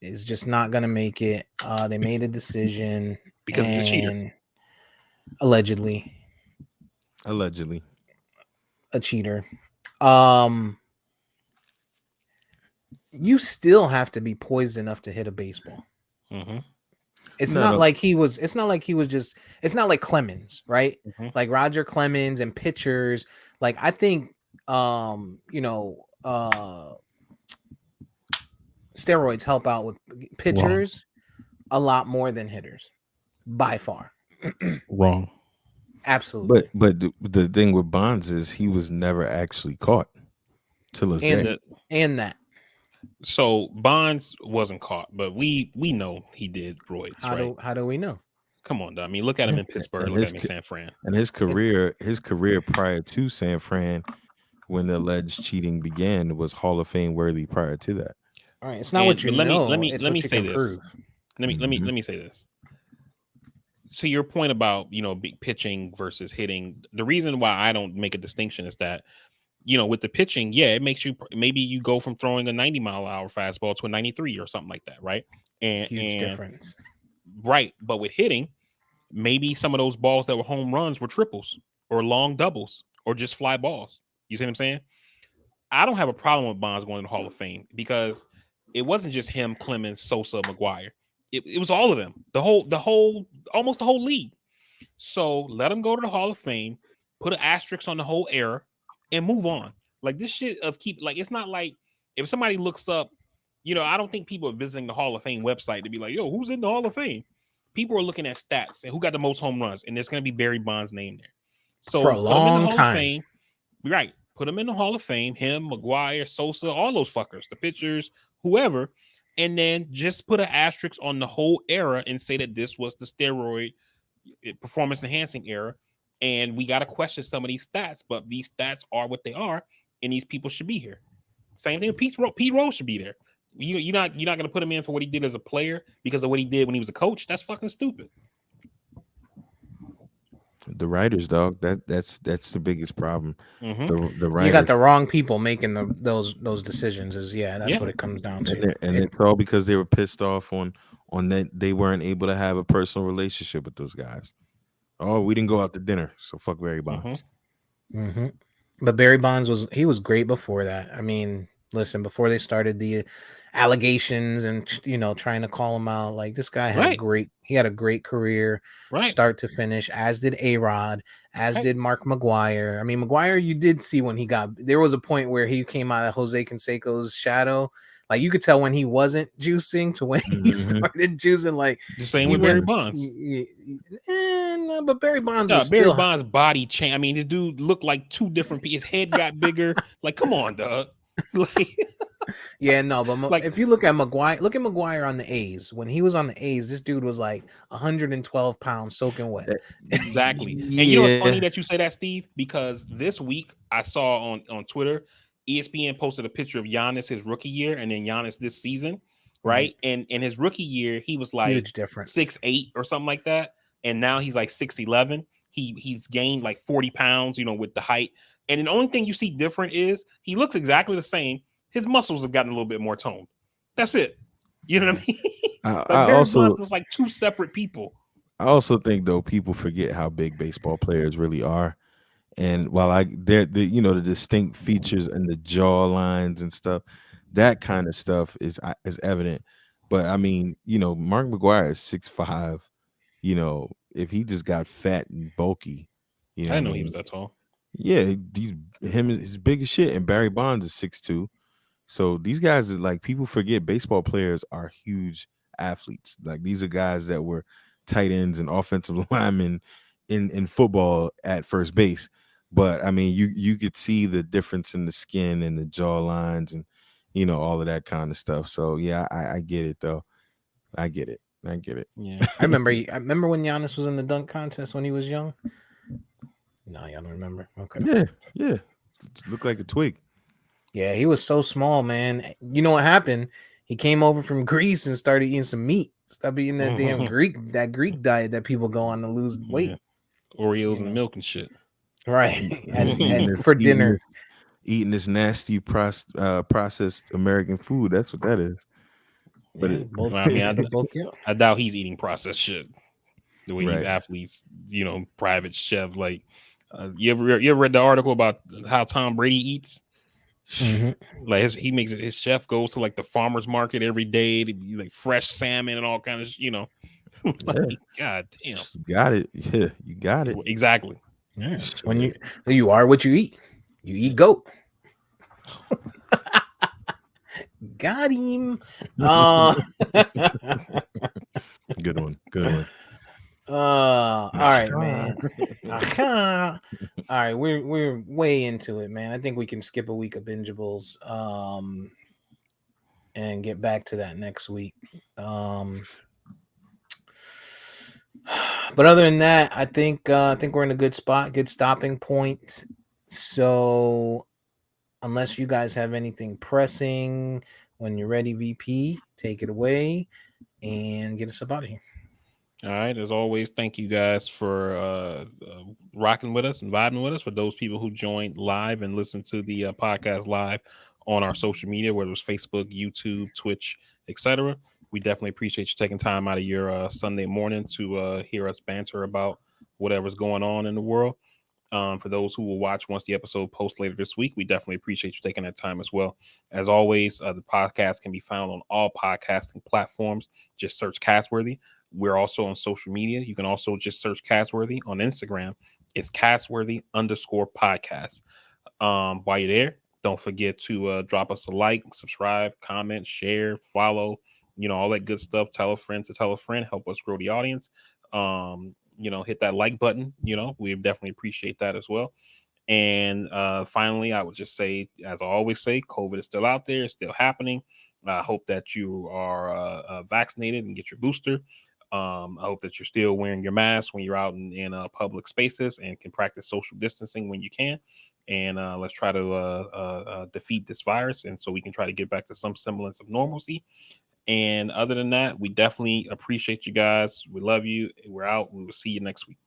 is just not going to make it. They made a decision because he's a cheater. Allegedly a cheater. You still have to be poised enough to hit a baseball. Mm-hmm. It's not like he was just. It's not like Clemens, right? Mm-hmm. Like Roger Clemens and pitchers. Like I think, steroids help out with pitchers a lot more than hitters, by far. Wrong. Absolutely. But the thing with Bonds is he was never actually caught till his day. And that. So Bonds wasn't caught, but we know he did roids. How do we know? Come on, I mean, look at him in Pittsburgh. Look at him in San Fran. And his career prior to San Fran, when the alleged cheating began, was Hall of Fame worthy prior to that. All right, it's not what you know. Let me say this. Let me say this. So your point about pitching versus hitting, the reason why I don't make a distinction is that with the pitching, yeah, it makes you maybe you go from throwing a 90-mile-an-hour fastball to a 93 or something like that, right? And huge difference, right? But with hitting, maybe some of those balls that were home runs were triples or long doubles or just fly balls. You see what I'm saying? I don't have a problem with Bonds going to the Hall of Fame because it wasn't just him, Clemens, Sosa, McGuire. It was all of them, almost the whole league. So let him go to the Hall of Fame, put an asterisk on the whole era, and move on. Like this shit of it's not like if somebody looks up, I don't think people are visiting the Hall of Fame website to be like, yo, who's in the Hall of Fame? People are looking at stats and who got the most home runs, and there's going to be Barry Bonds' name there. So for a long time, right? Put him in the Hall of Fame. Him, McGuire, Sosa, all those fuckers, the pitchers, whoever, and then just put an asterisk on the whole era and say that this was the steroid performance enhancing era, and we got to question some of these stats. But these stats are what they are, and these people should be here. Same thing with Pete Rose should be there. You're not going to put him in for what he did as a player because of what he did when he was a coach. That's fucking stupid. The writers, dog. That's the biggest problem. Mm-hmm. The writers. You got the wrong people making those decisions. That's what it comes down to. And it's all because they were pissed off on that they weren't able to have a personal relationship with those guys. Oh, we didn't go out to dinner, so fuck Barry Bonds. Mm-hmm. But Barry Bonds was great before that. I mean, listen, before they started the allegations and trying to call him out, like this guy had a great career, start to finish, as did A-Rod, as did Mark McGuire. I mean, McGuire, you did see when there was a point where he came out of Jose Canseco's shadow. Like you could tell when he wasn't juicing to when he started juicing. Like The same he with Barry went, Bonds. no, but Barry Bonds was Barry still Bonds' body change. I mean, the dude looked like two different people. His head got bigger. Like, come on, dog. Like, yeah, no, but like if you look at McGuire on the A's. When he was on the A's, this dude was like 112 pounds soaking wet. exactly. Yeah. And you know what's funny that you say that, Steve? Because this week I saw on Twitter, ESPN posted a picture of Giannis his rookie year and then Giannis this season, right? And in his rookie year, he was like Huge difference. 6'8" or something like that, and now he's like 6'11". He's gained like 40 pounds, you know, with the height. And the only thing you see different is he looks exactly the same. His muscles have gotten a little bit more toned. That's it. You know what I mean? Like I Barry also Bonds is like two separate people. I also think though people forget how big baseball players really are. And while the distinct features and the jaw lines and stuff, that kind of stuff is evident. But I mean, Mark McGuire is 6'5". If he just got fat and bulky, I didn't know he was that tall. Yeah, him is big as shit. And Barry Bonds is 6'2". So these guys are like, people forget baseball players are huge athletes. Like these are guys that were tight ends and offensive linemen in football at first base. But I mean, you could see the difference in the skin and the jaw lines and all of that kind of stuff. So yeah, I get it though. I get it. Yeah. I remember when Giannis was in the dunk contest when he was young. No, y'all don't remember. Okay. Yeah. Looked like a twig. Yeah, he was so small, man. You know what happened? He came over from Greece and started eating some meat. Stopped eating that damn Greek diet that people go on to lose weight. Yeah. Oreos and milk and shit. Right. and for dinner. Eating this nasty processed American food. That's what that is. But I doubt he's eating processed shit. The way these Right. athletes, private chefs. Like, you ever read the article about how Tom Brady eats? Like he makes it. His chef goes to like the farmer's market every day to be like fresh salmon and all kind of, like, God damn. You got it. Yeah, you got it. Exactly. Yeah. When you are what you eat. You eat goat. Got him. Good one. All right, man. All right, we're way into it, man. I think we can skip a week of bingeables and get back to that next week. But other than that, I think we're in a good spot, good stopping point. So unless you guys have anything pressing, when you're ready, VP, take it away and get us up out of here. All right. As always, thank you guys for rocking with us and vibing with us. For those people who joined live and listened to the podcast live on our social media, whether it was Facebook, YouTube, Twitch, etc., we definitely appreciate you taking time out of your Sunday morning to hear us banter about whatever's going on in the world. For those who will watch once the episode posts later this week, we definitely appreciate you taking that time as well. As always, the podcast can be found on all podcasting platforms. Just search CastWorthy. We're also on social media. You can also just search CastWorthy on Instagram. It's CastWorthy_podcast. While you're there, don't forget to drop us a like, subscribe, comment, share, follow, all that good stuff. Tell a friend to tell a friend. Help us grow the audience. Hit that like button. We definitely appreciate that as well. And finally, I would just say, as I always say, COVID is still out there. It's still happening. I hope that you are vaccinated and get your booster. I hope that you're still wearing your mask when you're out in public spaces and can practice social distancing when you can. And let's try to defeat this virus. And so we can try to get back to some semblance of normalcy. And other than that, we definitely appreciate you guys. We love you. We're out. We will see you next week.